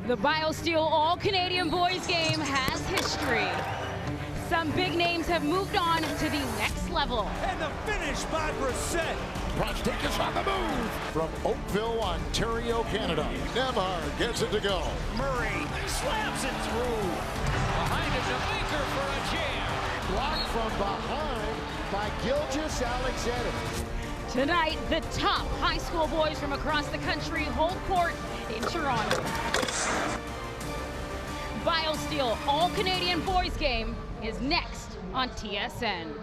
The BioSteel All-Canadian Boys game has history. Some big names have moved on to the next level. And the finish by Brissett. Prostakis on the move from Oakville, Ontario, Canada. Nevar gets it to go. Murray slams it through. Behind is a maker for a jam. Blocked from behind by Gilgis Alexander. Tonight, the top high school boys from across the country hold court in Toronto. BioSteel All-Canadian Boys game is next on TSN.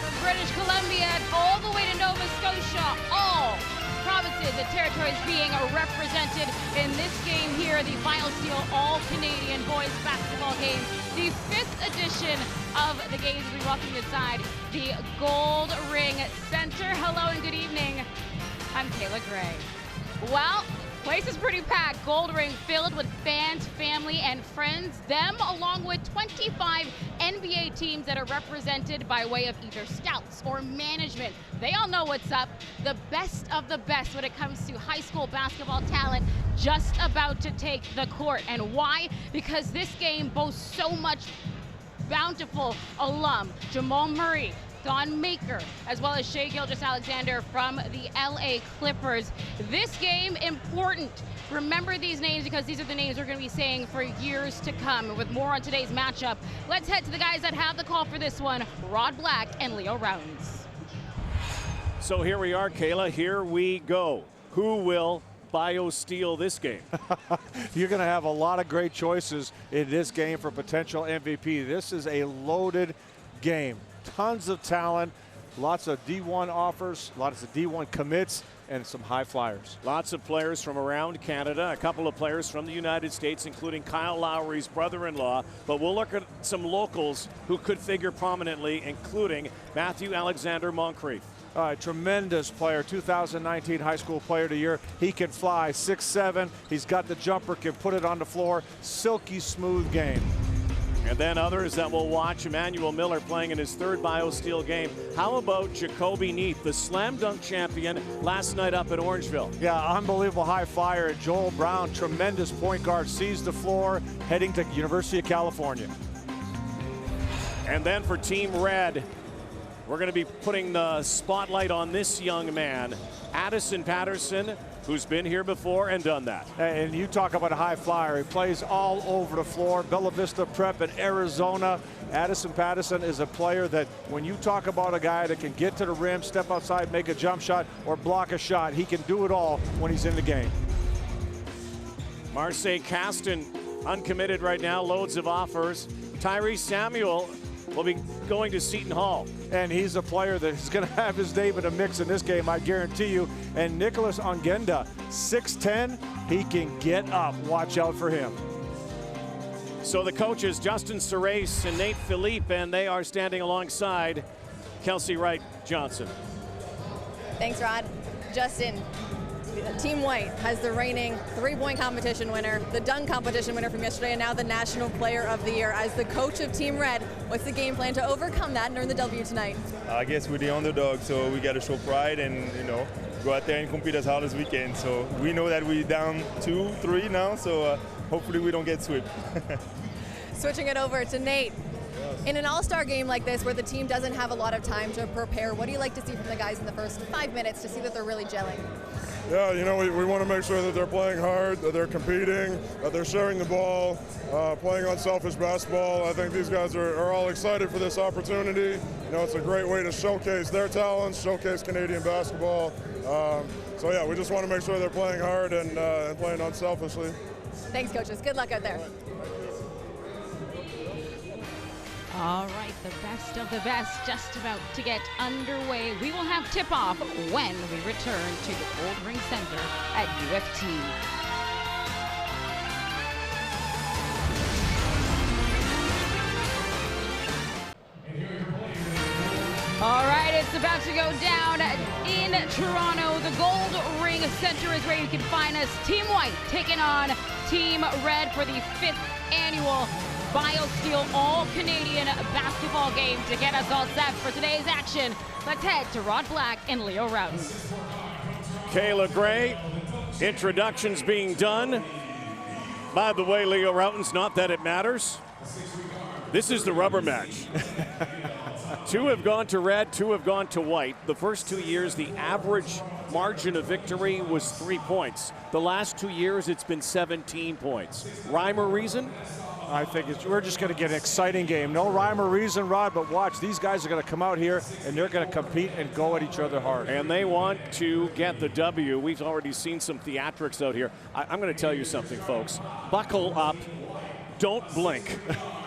From British Columbia all the way to Nova Scotia, all provinces and territories being represented in this game here, the BioSteel All-Canadian Boys basketball game, the 5th edition of the games. We welcome you inside the Goldring Center. Hello and good evening. I'm Kayla Gray. Well, place is pretty packed. Goldring filled with fans, family, and friends. Them along with 25 NBA teams that are represented by way of either scouts or management. They all know what's up. The best of the best when it comes to high school basketball talent just about to take the court. And why? Because this game boasts so much bountiful alum. Jamal Murray, Don Maker, as well as Shai Gilgeous-Alexander from the LA Clippers. This game important. Remember these names because these are the names we're going to be saying for years to come. With more on today's matchup, let's head to the guys that have the call for this one, Rod Black and Leo Rounds. So here we are, Kayla, here we go. Who will BioSteel this game? You're going to have a lot of great choices in this game for potential MVP. This is a loaded game. Tons of talent, lots of D1 offers, lots of D1 commits, and some high flyers. Lots of players from around Canada, a couple of players from the United States, including Kyle Lowry's brother-in-law. But we'll look at some locals who could figure prominently, including Matthew Alexander Moncrief. Tremendous player, 2019 high school player of the year. He can fly 6'7". He's got the jumper, can put it on the floor. Silky smooth game. And then others that we'll watch, Emmanuel Miller playing in his 3rd BioSteel game. How about Jacoby Neath, the slam dunk champion last night up at Orangeville? Yeah, unbelievable high flyer. Joel Brown, tremendous point guard, sees the floor, heading to University of California. And then for Team Red, we're going to be putting the spotlight on this young man, Addison Patterson, who's been here before and done that. And you talk about a high flyer. He plays all over the floor. Bella Vista Prep in Arizona. Addison Patterson is a player that when you talk about a guy that can get to the rim, step outside, make a jump shot, or block a shot, he can do it all when he's in the game. Marseille Caston, uncommitted right now, loads of offers. Tyrese Samuel will be going to Seton Hall. And he's a player that is going to have his name in the mix in this game, I guarantee you. And Nicholas Ongenda, 6'10", he can get up. Watch out for him. So the coaches, Justin Serace and Nate Philippe, and they are standing alongside Kelsey Wright Johnson. Thanks, Rod. Justin, Team White has the reigning 3-point competition winner, the dunk competition winner from yesterday, and now the National Player of the Year. As the coach of Team Red, what's the game plan to overcome that and earn the W tonight? I guess we're the underdog, so we got to show pride and, go out there and compete as hard as we can. So we know that we're down 2-3 now, so hopefully we don't get swept. Switching it over to Nate. In an all-star game like this where the team doesn't have a lot of time to prepare, what do you like to see from the guys in the first 5 minutes to see that they're really gelling? Yeah, we want to make sure that they're playing hard, that they're competing, that they're sharing the ball, playing unselfish basketball. I think these guys are all excited for this opportunity. It's a great way to showcase their talents, showcase Canadian basketball. So yeah, we just want to make sure they're playing hard and playing unselfishly. Thanks, coaches. Good luck out there. All right, the best of the best just about to get underway. We will have tip-off when we return to the Goldring Center at UFT. All right, it's about to go down in Toronto. The Goldring Center is where you can find us. Team White taking on Team Red for the 5th annual BioSteel All-Canadian basketball game. To get us all set for today's action, let's head to Rod Black and Leo Routon. Kayla Gray, introductions being done. By the way, Leo Routon's, not that it matters. This is the rubber match. 2 have gone to red, 2 have gone to white. The first 2 years, the average margin of victory was 3 points. The last 2 years, it's been 17 points. Rhyme or reason? I think we're just going to get an exciting game. No rhyme or reason, Rod, but watch. These guys are going to come out here, and they're going to compete and go at each other hard. And they want to get the W. We've already seen some theatrics out here. I'm going to tell you something, folks. Buckle up. Don't blink.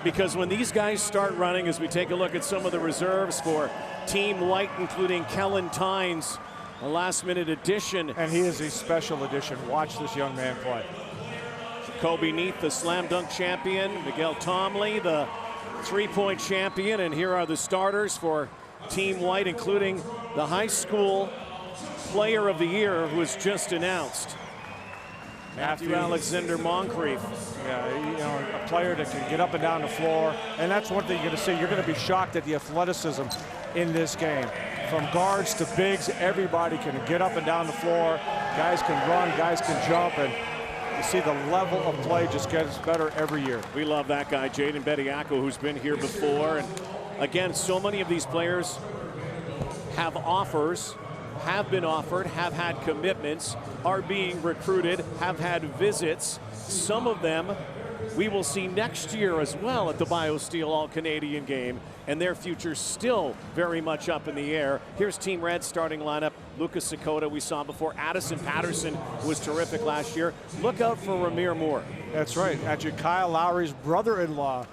Because when these guys start running, as we take a look at some of the reserves for Team White, including Kellen Tynes, a last-minute addition. And he is a special addition. Watch this young man play. Kobe Neath, the slam dunk champion. Miguel Tomley, the three-point champion. And here are the starters for Team White, including the high school player of the year who was just announced. Matthew Alexander Moncrief. Yeah, a player that can get up and down the floor. And that's one thing you're going to see. You're going to be shocked at the athleticism in this game. From guards to bigs, everybody can get up and down the floor. Guys can run, guys can jump, and you see the level of play just gets better every year. We love that guy, Jaden Bediako, who's been here before. And again, so many of these players have offers, have been offered, have had commitments, are being recruited, have had visits. Some of them we will see next year as well at the BioSteel All-Canadian game, and their future still very much up in the air. Here's Team Red starting lineup. Lucas Sakota we saw before. Addison Patterson was terrific last year. Look out for Ramir Moore. That's right. Actually, Kyle Lowry's brother-in-law.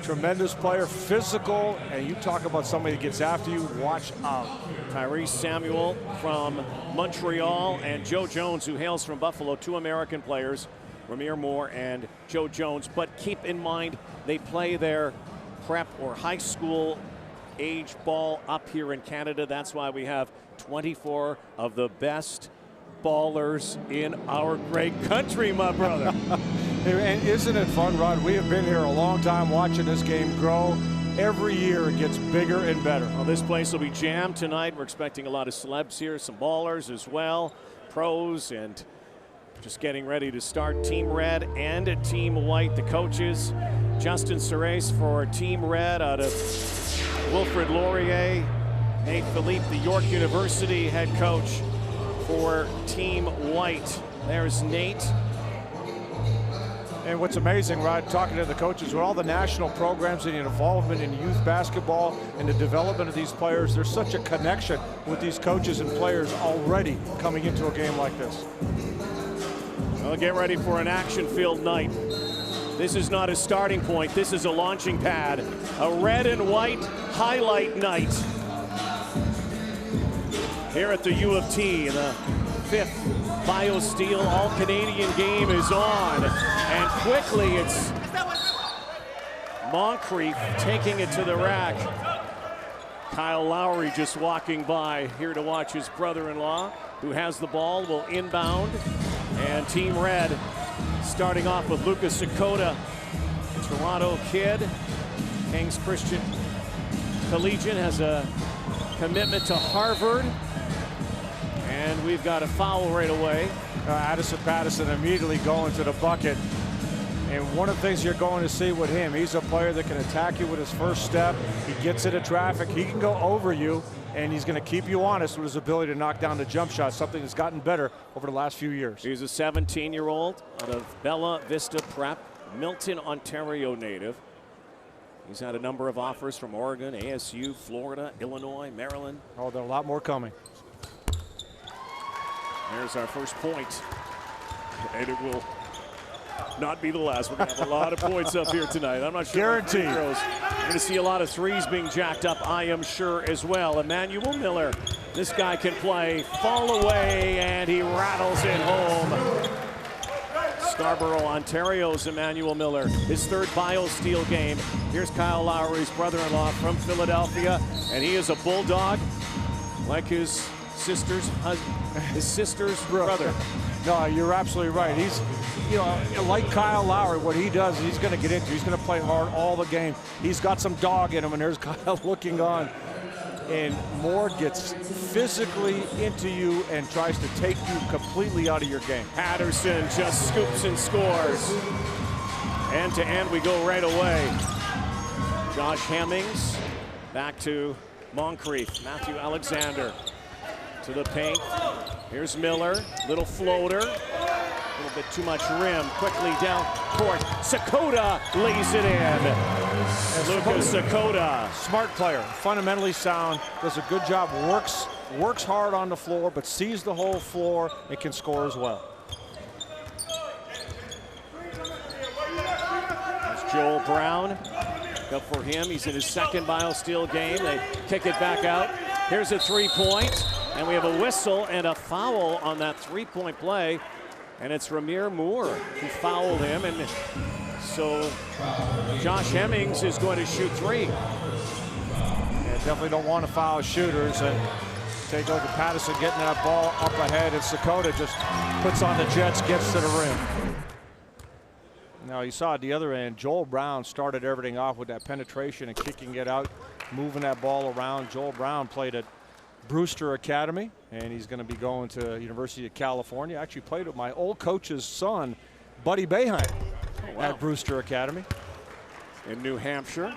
Tremendous player, physical, and you talk about somebody that gets after you, watch out. Tyrese Samuel from Montreal and Joe Jones, who hails from Buffalo, 2 American players, Ramir Moore and Joe Jones. But keep in mind, they play their prep or high school age ball up here in Canada. That's why we have 24 of the best ballers in our great country, my brother. And isn't it fun, Rod? We have been here a long time watching this game grow. Every year it gets bigger and better. Well, this place will be jammed tonight. We're expecting a lot of celebs here, some ballers as well, pros, and just getting ready to start. Team Red and Team White, the coaches. Justin Ceres for Team Red out of Wilfrid Laurier. Nate Philippe, the York University head coach for Team White. There's Nate. And what's amazing, Rod, talking to the coaches, with all the national programs and the involvement in youth basketball and the development of these players, there's such a connection with these coaches and players already coming into a game like this. Well, get ready for an action-filled night. This is not a starting point. This is a launching pad. A red and white highlight night here at the U of T. The 5th BioSteel All-Canadian game is on. And quickly it's Moncrief taking it to the rack. Kyle Lowry just walking by here to watch his brother-in-law, who has the ball, will inbound. And Team Red starting off with Lucas Sakota, Toronto kid. King's Christian Collegiate has a commitment to Harvard. And we've got a foul right away. Addison Patterson immediately going to the bucket. And one of the things you're going to see with him, he's a player that can attack you with his first step. He gets into traffic. He can go over you, and he's going to keep you honest with his ability to knock down the jump shot, something that's gotten better over the last few years. He's a 17-year-old out of Bella Vista Prep, Milton, Ontario native. He's had a number of offers from Oregon, ASU, Florida, Illinois, Maryland. Oh, there are a lot more coming. There's our first point, and it will not be the last. We're going to have a lot of points up here tonight. I'm not sure. Guaranteed. We're going to see a lot of threes being jacked up, I am sure, as well. Emmanuel Miller, this guy can play. Fall away, and he rattles it home. Scarborough, Ontario's Emmanuel Miller, his 3rd BioSteel game. Here's Kyle Lowry's brother-in-law from Philadelphia, and he is a Bulldog like his sister's brother. No, you're absolutely right. He's, you know, like Kyle Lowry, what he does, he's going to get into. He's going to play hard all the game. He's got some dog in him, and there's Kyle looking on. And Moore gets physically into you and tries to take you completely out of your game. Patterson just scoops and scores. End to end, we go right away. Josh Hemmings back to Moncrief. Matthew Alexander to the paint. Here's Miller, little floater. A little bit too much rim, quickly down court. Sakota lays it in. Lucas Sakota. Smart player, fundamentally sound, does a good job, works hard on the floor, but sees the whole floor and can score as well. There's Joel Brown. Up for him, he's in his second BioSteel game. They kick it back out. Here's a three-point, and we have a whistle and a foul on that three-point play. And it's Ramir Moore who fouled him, and so Josh Hemmings is going to shoot three. Yeah, definitely don't want to foul shooters. And take a look at Patterson getting that ball up ahead, and Sakota just puts on the Jets, gets to the rim. Now you saw at the other end, Joel Brown started everything off with that penetration and kicking it out, moving that ball around. Joel Brown played at Brewster Academy, and he's going to be going to University of California. Actually played with my old coach's son, Buddy Boeheim, at Brewster Academy in New Hampshire.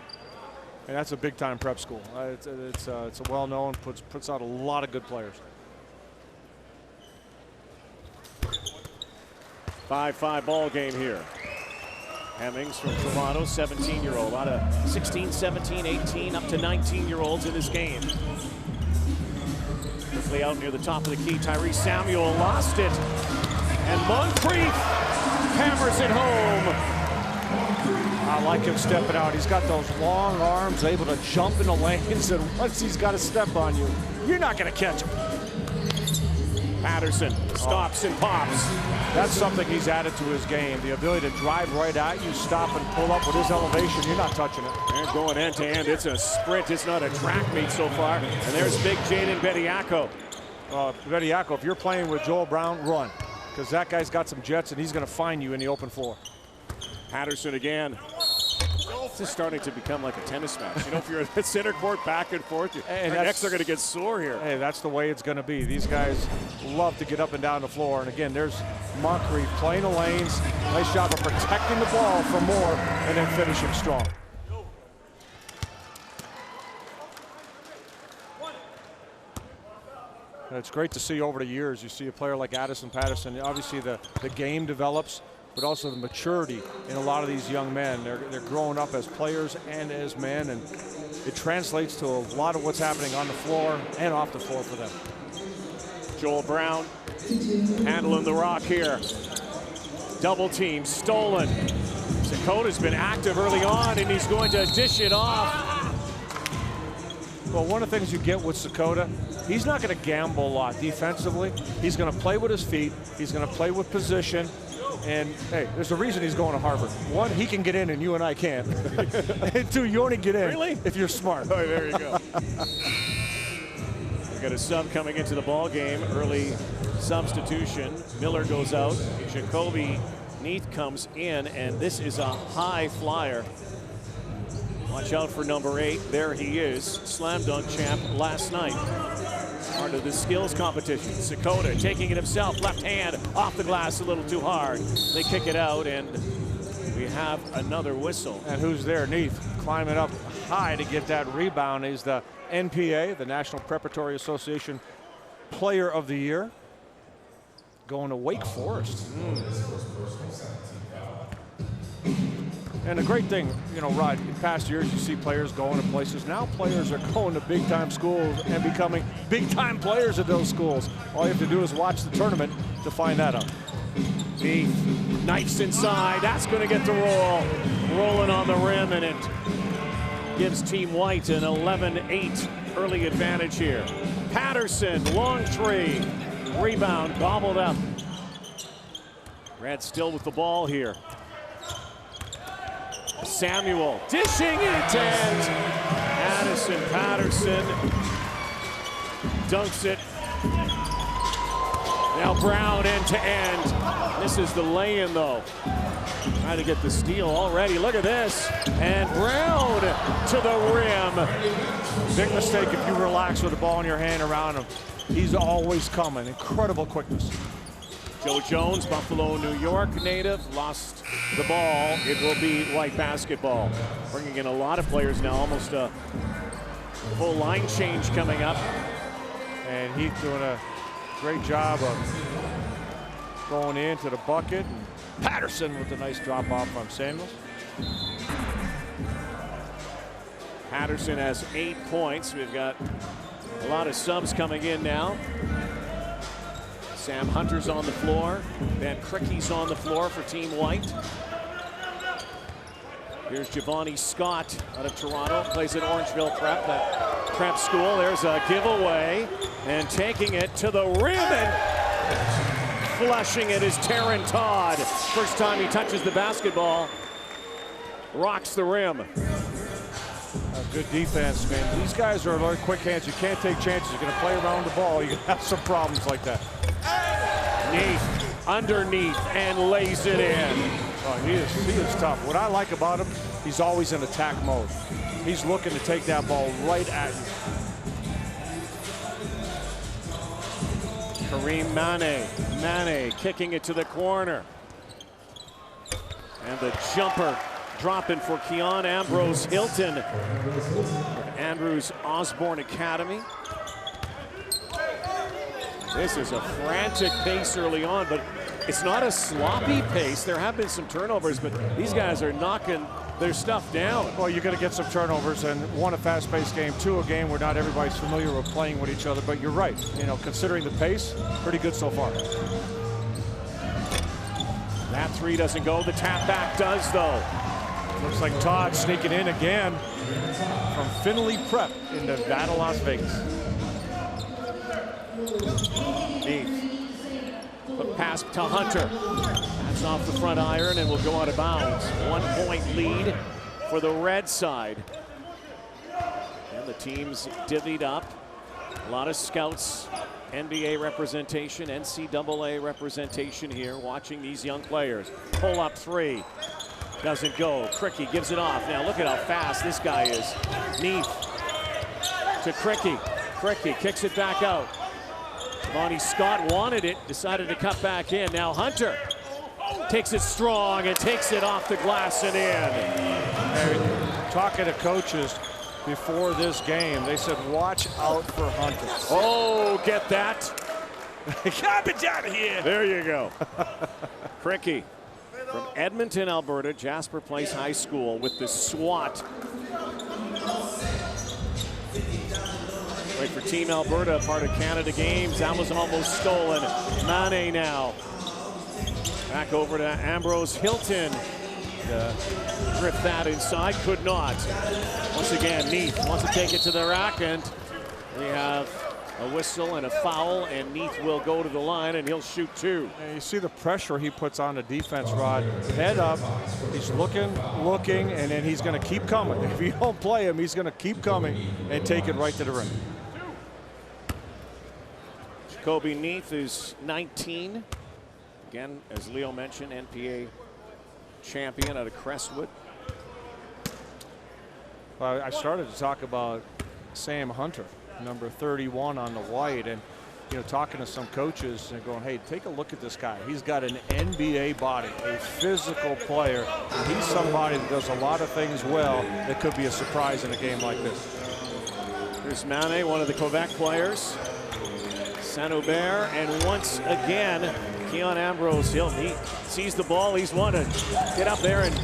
And that's a big-time prep school. It's a well-known, puts out a lot of good players. 5-5 ball game here. Hemmings from Toronto, 17-year-old. A lot of 16, 17, 18, up to 19-year-olds in this game. Quickly out near the top of the key, Tyrese Samuel lost it. And Moncrief hammers it home. I like him stepping out. He's got those long arms, able to jump in the lanes, and once he's got a step on you, you're not going to catch him. Patterson stops and pops. That's something he's added to his game. The ability to drive right at you, stop and pull up with his elevation. You're not touching it. And going end to end. It's a sprint. It's not a track meet so far. And there's big Jaden Bediako. Bediako, if you're playing with Joel Brown, run. Because that guy's got some jets, and he's going to find you in the open floor. Patterson again. This is starting to become like a tennis match. You know, if you're at the center court, back and forth, your necks are going to get sore here. Hey, that's the way it's going to be. These guys love to get up and down the floor. And again, there's Moncrief playing the lanes. Nice job of protecting the ball from Moore and then finishing strong. It's great to see over the years. You see a player like Addison Patterson. Obviously, the game develops, but also the maturity in a lot of these young men. They're growing up as players and as men, and it translates to a lot of what's happening on the floor and off the floor for them. Joel Brown handling the rock here. Double team, stolen. Sakota's been active early on, and he's going to dish it off. Well, one of the things you get with Sakota, he's not going to gamble a lot defensively. He's going to play with his feet. He's going to play with position. And, hey, there's a reason he's going to Harvard. One, he can get in and you and I can't. And two, you only get in if you're smart. Oh, there you go. We got a sub coming into the ball game. Early substitution. Miller goes out. Jacoby Neath comes in, and this is a high flyer. Watch out for number 8. There he is. Slam dunk champ last night. Part of the skills competition. Sakota taking it himself. Left hand off the glass a little too hard. They kick it out, and we have another whistle. And who's there? Neath climbing up high to get that rebound. He's the NPA, the National Preparatory Association Player of the Year. Going to Wake Forest. And the great thing, you know, Rod, in past years you see players going to places. Now players are going to big-time schools and becoming big-time players at those schools. All you have to do is watch the tournament to find that out. The knifes inside. That's going to get the roll. Rolling on the rim, and it gives Team White an 11-8 early advantage here. Patterson, long three. Rebound, gobbled up. Red still with the ball here. Samuel dishing it, and Addison Patterson dunks it Now Brown end to end. This is the lay-in though. Trying to get the steal already. Look at this. And Brown to the rim. Big mistake if you relax with the ball in your hand around him. He's always coming. Incredible quickness. Joe Jones, Buffalo, New York native, lost the ball. It will be White basketball. Bringing in a lot of players now, almost a full line change coming up. And he's doing a great job of going into the bucket. And Patterson with a nice drop off from Samuels. Patterson has 8 points. We've got a lot of subs coming in now. Sam Hunter's on the floor. Van Cricky's on the floor for Team White. Here's Giovanni Scott out of Toronto. Plays at Orangeville Prep, that prep school. There's a giveaway. And taking it to the rim and flushing it is Taryn Todd. First time he touches the basketball. Rocks the rim. Good defense, man. These guys are very quick hands. You can't take chances. You're going to play around the ball. You're going to have some problems like that. Neath, underneath, and lays it in. Oh, he is tough. What I like about him, he's always in attack mode. He's looking to take that ball right at you. Kareem Mane kicking it to the corner. And the jumper dropping for Keon Ambrose Hilton. Andrews Osborne Academy. This is a frantic pace early on, but it's not a sloppy pace. There have been some turnovers, but these guys are knocking their stuff down. Well, you're going to get some turnovers, and one, a fast-paced game, two, a game where not everybody's familiar with playing with each other, but you're right. You know, considering the pace, pretty good so far. That three doesn't go. The tap back does, though. Looks like Todd sneaking in again from Finley Prep in Nevada, Las Vegas. Neath. But pass to Hunter. That's off the front iron and will go out of bounds. 1 point lead for the red side. And the team's divvied up. A lot of scouts, NBA representation, NCAA representation here, watching these young players. Pull up three. Doesn't go. Cricky gives it off. Now look at how fast this guy is. Neath to Cricky. Cricky kicks it back out. Giovanni Scott wanted it, decided to cut back in. Now Hunter takes it strong and takes it off the glass and in. Talking to coaches before this game, they said, watch out for Hunter. Oh, get that. Garbage out of here. There you go. Cricky from Edmonton, Alberta, Jasper Place High School with the SWAT. Wait for Team Alberta, part of Canada Games. That was almost stolen. Mane now. Back over to Ambrose Hilton. Grip that inside, could not. Once again, Neath wants to take it to the rack, and we have a whistle and a foul, and Neath will go to the line, and he'll shoot two. And you see the pressure he puts on the defense, Rod. Head up, he's looking, and then he's going to keep coming. If you don't play him, he's going to keep coming and take it right to the rim. Jacoby Neath is 19. Again, as Leo mentioned, NPA champion out of Crestwood. Well, I started to talk about Sam Hunter, number 31 on the white, and you know, talking to some coaches and going, hey, take a look at this guy. He's got an NBA body, a physical player. And he's somebody that does a lot of things well that could be a surprise in a game like this. Here's Mane, one of the Quebec players. Saint-Aubert, and once again, Keon Ambrose Hill. He sees the ball. He's wanted to get up there and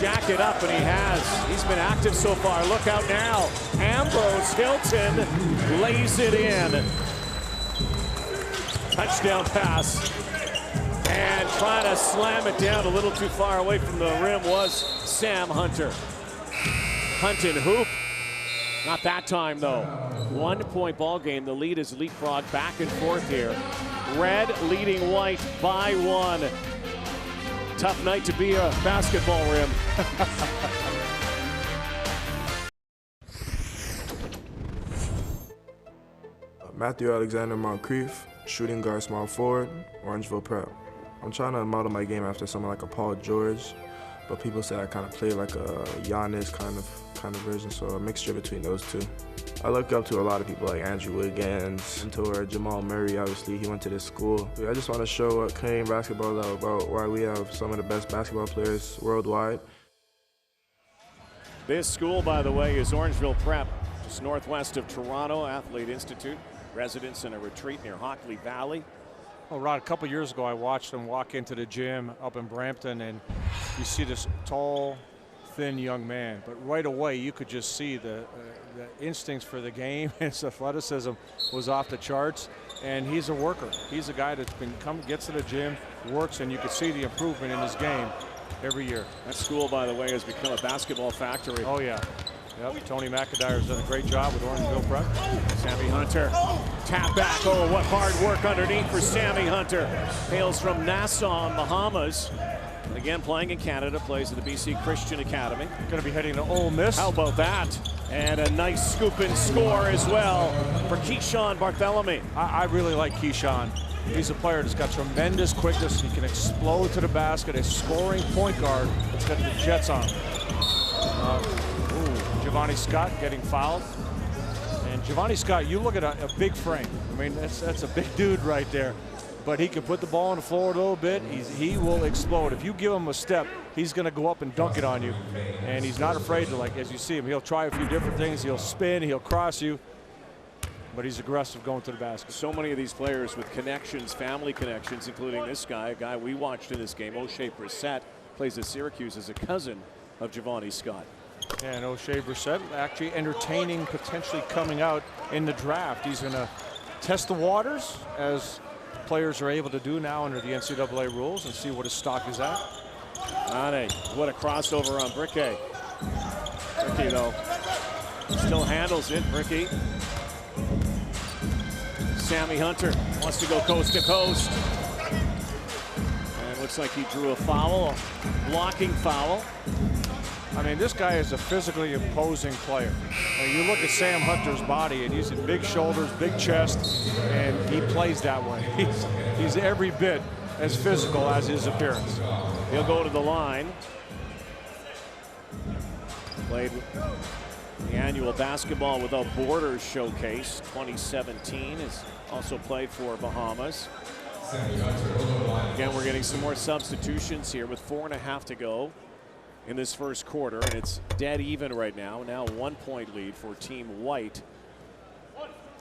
jack it up, and he has. He's been active so far. Look out now. Ambrose Hilton lays it in. Touchdown pass. And trying to slam it down a little too far away from the rim was Sam Hunter. Hunting hoop. Not that time, though. 1 point ball game. The lead is leapfrog back and forth here. Red leading white by 1. Tough night to be a basketball rim. Matthew Alexander Moncrief. Shooting guard, small forward, Orangeville Prep. I'm trying to model my game after someone like a Paul George, but people say I kind of play like a Giannis kind of version, so a mixture between those two. I look up to a lot of people like Andrew Wiggins, mentor Jamal Murray, obviously he went to this school. I just want to show what Canadian basketball is about, why we have some of the best basketball players worldwide. This school, by the way, is Orangeville Prep, just northwest of Toronto, Athlete Institute, residence in a retreat near Hockley Valley. Well, Rod, a couple years ago, I watched him walk into the gym up in Brampton, and you see this tall, thin young man, but right away you could just see the instincts for the game. His athleticism was off the charts, and he's a worker. He's a guy that's gets to the gym, works, and you could see the improvement in his game every year. That school, by the way, has become a basketball factory. Oh yeah. Yep, Tony McIntyre's done a great job with Orangeville Prep. Sammy Hunter, tap back. Oh, what hard work underneath for Sammy Hunter. Hails from Nassau, Bahamas. And again, playing in Canada, plays at the BC Christian Academy. Going to be heading to Ole Miss. How about that? And a nice scoop and score as well for Keyshawn Barthélemy. I really like Keyshawn. He's a player that's got tremendous quickness. He can explode to the basket. A scoring point guard that's got the jets on him. Giovanni Scott getting fouled. And Giovanni Scott, you look at a big frame. I mean, that's a big dude right there. But he can put the ball on the floor a little bit. He will explode. If you give him a step, he's going to go up and dunk it on you. And he's not afraid to, like, as you see him, he'll try a few different things. He'll spin, he'll cross you. But he's aggressive going to the basket. So many of these players with connections, family connections, including this guy, a guy we watched in this game, O'Shea Brissett, plays at Syracuse as a cousin of Giovanni Scott. Yeah, and O'Shea Brissett actually entertaining potentially coming out in the draft. He's going to test the waters as players are able to do now under the NCAA rules and see what his stock is at. Ane, what a crossover on Briquet. Briquet, though, still handles it. Briquet. Sammy Hunter wants to go coast to coast. And looks like he drew a foul, a blocking foul. I mean, this guy is a physically imposing player. Now, you look at Sam Hunter's body, and he's in big shoulders, big chest, and he plays that way. He's every bit as physical as his appearance. He'll go to the line. Played the annual Basketball Without Borders showcase 2017. Has also played for Bahamas. Again, we're getting some more substitutions here with 4.5 to go in this first quarter, and it's dead even right now. Now 1 point lead for Team White.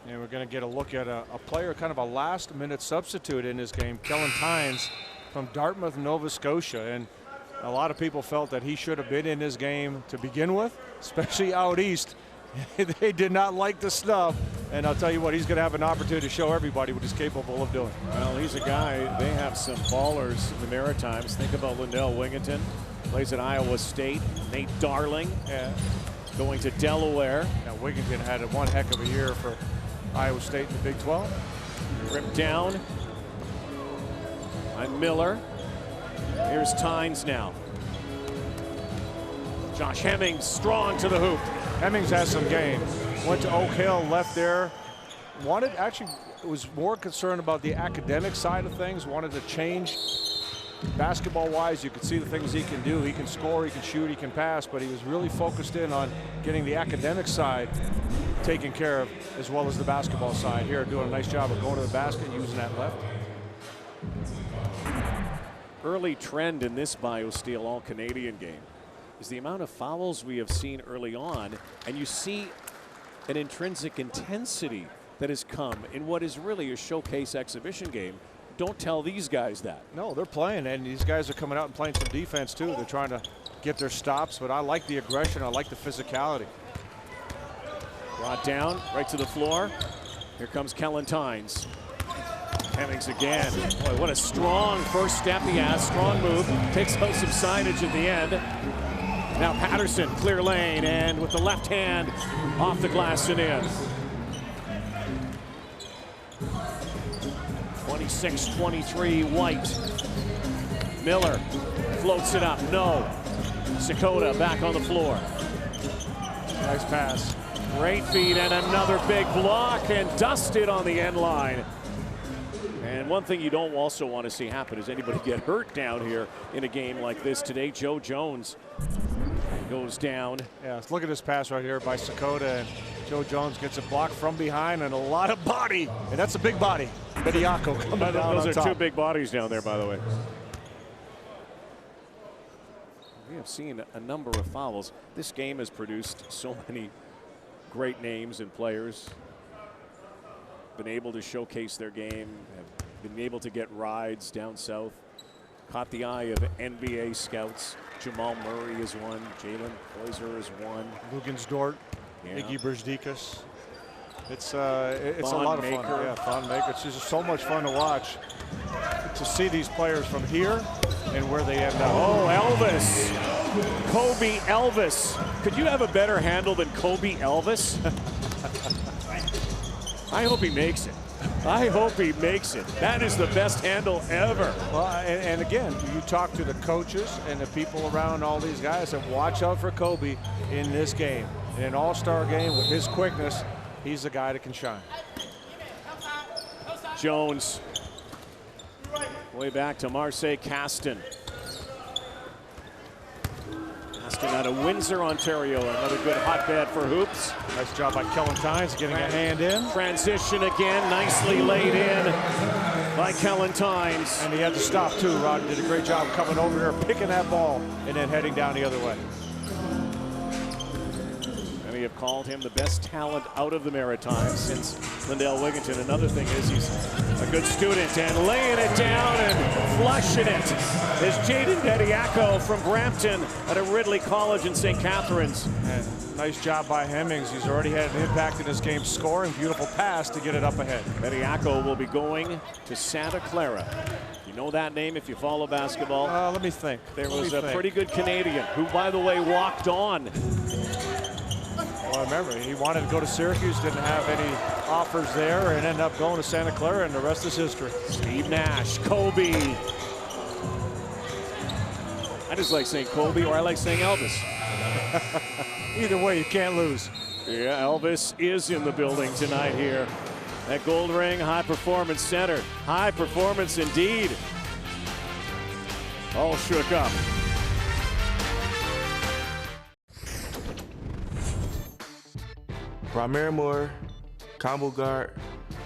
And we're going to get a look at a player, kind of a last-minute substitute in this game, Kellen Tynes from Dartmouth, Nova Scotia. And a lot of people felt that he should have been in this game to begin with, especially out east. They did not like the snub, and I'll tell you what, he's going to have an opportunity to show everybody what he's capable of doing. Well, he's a guy, they have some ballers in the Maritimes. Think about Lindell Wingington, plays at Iowa State. Nate Darling, going to Delaware. Now, Wigginton had one heck of a year for Iowa State in the Big 12. Ripped down by Miller. Here's Tynes now. Josh Hemmings strong to the hoop. Hemmings has some game. Went to Oak Hill, left there. Actually was more concerned about the academic side of things. Wanted to change basketball-wise. You could see the things he can do. He can score, he can shoot, he can pass, but he was really focused in on getting the academic side taken care of, as well as the basketball side here, doing a nice job of going to the basket, using that left. Early trend in this BioSteel All-Canadian game is the amount of fouls we have seen early on, and you see an intrinsic intensity that has come in what is really a showcase exhibition game. Don't tell these guys that. No, they're playing, and these guys are coming out and playing some defense too. They're trying to get their stops, but I like the aggression. I like the physicality. Brought down, right to the floor. Here comes Kellen Tynes. Hemmings again. Boy, what a strong first step he has. Strong move. Takes out some signage at the end. Now Patterson, clear lane, and with the left hand off the glass and in. 26-23 White. Miller floats it up. No. Sakota back on the floor. Nice pass. Great feed and another big block, and dusted on the end line. one thing you don't also want to see happen is anybody get hurt down here in a game like this today. Joe Jones goes down. Yeah, let's look at this pass right here by Sakota, and Joe Jones gets a block from behind and a lot of body, and that's a big body. Bediako coming down on Those are top. two big bodies down there, by the way. We have seen a number of fouls. This game has produced so many great names and players. Been able to showcase their game, have been able to get rides down south. Caught the eye of NBA scouts. Jamal Murray is one. Jalen Poyser is one. Lugansdort, Yeah. Iggy Brzdickas. It's a lot of fun. Yeah, Thon Maker. It's just so much fun to watch, to see these players from here and where they end up. Oh, Elvis. Kobe Elvis. Could you have a better handle than Kobe Elvis? I hope he makes it. I hope he makes it. That is the best handle ever. Well, and again, you talk to the coaches and the people around all these guys, and watch out for Kobe in this game. In an all-star game with his quickness, he's the guy that can shine. Jones. Way back to Marseille Caston. Caston out of Windsor, Ontario. Another good hotbed for hoops. Nice job by Kellen Tynes getting a hand in. Transition again, nicely laid in by Kellen Tynes. And he had to stop too. Rod did a great job coming over here, picking that ball, and then heading down the other way. Many have called him the best talent out of the Maritimes since Lindell Wigginton. Another thing is he's a good student, and laying it down and flushing it is Jaden Bediako from Brampton at a Ridley College in St. Catharines. And nice job by Hemmings. He's already had an impact in this game, scoring. Beautiful pass to get it up ahead. Bediako will be going to Santa Clara. You know that name if you follow basketball. Let me think. There was a pretty good Canadian who, by the way, walked on. Well, I remember he wanted to go to Syracuse, didn't have any offers there, and ended up going to Santa Clara, and the rest is history. Steve Nash, Kobe. I just like saying Kobe, or I like saying Elvis. Either way, you can't lose. Yeah, Elvis is in the building tonight here at Goldring High Performance Center. High performance indeed. All shook up. Ramir Moore, combo guard,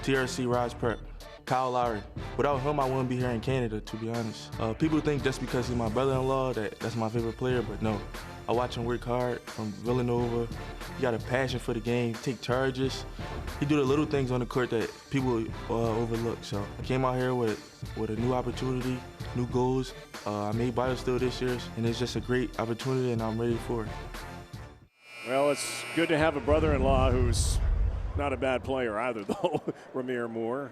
TRC Rise Prep, Kyle Lowry. Without him, I wouldn't be here in Canada, to be honest. People think just because he's my brother-in-law that's my favorite player, but no. I watch him work hard from Villanova. He got a passion for the game, take charges. He do the little things on the court that people overlook. So I came out here with a new opportunity, new goals. I made BioSteel this year, and it's just a great opportunity, and I'm ready for it. Well, it's good to have a brother-in-law who's not a bad player either, though. Ramir Moore,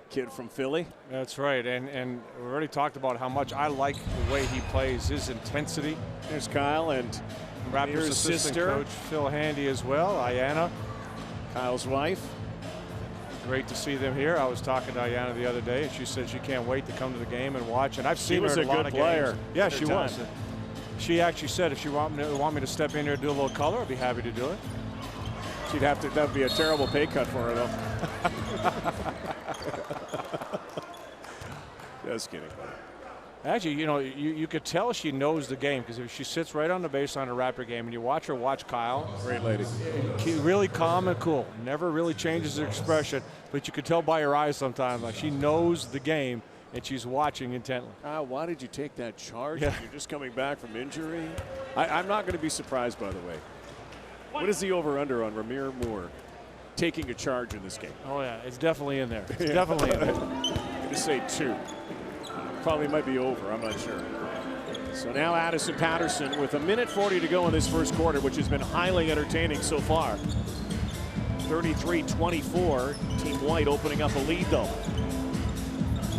kid from Philly. That's right, and we already talked about how much I like the way he plays, his intensity. There's Kyle and Raptors assistant sister, coach Phil Handy as well, Ayanna. Kyle's wife. Great to see them here. I was talking to Ayanna the other day, and she said she can't wait to come to the game and watch. And I've seen her at a lot of games. Yeah, she was. She actually said if she want me to step in here and do a little color, I'd be happy to do it. She'd have to. That'd be a terrible pay cut for her, though. Just kidding. Actually, you know, you could tell she knows the game because if she sits right on the baseline of Raptor game and you watch her watch Kyle. Great lady. Really calm and cool. Never really changes her expression, but you could tell by her eyes sometimes like she knows the game and she's watching intently. Why did you take that charge? Yeah. You're just coming back from injury. I'm not going to be surprised, by the way. What is the over-under on Ramir Moore taking a charge in this game? Oh, yeah, it's definitely in there. It's definitely in there. I'm going to say 2. Probably might be over, I'm not sure. So now Addison Patterson with 1:40 to go in this first quarter, which has been highly entertaining so far. 33-24, Team White opening up a lead, though.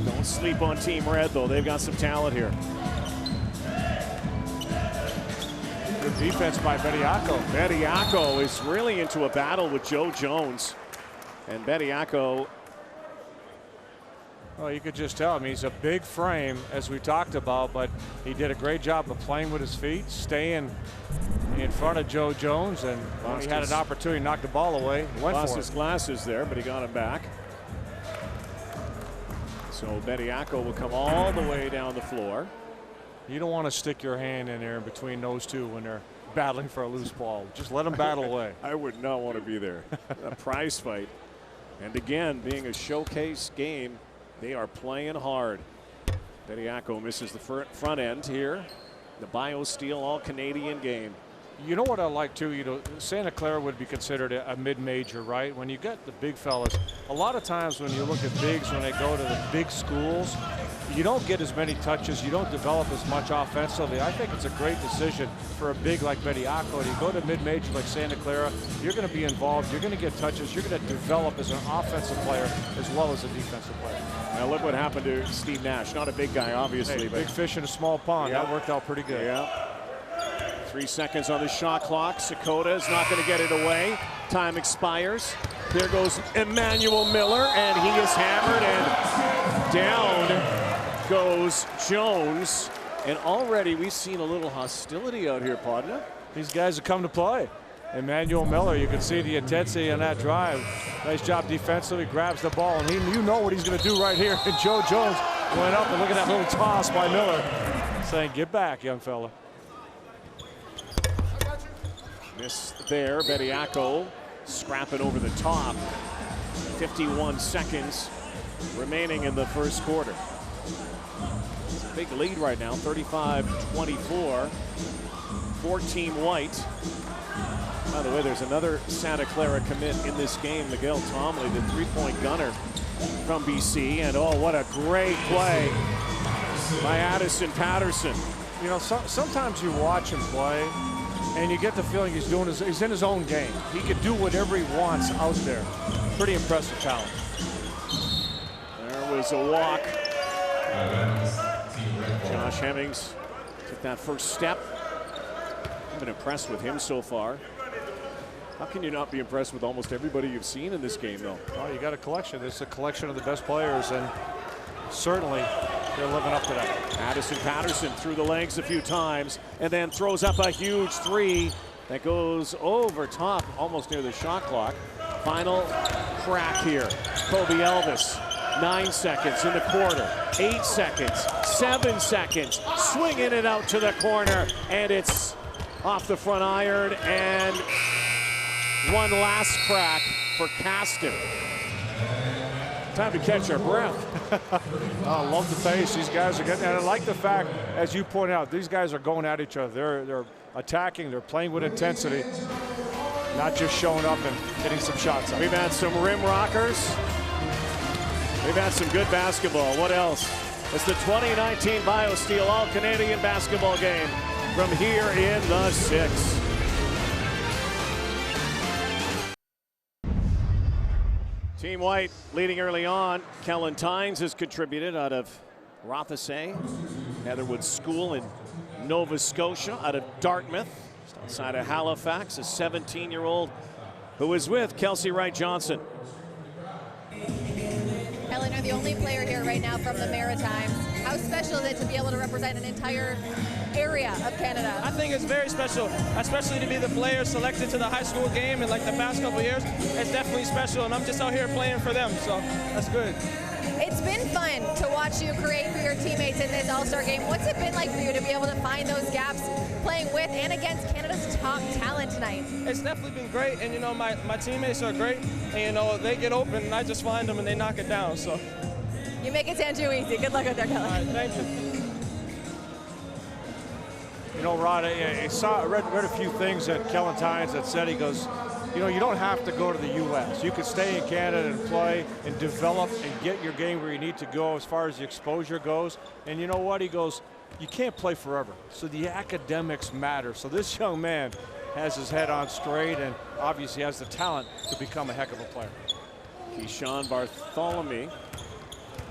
Don't sleep on Team Red, though. They've got some talent here. Good defense by Bediako. Bediako is really into a battle with Joe Jones. And Bediako, well, you could just tell. I mean, he's a big frame, as we talked about, but he did a great job of playing with his feet, staying in front of Joe Jones, and when he had an opportunity to knock the ball away, he went lost for his it. glasses there, but he got him back. So Bediako will come all the way down the floor. You don't want to stick your hand in there in between those two when they're battling for a loose ball. Just let them battle away. I would not want to be there. A prize fight. And again, being a showcase game, they are playing hard. Bediako misses the front end here. The BioSteel all-Canadian game. You know what I like too, you know, Santa Clara would be considered a mid-major, right? When you get the big fellas, a lot of times when you look at bigs, when they go to the big schools, you don't get as many touches, you don't develop as much offensively. I think it's a great decision for a big like Bediako. You go to mid-major like Santa Clara, you're going to be involved, you're going to get touches, you're going to develop as an offensive player as well as a defensive player. Now look what happened to Steve Nash. Not a big guy, obviously. Hey, but big fish in a small pond. Yeah. That worked out pretty good. Yeah. 3 seconds on the shot clock. Sakota is not going to get it away. Time expires. There goes Emmanuel Miller, and he is hammered, and down goes Jones. And already we've seen a little hostility out here, Podna. These guys have come to play. Emmanuel Miller, you can see the intensity on that drive. Nice job defensively, grabs the ball, and you know what he's going to do right here. And Joe Jones went up, and look at that little toss by Miller, saying, "Get back, young fella." Miss there. Bediako scrapping over the top. 51 seconds remaining in the first quarter. It's a big lead right now, 35-24. 14 white. By the way, there's another Santa Clara commit in this game, Miguel Tomley, the three-point gunner from BC. And oh, what a great play by Addison Patterson. You know, sometimes you watch him play, and you get the feeling he's in his own game. He can do whatever he wants out there. Pretty impressive talent. There was a walk. Josh Hemmings took that first step. I've been impressed with him so far. How can you not be impressed with almost everybody you've seen in this game, though? Well, you got a collection. This is a collection of the best players, and certainly they're living up to that. Addison Patterson through the legs a few times and then throws up a huge three that goes over top, almost near the shot clock. Final crack here. Kobe Elvis, 9 seconds in the quarter, 8 seconds, 7 seconds, swinging it out to the corner, and it's off the front iron, and one last crack for Caston. Time to catch our breath. I love the pace these guys are getting, and I like the fact, as you point out, these guys are going at each other. They're attacking, they're playing with intensity, not just showing up and hitting some shots. We've had some rim rockers. We've had some good basketball. What else? It's the 2019 BioSteel All-Canadian basketball game from here in the 6. Team White leading early on. Kellen Tynes has contributed out of Rothesay, Netherwood School in Nova Scotia, out of Dartmouth, just outside of Halifax, a 17-year-old who is with Kelsey Wright-Johnson. Kellen, you're the only player here right now from the Maritimes. How special is it to be able to represent an entire area of Canada? I think it's very special, especially to be the player selected to the high school game in like the past couple of years. It's definitely special, and I'm just out here playing for them, so that's good. It's been fun to watch you create for your teammates in this All-Star game. What's it been like for you to be able to find those gaps playing with and against Canada's top talent tonight? It's definitely been great, and you know, my teammates are great, and you know, they get open and I just find them and they knock it down, so. You make it sound too easy. Good luck out there, Kellen. All right, thank you. You know, Rod, I read a few things that Kellen Tynes had said. He goes, you know, you don't have to go to the U.S. You can stay in Canada and play and develop and get your game where you need to go as far as the exposure goes. And you know what? He goes, you can't play forever. So the academics matter. So this young man has his head on straight and obviously has the talent to become a heck of a player. Keyshawn Bartholomew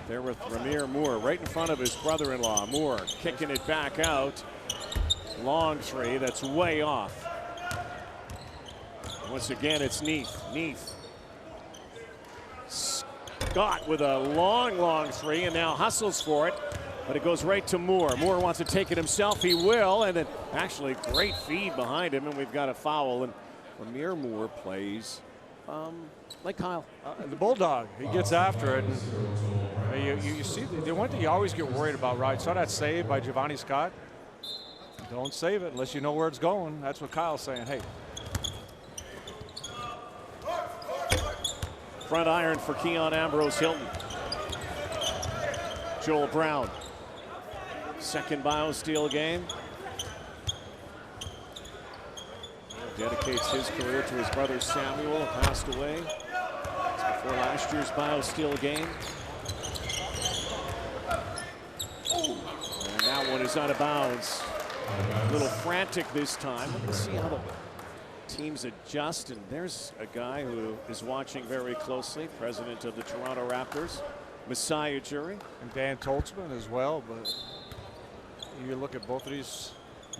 there with Ramir Moore right in front of his brother-in-law. Moore kicking it back out. Long three that's way off. Once again, it's Neath. Neath. Scott with a long three and now hustles for it, but it goes right to Moore. Moore wants to take it himself. He will, and then actually great feed behind him, and we've got a foul. And Ramir Moore plays like Kyle. The Bulldog, he gets after it. And You see, the one thing you always get worried about, right? Saw that save by Giovanni Scott. Don't save it unless you know where it's going. That's what Kyle's saying. Hey. Front iron for Keon Ambrose Hilton. Joel Brown. Second BioSteel game. Dedicates his career to his brother Samuel, who passed away before last year's BioSteel game. And that one is out of bounds. A little frantic this time. Let's see how the teams adjust. And there's a guy who is watching very closely, president of the Toronto Raptors, Messiah Jury. And Dan Toltzman as well. But you look at both of these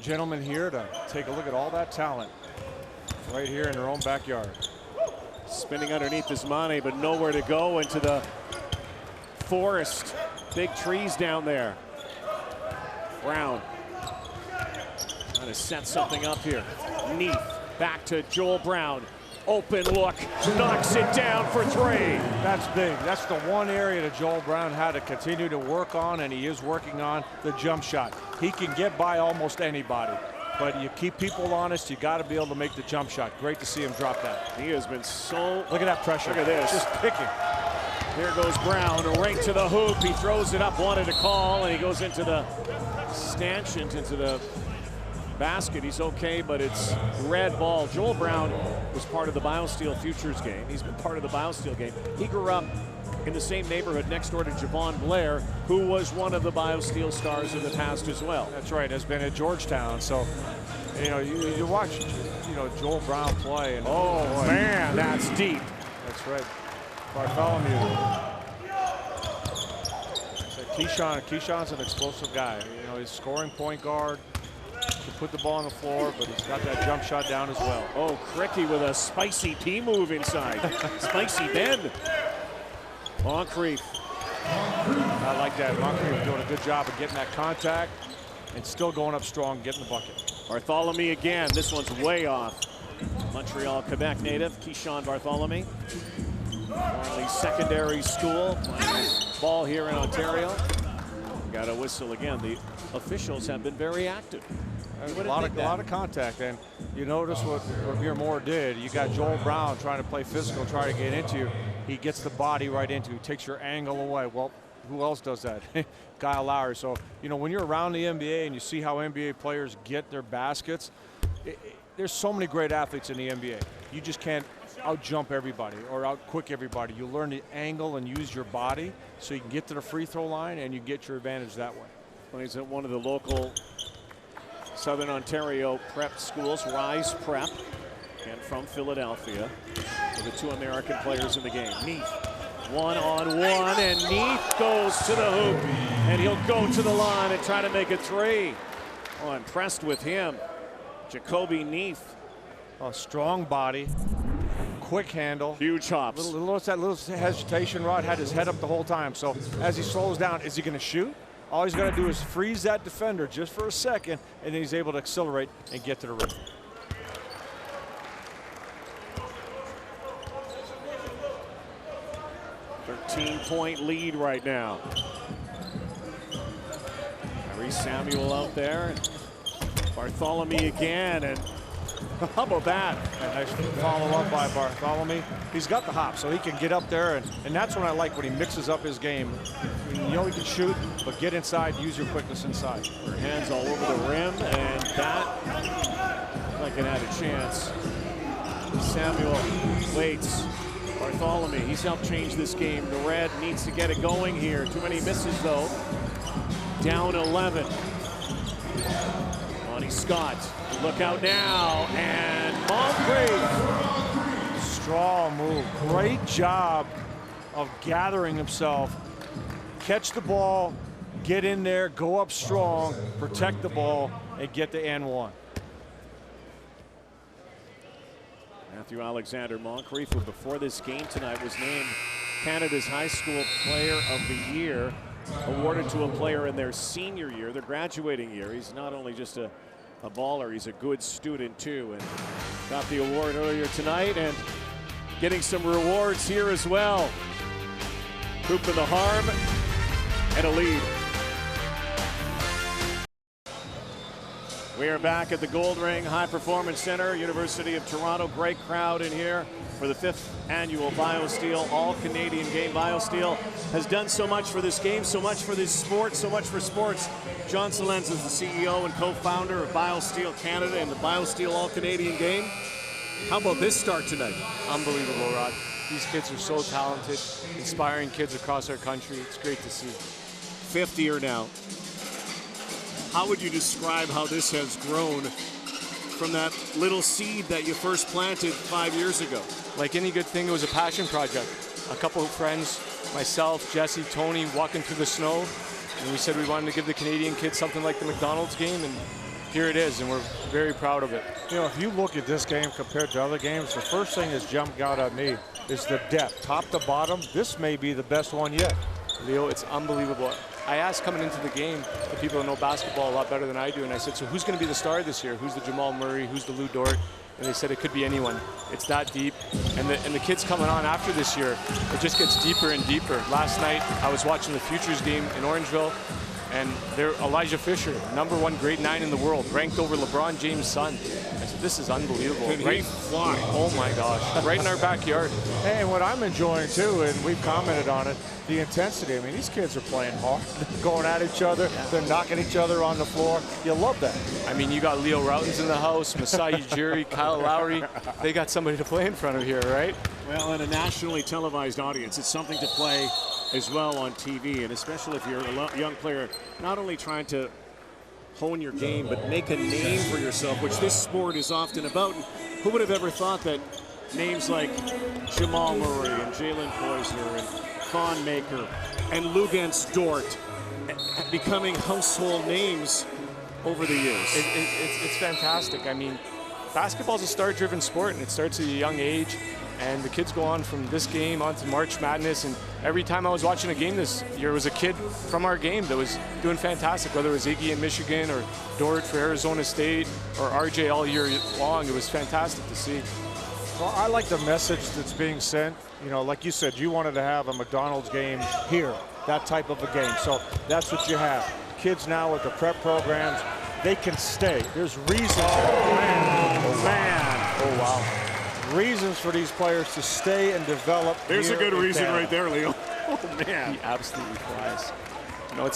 gentlemen here to take a look at all that talent right here in their own backyard. Spinning underneath his money, but nowhere to go into the forest. Big trees down there. Brown trying to set something up here. Neath back to Joel Brown. Open look, knocks it down for three. That's big. That's the one area that Joel Brown had to continue to work on, and he is working on the jump shot. He can get by almost anybody, but you keep people honest, you got to be able to make the jump shot. Great to see him drop that. He has been so... Look at that pressure. Look at this. Just picking. Here goes Brown, right to the hoop. He throws it up, wanted to call, and he goes into the stanchion, into the basket. He's okay, but it's red ball. Joel Brown was part of the BioSteel Futures game. He's been part of the BioSteel game. He grew up in the same neighborhood next door to Javon Blair, who was one of the BioSteel stars in the past as well. That's right, has been at Georgetown. So, you know, you watch, you know, Joel Brown play. And oh, boy, man, that's deep. That's right. Bartholomew. Keyshawn's an explosive guy. You know, he's scoring point guard. Can put the ball on the floor, but he's got that jump shot down as well. Oh, Cricky with a spicy P move inside. Spicy bend. Moncrief. I like that. Moncrief doing a good job of getting that contact and still going up strong, getting the bucket. Bartholomew again. This one's way off. Montreal, Quebec native, Keyshawn Bartholomew. Formerly secondary school, playing ball here in Ontario. Got a whistle again. The officials have been very active. A lot of contact, and you notice what Muir Moore did. You got Joel Brown trying to play physical, trying to get into you. He gets the body right into you, takes your angle away. Well, who else does that? Kyle Lowry. So, you know, when you're around the NBA and you see how NBA players get their baskets, there's so many great athletes in the NBA. You just can't out-jump everybody or out-quick everybody. You learn to angle and use your body so you can get to the free throw line and you get your advantage that way. Well, he's at one of the local Southern Ontario prep schools, Rise Prep, and from Philadelphia. With the two American players in the game. Neath, one-on-one, and Neath goes to the hoop, and he'll go to the line and try to make a three. Oh, impressed with him. Jacoby Neath. A strong body, quick handle. Huge hops. Little hesitation. Rod had his head up the whole time. So as he slows down, is he going to shoot? All he's got to do is freeze that defender just for a second, and then he's able to accelerate and get to the rim. Point lead right now. Tyrese Samuel out there. Bartholomew again, and how about that? A nice follow-up by Bartholomew. He's got the hop, so he can get up there, and that's what I like when he mixes up his game. You know he can shoot, but get inside, use your quickness inside. Her hands all over the rim, and that like it had a chance. Samuel waits. Bartholomew, he's helped change this game. The red needs to get it going here. Too many misses, though. Down 11. Lonnie Scott, look out now, and Moncrief. Strong move. Great job of gathering himself. Catch the ball, get in there, go up strong, protect the ball, and get the N1. Matthew Alexander Moncrief, who before this game tonight was named Canada's High School Player of the Year, awarded to a player in their senior year, their graduating year. He's not only just a baller, he's a good student too, and got the award earlier tonight and getting some rewards here as well. Hoop in the harm. and a lead. We are back at the Goldring High Performance Center, University of Toronto. Great crowd in here for the 5th annual BioSteel All-Canadian Game. BioSteel has done so much for this game, so much for this sport, so much for sports. John Salenz is the CEO and co-founder of BioSteel Canada and the BioSteel All-Canadian Game. How about this start tonight? Unbelievable, Rod. These kids are so talented, inspiring kids across our country. It's great to see. 5th year now. How would you describe how this has grown from that little seed that you first planted 5 years ago? Like any good thing, it was a passion project. A couple of friends, myself, Jesse, Tony, walking through the snow, and we said we wanted to give the Canadian kids something like the McDonald's game, and here it is, and we're very proud of it. You know, if you look at this game compared to other games, the first thing that's jumped out at me is the depth. Top to bottom, this may be the best one yet. Leo, it's unbelievable. I asked coming into the game the people that know basketball a lot better than I do, and I said, so who's going to be the star this year? Who's the Jamal Murray? Who's the Lou Dort? And they said it could be anyone. It's that deep. And the kids coming on after this year, it just gets deeper and deeper. Last night, I was watching the Futures game in Orangeville, and they're Elijah Fisher, #1 grade 9 in the world, ranked over LeBron James' son. I said, this is unbelievable. Can he fly? Oh my gosh, right in our backyard. And what I'm enjoying too, and we've commented on it, the intensity. I mean, these kids are playing hard, going at each other, they're knocking each other on the floor. You love that. I mean, you got Leo Routins in the house, Masai Ujiri, Kyle Lowry. They got somebody to play in front of here, right? Well, in a nationally televised audience, it's something to play as well on TV, and especially if you're a young player, not only trying to hone your game, but make a name for yourself, which this sport is often about. And who would have ever thought that names like Jamal Murray and Jalen Poisner and Thon Maker and Luguentz Dort becoming household names over the years? It's fantastic. I mean, basketball's a star-driven sport, and it starts at a young age. And the kids go on from this game on to March Madness, and every time I was watching a game this year was a kid from our game that was doing fantastic, whether it was Iggy in Michigan or Dort for Arizona State or RJ all year long. It was fantastic to see. Well, I like the message that's being sent. You know, like you said, you wanted to have a McDonald's game here, that type of a game. So that's what you have. Kids now with the prep programs, they can stay. There's reasons. Oh, man. Oh, man. Oh, wow. Reasons for these players to stay and develop. There's a good reason right there, Leo. Oh, man. He absolutely flies. You know,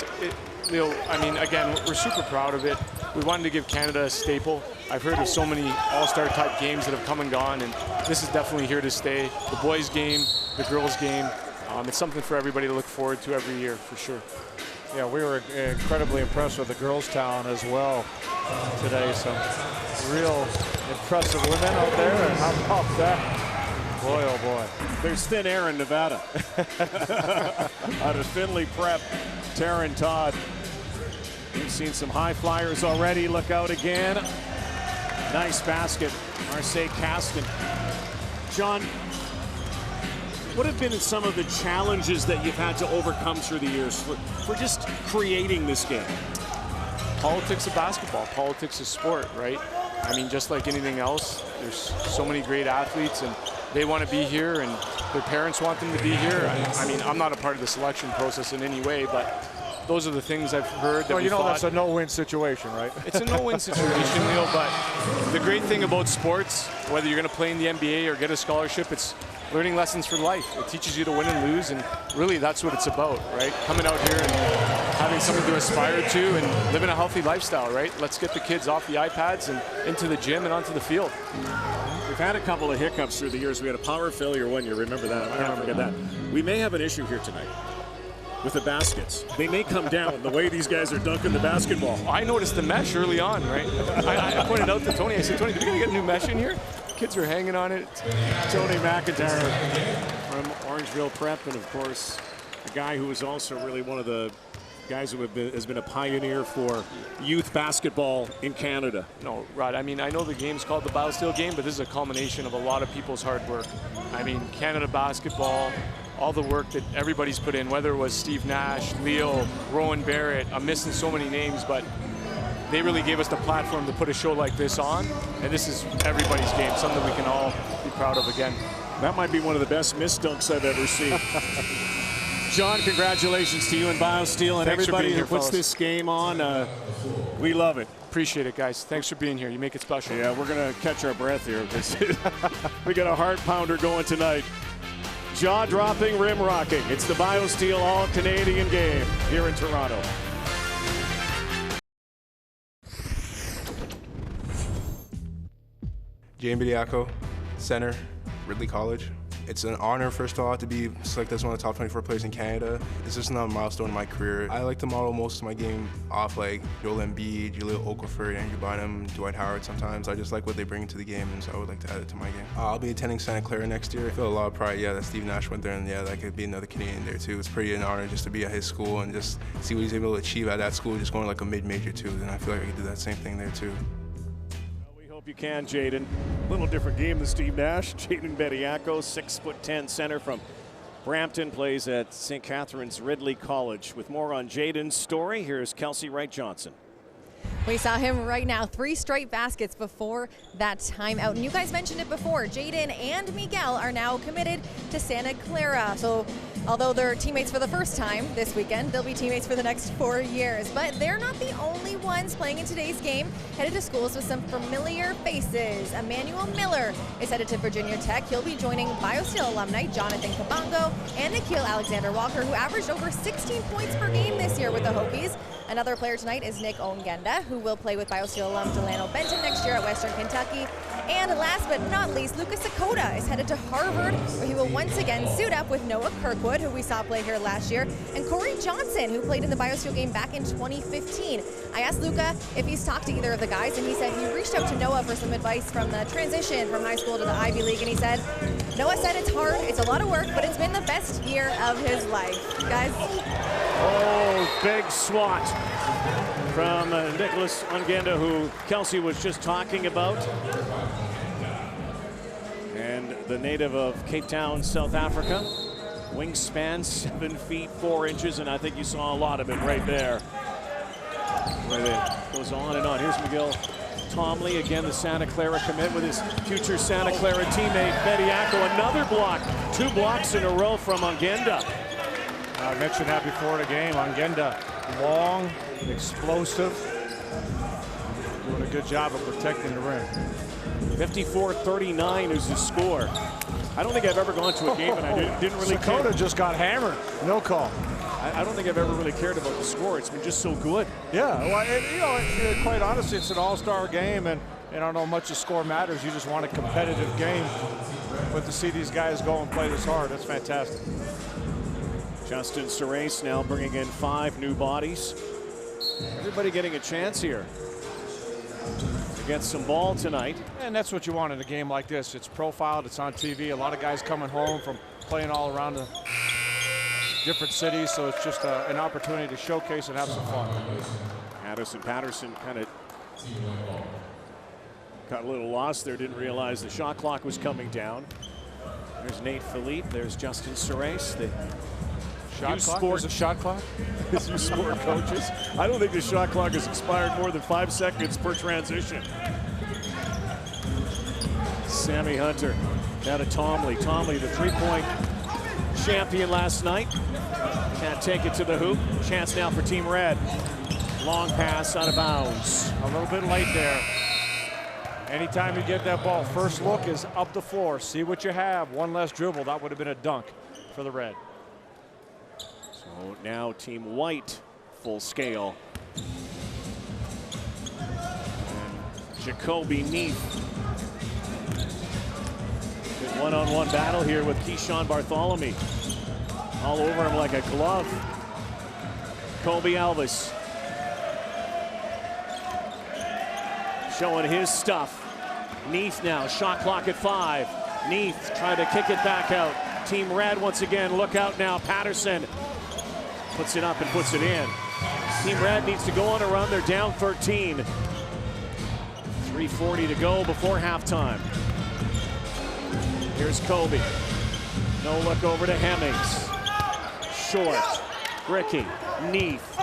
Leo, I mean, again, we're super proud of it. We wanted to give Canada a staple. I've heard of so many all-star type games that have come and gone, and this is definitely here to stay. The boys' game, the girls' game. It's something for everybody to look forward to every year, for sure. Yeah, we were incredibly impressed with the girls' talent as well today. Some real impressive women out there, and how about that? Boy, oh boy. There's thin air in Nevada. Out of Findlay Prep, Taryn Todd. We've seen some high flyers already. Look out again. Nice basket, Marseille Caston. John, what have been some of the challenges that you've had to overcome through the years for just creating this game? Politics of basketball, politics of sport, right? I mean, just like anything else, there's so many great athletes, and they want to be here, and their parents want them to be here. I mean, I'm not a part of the selection process in any way, but those are the things I've heard. That well, you know, that's a no-win situation, right? It's a no-win situation, Leo, but the great thing about sports, whether you're going to play in the NBA or get a scholarship, it's learning lessons for life. It teaches you to win and lose, and really that's what it's about, right? Coming out here and having something to aspire to and living a healthy lifestyle, right? Let's get the kids off the iPads and into the gym and onto the field. We've had a couple of hiccups through the years. We had a power failure one year, remember that? I can't forget that. We may have an issue here tonight with the baskets. They may come down the way these guys are dunking the basketball. I noticed the mesh early on, right? I pointed out to Tony, I said, Tony, are we going to get a new mesh in here? Kids are hanging on it. Tony McIntyre from Orangeville Prep, and of course, a guy who is also really one of the guys who has been a pioneer for youth basketball in Canada. No, Rod, I mean, I know the game's called the BioSteel game, but this is a culmination of a lot of people's hard work. I mean, Canada basketball, all the work that everybody's put in, whether it was Steve Nash, Leo, Rowan Barrett, I'm missing so many names, but they really gave us the platform to put a show like this on, and this is everybody's game, something we can all be proud of again. That might be one of the best missed dunks I've ever seen. John, congratulations to you and BioSteel and Thanks for everybody being who here, puts fellas. this game on. We love it. Appreciate it, guys. Thanks for being here. You make it special. Yeah, we're going to catch our breath here. We got a heart pounder going tonight. Jaw-dropping, rim-rocking. It's the BioSteel All-Canadian game here in Toronto. James Bidiaco, center, Ridley College. It's an honor, first of all, to be selected as one of the top 24 players in Canada. It's just another milestone in my career. I like to model most of my game off like Joel Embiid, Julio Okafor, Andrew Bynum, Dwight Howard sometimes. I just like what they bring to the game, and so I would like to add it to my game. I'll be attending Santa Clara next year. I feel a lot of pride, yeah, that Steve Nash went there, and yeah, that could be another Canadian there too. It's pretty an honor just to be at his school and just see what he's able to achieve at that school, just going like a mid-major too. And I feel like I could do that same thing there too. Hope you can, Jaden. A little different game than Steve Nash. Jaden Bidiaco, 6'10" center from Brampton, plays at St. Catharines Ridley College. With more on Jaden's story, here's Kelsey Wright-Johnson. We saw him right now, 3 straight baskets before that timeout. And you guys mentioned it before, Jaden and Miguel are now committed to Santa Clara. So although they're teammates for the first time this weekend, they'll be teammates for the next 4 years. But they're not the only ones playing in today's game, headed to schools with some familiar faces. Emmanuel Miller is headed to Virginia Tech. He'll be joining BioSteel alumni Jonathan Kabongo and Nikhil Alexander-Walker, who averaged over 16 points per game this year with the Hokies. Another player tonight is Nick Ongenda, who will play with BioSteel alum Delano Benton next year at Western Kentucky. And last but not least, Lucas Sakota is headed to Harvard, where he will once again suit up with Noah Kirkwood, who we saw play here last year, and Corey Johnson, who played in the BioSteel game back in 2015. I asked Luca if he's talked to either of the guys, and he said he reached out to Noah for some advice from the transition from high school to the Ivy League, and he said, Noah said it's hard, it's a lot of work, but it's been the best year of his life. Guys. Oh, big swat from Nicholas Ongenda, who Kelsey was just talking about. And the native of Cape Town, South Africa. Wingspan 7 feet 4 inches, and I think you saw a lot of it right there. Where it goes on and on. Here's Miguel Tomley, again the Santa Clara commit with his future Santa Clara teammate Bidiaco. Another block, 2 blocks in a row from Ongenda. I mentioned that before the game. Ongenda, long, explosive, doing a good job of protecting the rim. 54-39 is his score. I don't think I've ever gone to a game and I didn't really care. Sakota just got hammered. No call. I don't think I've ever really cared about the score. It's been just so good. Yeah, well, quite honestly, it's an all-star game, and I don't know much the score matters. You just want a competitive game. But to see these guys go and play this hard, that's fantastic. Justin Serace now bringing in 5 new bodies. Everybody getting a chance here to get some ball tonight. And that's what you want in a game like this. It's profiled, it's on TV. A lot of guys coming home from playing all around the different cities, so it's just an opportunity to showcase and have some fun. Patterson kind of got a little lost there, didn't realize the shot clock was coming down. There's Nate Philippe, there's Justin Serace. The shot clock? There's a shot clock? As you sport coaches. I don't think the shot clock has expired more than 5 seconds per transition. Sammy Hunter now to Tomley. Tomley, the 3-point champion last night. Can't take it to the hoop. Chance now for Team Red. Long pass out of bounds. A little bit late there. Anytime you get that ball, first look is up the floor. See what you have. One less dribble. That would have been a dunk for the Red. So now Team White full scale. And Jacoby Neath. Good one-on-one battle here with Keyshawn Bartholomew. All over him like a glove. Kobe Alvis showing his stuff. Neath now, shot clock at 5. Neath trying to kick it back out. Team Red once again, look out now. Patterson puts it up and puts it in. Team Red needs to go on a run. They're down 13. 3:40 to go before halftime. Here's Kobe. No look over to Hemmings. Short. Ricky. Neath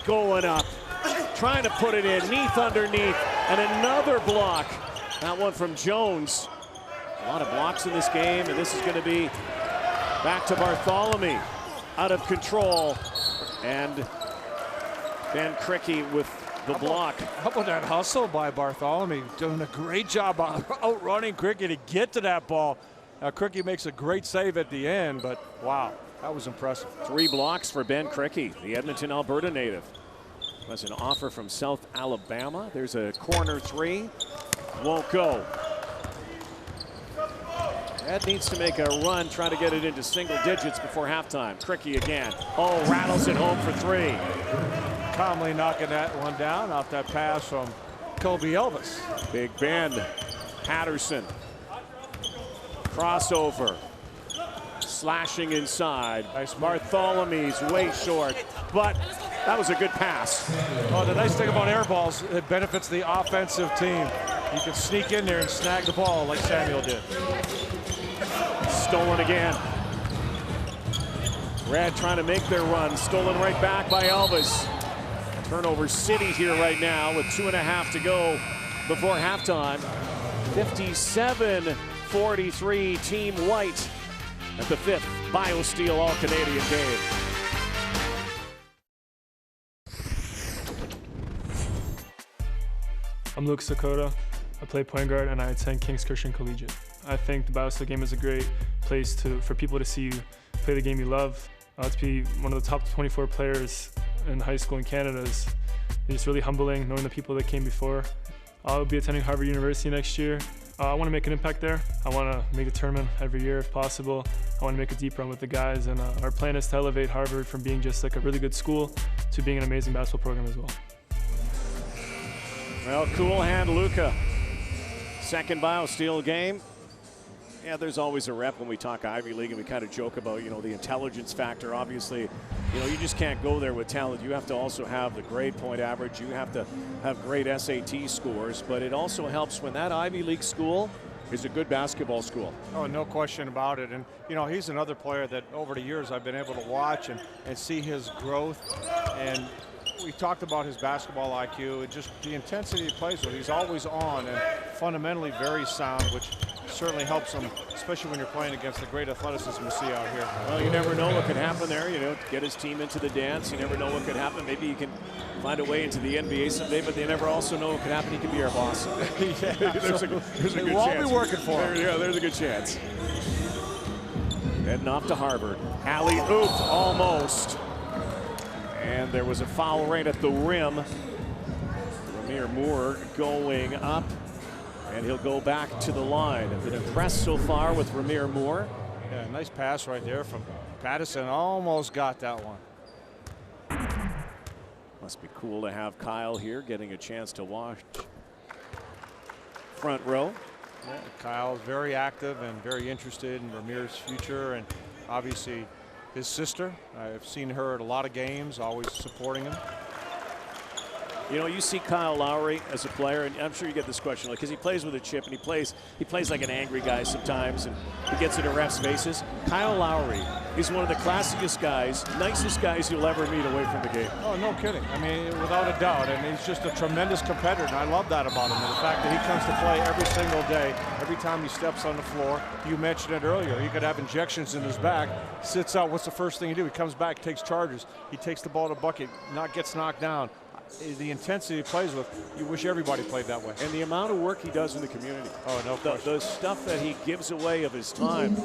going up. Trying to put it in. Neath underneath. And another block. That one from Jones. A lot of blocks in this game, and this is going to be back to Bartholomew. out of control. And Ben Cricky with the block. How about that hustle by Bartholomew? Doing a great job outrunning Cricky to get to that ball. Now, Cricky makes a great save at the end, but wow, that was impressive. 3 blocks for Ben Cricky, the Edmonton, Alberta native. That's an offer from South Alabama. There's a corner 3. Won't go. Ed needs to make a run, try to get it into single digits before halftime. Cricky again. Oh, rattles it home for 3. Calmly knocking that one down off that pass from Kobe Elvis. Big Ben. Patterson. Crossover. Slashing inside. Nice. Bartholomew's way short, but that was a good pass. Oh, the nice thing about air balls, it benefits the offensive team. You can sneak in there and snag the ball like Samuel did. Stolen again. Red trying to make their run. Stolen right back by Elvis. Turnover city here right now with 2.5 to go before halftime. 57-43 Team White at the 5th BioSteel All-Canadian game. I'm Luke Sakota. I play point guard and I attend King's Christian Collegiate. I think the BioSteel game is a great place for people to see you play the game you love. To be one of the top 24 players in high school in Canada is just really humbling, knowing the people that came before. I'll be attending Harvard University next year. I want to make an impact there. I want to make the tournament every year if possible. I want to make a deep run with the guys, and our plan is to elevate Harvard from being just like a really good school to being an amazing basketball program as well. Well, cool hand Luka. Second BioSteel game. Yeah, there's always a rep when we talk Ivy League, and we kind of joke about, you know, the intelligence factor. Obviously, you know, you just can't go there with talent. You have to also have the grade point average. You have to have great SAT scores, but it also helps when that Ivy League school is a good basketball school. Oh, no question about it. And, you know, he's another player that over the years I've been able to watch and see his growth. And we talked about his basketball IQ and just the intensity he plays with. He's always on and fundamentally very sound, which certainly helps him, especially when you're playing against the great athleticism we see out here. Well, you never know what could happen there. You know, get his team into the dance. You never know what could happen. Maybe you can find a way into the NBA someday, but they never also know what could happen. He could be our boss. Yeah, there's a good we'll all chance. be working for him. Yeah, there's a good chance. Heading off to Harvard. Alley-oop, almost. And there was a foul right at the rim. Ramir Moore going up, and he'll go back to the line. I've been impressed so far with Ramir Moore. Yeah, nice pass right there from Patterson. Almost got that one. Must be cool to have Kyle here getting a chance to watch front row. Yeah, Kyle's very active and very interested in Ramir's future, and obviously his sister. I've seen her at a lot of games, always supporting him. You know, you see Kyle Lowry as a player, and I'm sure you get this question because he plays with a chip and he plays like an angry guy sometimes, and he gets into refs' faces. Kyle Lowry is one of the classiest guys, nicest guys you'll ever meet away from the game. Oh, no kidding. I mean, without a doubt, and he's just a tremendous competitor, and I love that about him. And the fact that he comes to play every single day, every time he steps on the floor. You mentioned it earlier. He could have injections in his back, sits out. What's the first thing he do? He comes back, takes charges. He takes the ball to bucket, gets knocked down. The intensity he plays with, you wish everybody played that way. And the amount of work he does in the community. Oh, no question. The stuff that he gives away of his time,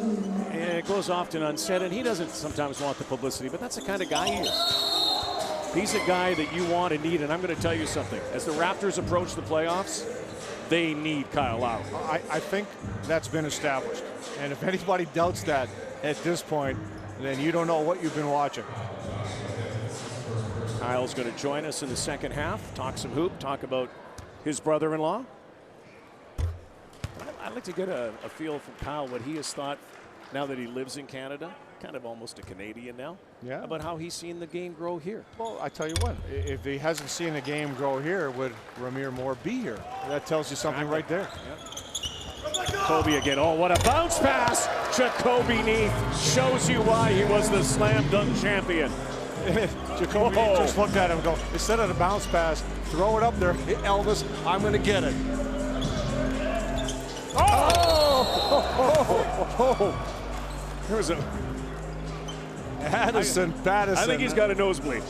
and it goes often unsaid, and he doesn't sometimes want the publicity, but that's the kind of guy he is. He's a guy that you want and need, and I'm going to tell you something. As the Raptors approach the playoffs, they need Kyle Lowry. I think that's been established. And if anybody doubts that at this point, then you don't know what you've been watching. Kyle's going to join us in the second half, talk some hoop, talk about his brother-in-law. I'd like to get a feel from Kyle what he has thought now that he lives in Canada, kind of almost a Canadian now, yeah, about how he's seen the game grow here. Well, I tell you what, if he hasn't seen the game grow here, would Ramir Moore be here? That tells you something right there. Yeah. Kobe again. Oh, what a bounce pass. Jacoby Neath shows you why he was the slam dunk champion. Jacoby just looked at him and go, instead of the bounce pass, throw it up there. Hey, Elvis, I'm going to get it. Oh! There was a Addison Patterson. I think he's got a nosebleed.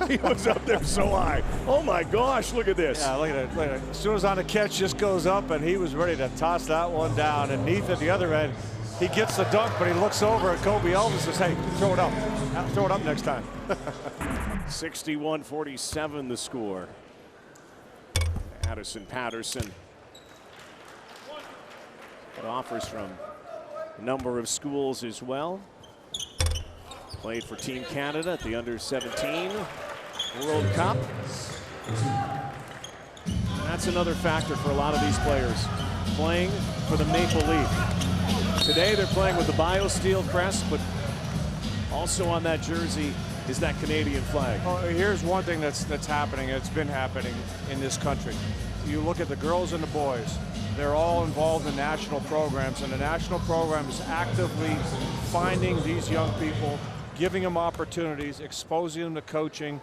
He was up there so high. Oh my gosh, look at this. Yeah, look at it. Look at it. As soon as on the catch just goes up, and he was ready to toss that one down. And Neath at the other end, he gets the dunk, but he looks over at Kobe Elvis and says, hey, throw it up. Throw it up next time. 61-47 the score. Addison Patterson. Got offers from a number of schools as well. Played for Team Canada at the Under-17 World Cup. That's another factor for a lot of these players, playing for the Maple Leaf. Today they're playing with the BioSteel crest, but also on that jersey is that Canadian flag. Oh, here's one thing that's happening. It's been happening in this country. You look at the girls and the boys. They're all involved in national programs, and the national program is actively finding these young people, giving them opportunities, exposing them to coaching,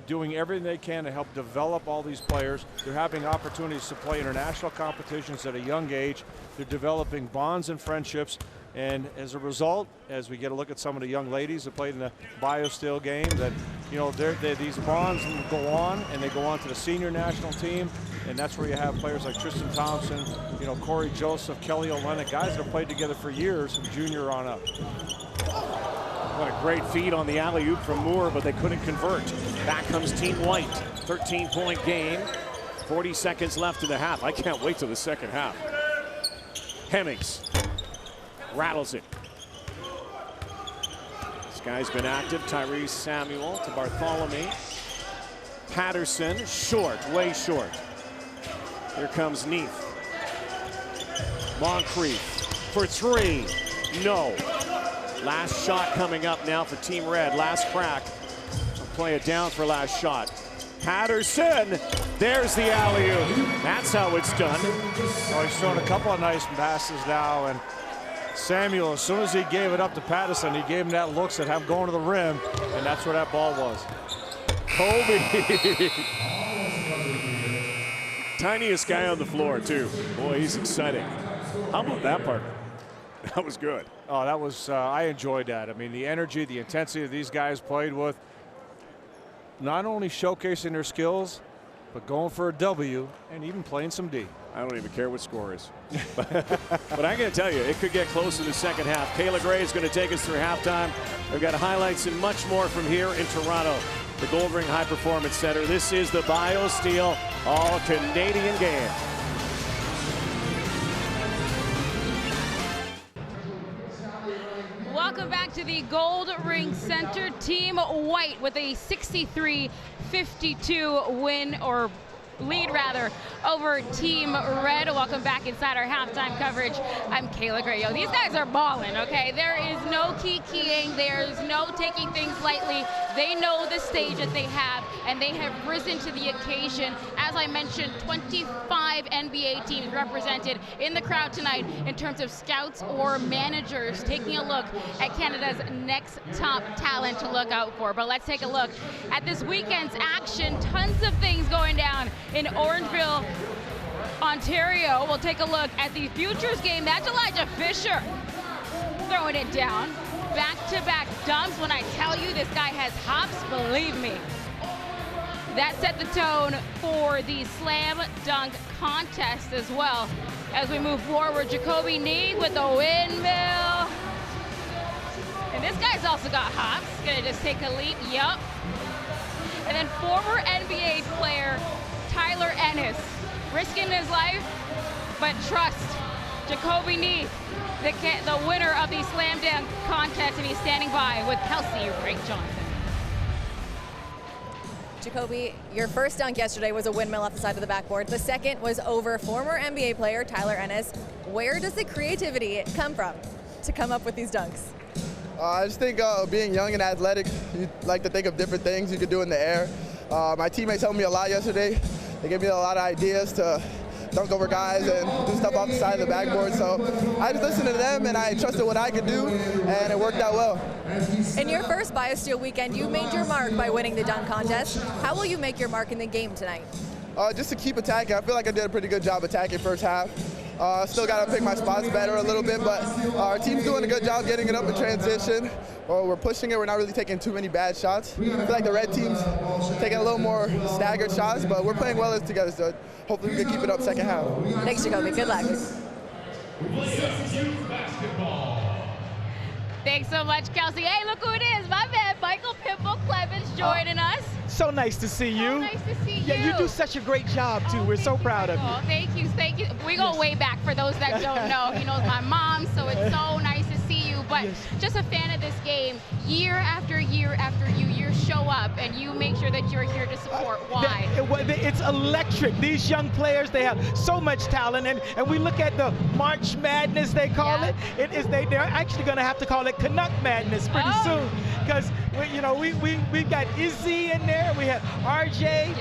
doing everything they can to help develop all these players. They're having opportunities to play international competitions at a young age. They're developing bonds and friendships. And as a result, as we get a look at some of the young ladies that played in the BioSteel game, that, you know, these bonds go on, and they go on to the senior national team. And that's where you have players like Tristan Thompson, you know, Corey Joseph, Kelly Olynyk, guys that have played together for years from junior on up. What a great feed on the alley-oop from Moore, but they couldn't convert. Back comes Team White. 13-point game. 40 seconds left in the half. I can't wait till the second half. Hemmings rattles it. This guy's been active. Tyrese Samuel to Bartholomew. Patterson, short, way short. Here comes Neath. Moncrief for three. No. Last shot coming up now for Team Red. Last crack. I'll play it down for last shot. Patterson. There's the alley-oop. That's how it's done. Oh, he's throwing a couple of nice passes now, and Samuel, as soon as he gave it up to Patterson, he gave him that look, said, I'm going to the rim, and that's where that ball was. Kobe. Tiniest guy on the floor, too. Boy, he's exciting. How about that part? That was good. Oh, that was, I enjoyed that. I mean, the energy, the intensity that these guys played with, not only showcasing their skills, but going for a W and even playing some D. I don't even care what score is. But I'm going to tell you, it could get close in the second half. Kayla Gray is going to take us through halftime. We've got highlights and much more from here in Toronto, the Goldring High Performance Center. This is the BioSteel All-Canadian Game. Welcome back to the Goldring Center. Team White with a 63-52 win, or lead rather, over Team Red. Welcome back inside our halftime coverage. I'm Kayla Gray. Yo, these guys are balling, okay? There is no kikiing. There's no taking things lightly. They know the stage that they have, and they have risen to the occasion. As I mentioned, 25 NBA teams represented in the crowd tonight in terms of scouts or managers taking a look at Canada's next top talent to look out for. But let's take a look at this weekend's action. Tons of things going down in Orangeville, Ontario. We'll take a look at the Futures game. That's Elijah Fisher throwing it down. Back-to-back dumps. When I tell you this guy has hops, believe me. That set the tone for the slam dunk contest as well. As we move forward, Jacoby Neath with the windmill. And this guy's also got hops. Gonna just take a leap, yup. And then former NBA player Tyler Ennis, risking his life, but trust Jacoby Neath, the winner of the slam dunk contest, and he's standing by with Kelsey Ray Johnson. Jacoby, your first dunk yesterday was a windmill off the side of the backboard. The second was over former NBA player Tyler Ennis. Where does the creativity come from to come up with these dunks? I just think being young and athletic, you like to think of different things you could do in the air. My teammates helped me a lot yesterday. They gave me a lot of ideas to dunk over guys and do stuff off the side of the backboard. So I just listened to them and I trusted what I could do, and it worked out well. In your first BioSteel weekend, you made your mark by winning the dunk contest. How will you make your mark in the game tonight? Just to keep attacking. I feel like I did a pretty good job attacking first half. Still got to pick my spots better a little bit, but our team's doing a good job getting it up in transition. We're pushing it. We're not really taking too many bad shots. I feel like the red team's taking a little more staggered shots, but we're playing well together, so hopefully we can keep it up second half. Thanks, Jacoby. Good luck. Thanks so much, Kelsey. Hey, look who it is. My man, Michael Pinball Clemens joining us. So nice to see you. So nice to see you. Yeah, you do such a great job, too. We're so proud of you. Oh, thank you, thank you. We go way back for those that don't know. He knows my mom, so it's so nice to see you. But just a fan of this game, year after year after you show up and you make sure that you're here to support. Why? It's electric. These young players, they have so much talent. And we look at the March Madness, they call it. They're actually going to have to call it Canuck Madness pretty soon. Because, we've got Izzy in there. We have RJ.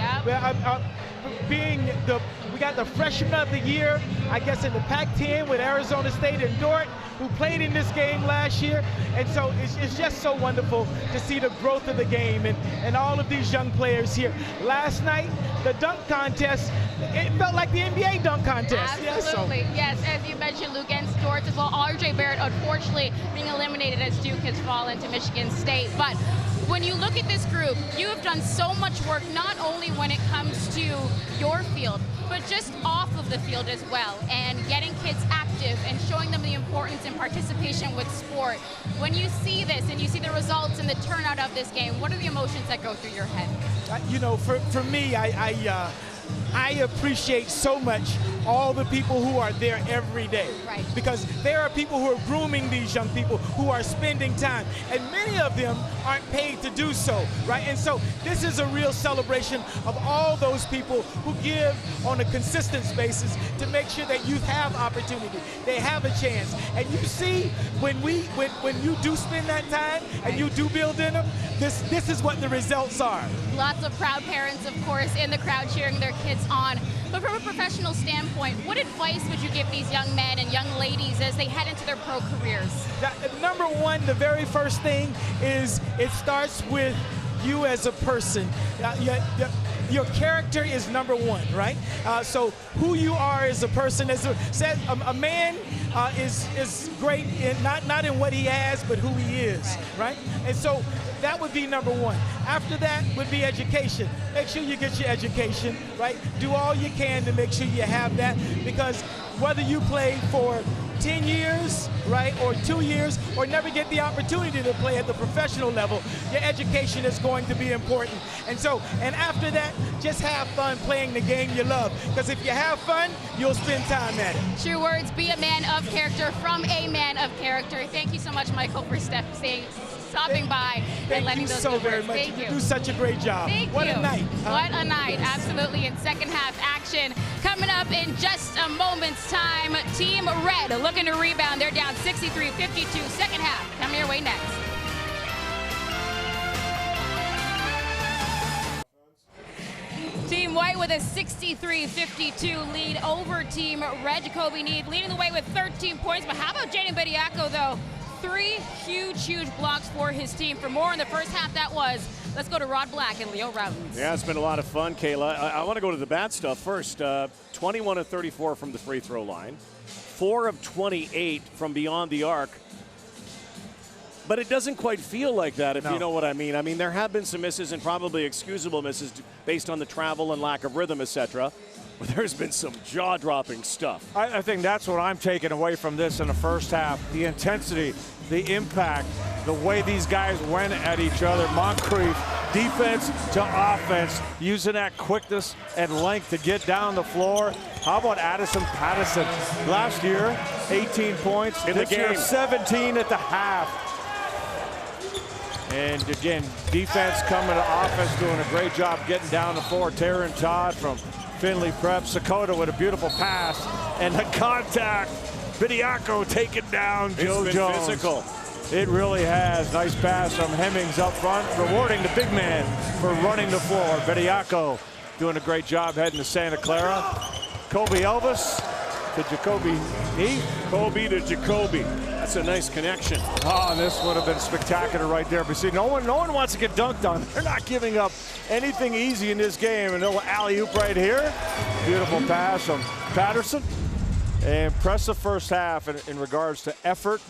We got the freshman of the year, I guess, in the Pac-10 with Arizona State and Dort, who played in this game last year. And so it's just so wonderful to see the growth of the game and all of these young players here. Last night, the dunk contest, it felt like the NBA dunk contest. Absolutely, yes. As you mentioned, Luke and Dort as well. RJ Barrett, unfortunately, being eliminated as Duke has fallen to Michigan State. But when you look at this group, you have done so much work, not only when it comes to your field, but just off of the field as well, and getting kids active and showing them the importance and participation with sport. When you see this and you see the results and the turnout of this game, what are the emotions that go through your head? For me, I appreciate so much all the people who are there every day. Right. Because there are people who are grooming these young people who are spending time, and many of them aren't paid to do so, right? And so this is a real celebration of all those people who give on a consistent basis to make sure that youth have opportunity, they have a chance. And you see, when you do spend that time and you do build in them, this is what the results are. Lots of proud parents, of course, in the crowd cheering their kids on. But from a professional standpoint, what advice would you give these young men and young ladies as they head into their pro careers? Number one, the very first thing is it starts with you as a person. Your character is number one, right? So who you are as a person, as a man is great in not in what he has, but who he is, right? And so that would be number one. After that would be education. Make sure you get your education, right? Do all you can to make sure you have that, because whether you play for 10 years, right, or 2 years, or never get the opportunity to play at the professional level, your education is going to be important. And after that, just have fun playing the game you love. Because if you have fun, you'll spend time at it. True words, be a man of character from a man of character. Thank you so much, Michael, for stopping by and letting those so very much. Thank you. You do such a great job. What a night. What a night, absolutely. In second half action. Coming up in just a moment's time, Team Red looking to rebound. They're down 63-52. Second half coming your way next. Team White with a 63-52 lead over Team Red. Jacoby Need leading the way with 13 points. But how about Jaden Bediako, though? 3 huge blocks for his team. For more in the first half, let's go to Rod Black and Leo Routins. Yeah, it's been a lot of fun, Kayla. I want to go to the bad stuff first. 21 of 34 from the free throw line. 4 of 28 from beyond the arc. But it doesn't quite feel like that, if you know what I mean. I mean, there have been some misses and probably excusable misses based on the travel and lack of rhythm, etc. But there's been some jaw-dropping stuff. I think that's what I'm taking away from this in the first half. The intensity, the impact, the way these guys went at each other. Moncrief, defense to offense, using that quickness and length to get down the floor. How about Addison Patterson? Last year, 18 points. In the game. Year, 17 at the half. And again, defense coming to offense, doing a great job getting down the floor. Taryn Todd from Finley Prep. Sakota with a beautiful pass. And the contact. Bediako taking down Joe Jones. Physical. It really has. Nice pass from Hemmings up front, rewarding the big man for running the floor. Bediako doing a great job heading to Santa Clara. Kobe Elvis to Jacoby Heath. Kobe to Jacoby. That's a nice connection. Oh, and this would have been spectacular right there. But see, no one wants to get dunked on. They're not giving up anything easy in this game. And a little alley-oop right here. Beautiful pass from Patterson. Impressive first half in regards to effort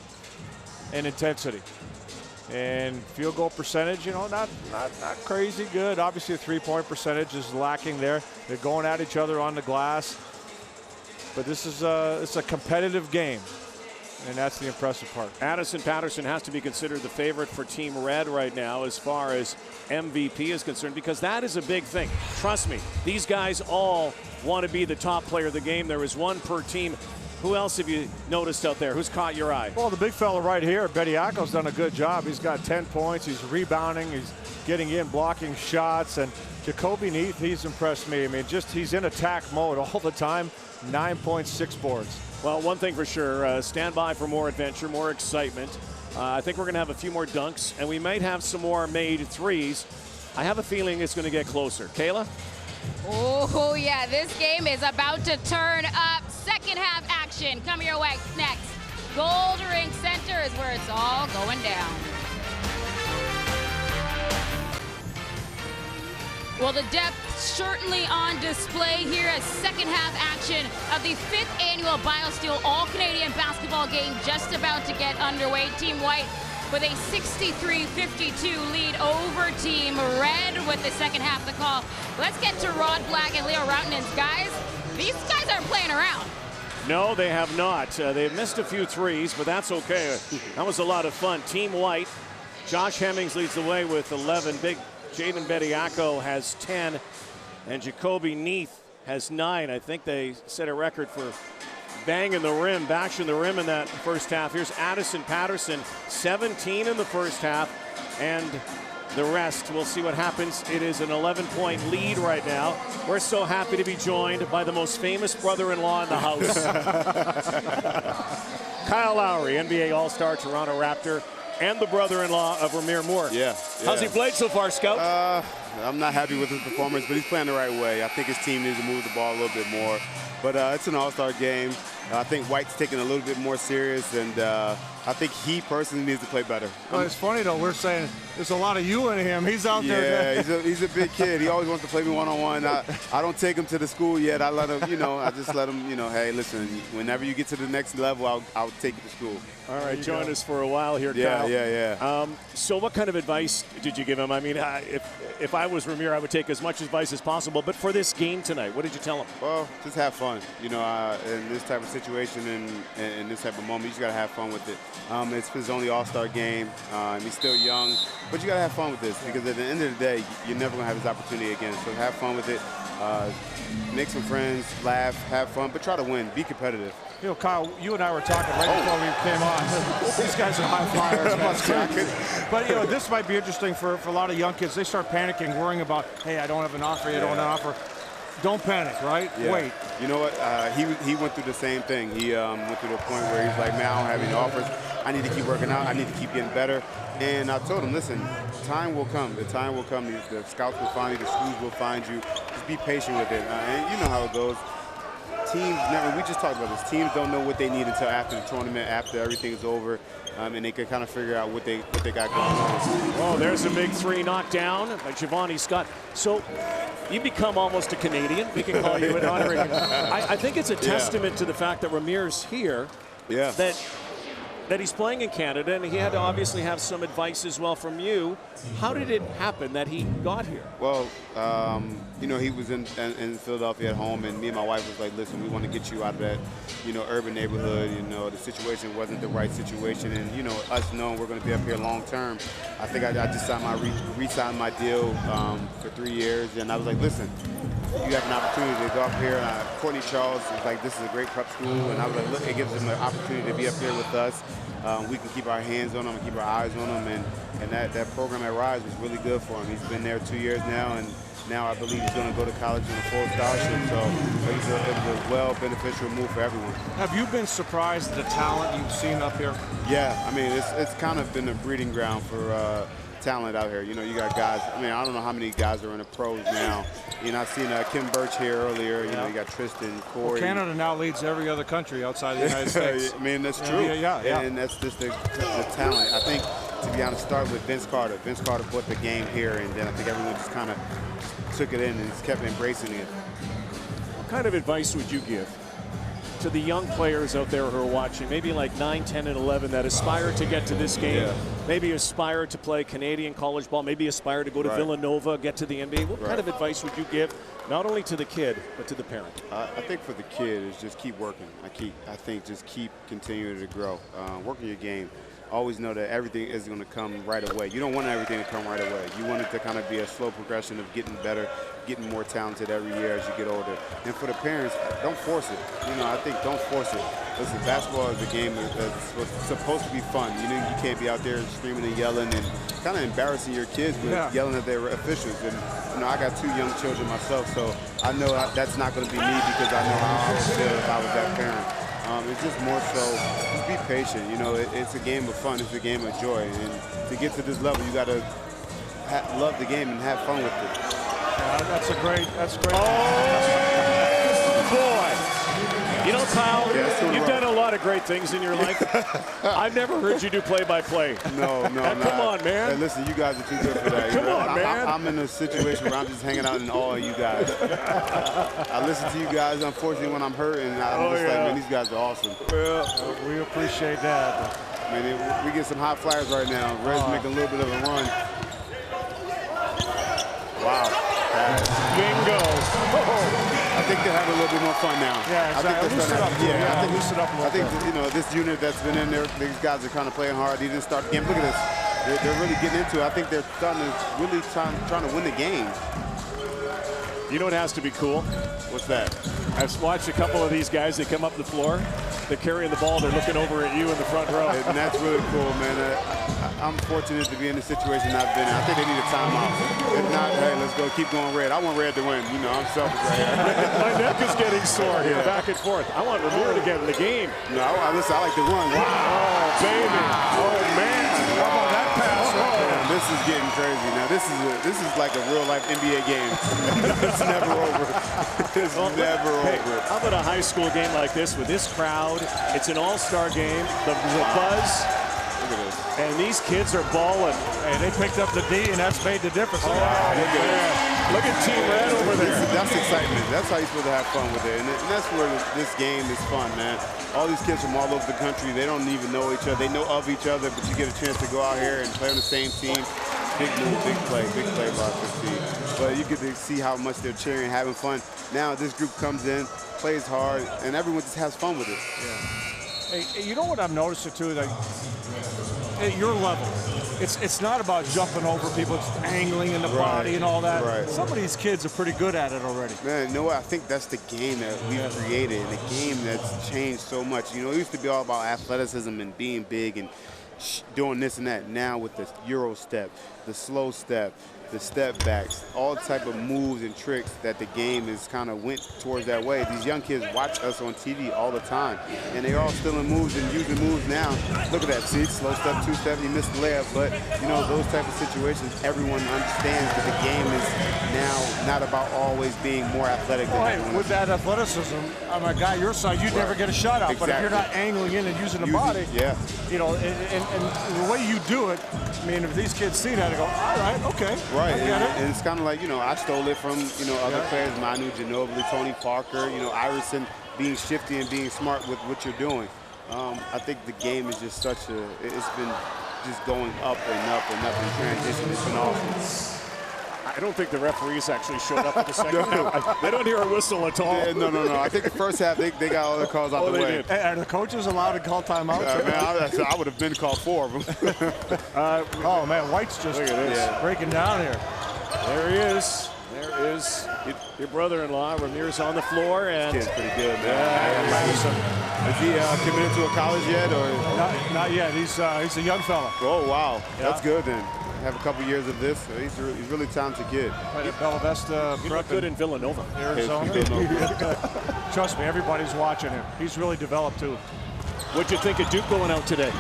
and intensity. And field goal percentage, you know, not crazy good. Obviously, a three-point percentage is lacking there. They're going at each other on the glass. But this is it's a competitive game, and that's the impressive part. Addison Patterson has to be considered the favorite for Team Red right now as far as MVP is concerned, because that is a big thing. Trust me, these guys all want to be the top player of the game. There is one per team. Who else have you noticed out there? Who's caught your eye? Well, the big fella right here, Bediako's done a good job. He's got 10 points. He's rebounding. He's getting in, blocking shots. And Jacoby Neath, he's impressed me. I mean, just he's in attack mode all the time. 9.6 boards. Well, one thing for sure, stand by for more adventure, more excitement. I think we're going to have a few more dunks, and we might have some more made threes. I have a feeling it's going to get closer. Kayla? Oh, yeah, this game is about to turn up. Second half action coming your way next. Goldring Center is where it's all going down. Well, the depth certainly on display here as second half action of the 5th annual BioSteel All-Canadian Basketball game just about to get underway. Team White with a 63-52 lead over Team Red with the second half of the call. Let's get to Rod Black and Leo Routenens. Guys, these guys aren't playing around. No, they have not. They've missed a few threes, but that's okay. That was a lot of fun. Team White, Josh Hemmings leads the way with 11. Big Jaden Bediako has 10, and Jacoby Neath has 9. I think they set a record for banging the rim, bashing the rim in that first half. Here's Addison Patterson, 17 in the first half, and the rest, we'll see what happens. It is an 11-point lead right now. We're so happy to be joined by the most famous brother-in-law in the house. Kyle Lowry, NBA All-Star, Toronto Raptor, and the brother-in-law of Ramir Moore. Yeah. How's he played so far, Scout? I'm not happy with his performance, but he's playing the right way. I think his team needs to move the ball a little bit more. But it's an all-star game. I think White's taking a little bit more serious, and I think he personally needs to play better. Well, it's funny, though. We're saying there's a lot of you in him. He's out there. Yeah, he's a big kid. He always wants to play me one-on-one. I don't take him to the school yet. I let him, I just let him, hey, listen, whenever you get to the next level, I'll take you to school. All right, join us for a while here, yeah, Kyle. Yeah. So what kind of advice did you give him? I mean, if I was Ramir, I would take as much advice as possible. But for this game tonight, what did you tell him? Well, just have fun. In this type of situation and in this type of moment, you just got to have fun with it. It's his only all-star game. He's still young, but you got to have fun with this because at the end of the day, you're never going to have this opportunity again. So have fun with it. Make some friends, laugh, have fun, but try to win. Be competitive. Kyle, you and I were talking right before we came on. These guys are high flyers. But, this might be interesting for a lot of young kids. They start panicking, worrying about, hey, I don't have an offer, I don't have an offer. Don't panic, right? Yeah. Wait. You know what? He went through the same thing. He went through the point where he's like, man, I don't have any offers. I need to keep working out. I need to keep getting better. And I told him, listen, time will come. The time will come. The scouts will find you. The schools will find you. Just be patient with it. And you know how it goes. Teams never, we just talked about this, teams don't know what they need until after the tournament, after everything is over, and they can kind of figure out what they got going on. Oh, there's a big three knocked down by Giovanni Scott. So you become almost a Canadian. We can call you an honorary. I think it's a testament to the fact that Ramir's here, that he's playing in Canada, and he had to obviously have some advice as well from you. How did it happen that he got here? Well, he was in Philadelphia at home, and me and my wife was like, listen, we want to get you out of that, urban neighborhood. The situation wasn't the right situation, and, us knowing we're going to be up here long term, I think I just re-signed my deal for 3 years, and I was like, listen, you have an opportunity to go up here. Courtney Charles was like, this is a great prep school, and I was like, look, it gives them an opportunity to be up here with us. We can keep our hands on him and keep our eyes on him, and that program at Rise was really good for him. He's been there 2 years now, and now I believe he's going to go to college on a full scholarship, so it was a well beneficial move for everyone. Have you been surprised at the talent you've seen up here? Yeah, I mean, it's kind of been a breeding ground for talent out here. You got guys, I don't know how many guys are in the pros now. I've seen Kim Birch here earlier. You got Tristan, Corey. Well, Canada now leads every other country outside the United States. That's true. Yeah. And that's just the talent. I think, to be honest, start with Vince Carter. Vince Carter brought the game here, and then I think everyone just kind of took it in and just kept embracing it. What kind of advice would you give to the young players out there who are watching, maybe like 9, 10, and 11 that aspire to get to this game, maybe aspire to play Canadian college ball, maybe aspire to go to Villanova, get to the NBA. What kind of advice would you give, not only to the kid, but to the parent? I think for the kid is just keep working. I think just keep continuing to grow. Working your game. Always know that everything is going to come right away. You don't want everything to come right away. You want it to kind of be a slow progression of getting better, getting more talented every year as you get older. And for the parents, don't force it. You know, I think don't force it. Listen, basketball is a game that's supposed to be fun. You know, you can't be out there screaming and yelling and kind of embarrassing your kids with yelling at their officials. And, you know, I got 2 young children myself, so I know that's not going to be me because I know how I would feel if I was that parent. It's just more so, just be patient. You know, it's a game of fun. It's a game of joy. And to get to this level, you got to love the game and have fun with it. That's great. Oh, boy. You know, Kyle, you've done a lot of great things in your life. I've never heard you do play-by-play. No. Come on, man. Hey, listen, you guys are too good for that. Come on, man. I'm in a situation where I'm just hanging out in awe of you guys. I listen to you guys, unfortunately, when I'm hurt, and I'm just like, man, these guys are awesome. Well, we appreciate that. I mean, we get some high flyers right now. Red's making a little bit of a run. Wow. Bingo. I think they're having a little bit more fun now. Yeah, exactly. Loosen up. I think, you know, this unit that's been in there, these guys are kind of playing hard. They didn't start the game. Look at this. They're really getting into it. I think they're starting to really trying to win the game. You know what has to be cool? What's that? I've watched a couple of these guys that come up the floor. They're carrying the ball. They're looking over at you in the front row. And that's really cool, man. I'm fortunate to be in the situation I've been in. I think they need a timeout. If not, hey, let's go. Keep going Red. I want Red to win. You know, I'm selfish right here. My neck is getting sore here, back and forth. I want Ramirez to get in the game. No, listen, I like to run. Wow. Oh, baby. Oh, man. How about that pass? Man, this is getting crazy. Now, this is like a real-life NBA game. It's never over. It's never over. How about a high school game like this with this crowd? It's an all-star game. The buzz. Look at this. And these kids are balling. And they picked up the D, and that's made the difference. Look at this. Look at Team Red over there. That's excitement. That's how you're supposed to have fun with it. And that's where this game is fun, man. All these kids from all over the country, they don't even know each other. They know of each other, but you get a chance to go out here and play on the same team. Big move, big play by this team. But you get to see how much they're cheering, having fun. Now this group comes in, plays hard, and everyone just has fun with it. Yeah. Hey, you know what I've noticed too? Like, at your level, it's not about jumping over people, it's angling in the body and all that. Right. Some of these kids are pretty good at it already. Man, you know what? I think that's the game that we've created, and the game that's changed so much. You know, it used to be all about athleticism and being big and doing this and that. Now with the Euro step, the slow step, the step backs, all type of moves and tricks that the game is kind of went towards that way. These young kids watch us on TV all the time, and they're all stealing moves and using moves now. Look at that, see, slow step, 2-step, he missed the layup, but you know, those type of situations, everyone understands that the game is now not about always being more athletic than everyone with that athleticism, I'm a guy your size, you'd never get a shot out, but if you're not angling in and using the body, you know, and the way you do it, I mean, if these kids see that, they go, all right, okay. Right, and it's kind of like, you know, I stole it from, you know, other players, Manu Ginobili, Tony Parker, you know, Iverson, being shifty and being smart with what you're doing. I think the game is just it's been just going up and up and up in transition. It's been awesome. I don't think the referees actually showed up at the second half. They don't hear a whistle at all. Yeah, no. I think the first half, they got all the calls out the way. Are the coaches allowed to call timeouts? Man, I would have been called 4 of them. Oh, man, White's just breaking down here. There he is. There is your brother-in-law, Ramirez, on the floor. And this kid's pretty good, man. Is he committed to a college yet? Or Not yet. He's a young fella. Oh, wow. That's good, then. Have a couple years of this. He's a really talented kid. Played at Bella Vista. He looked good in Villanova. Arizona. Trust me, everybody's watching him. He's really developed too. What'd you think of Duke going out today?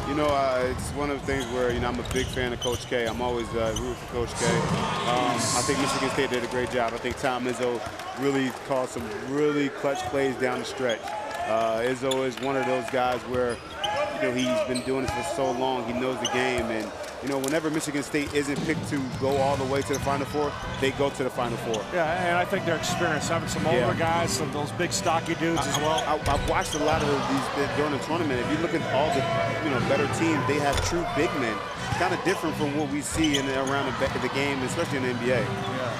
You know, it's one of the things where, you know, I'm a big fan of Coach K. I'm always rooting for Coach K. I think Michigan State did a great job. I think Tom Izzo really called some really clutch plays down the stretch. Izzo is one of those guys where, you know, he's been doing it for so long. He knows the game, and you know, whenever Michigan State isn't picked to go all the way to the Final Four, they go to the Final Four. Yeah, and I think they're experienced, having some older guys, some of those big stocky dudes as well. I've watched a lot of these during the tournament. If you look at all the better teams, they have true big men. Kind of different from what we see around the game, especially in the NBA. Yeah.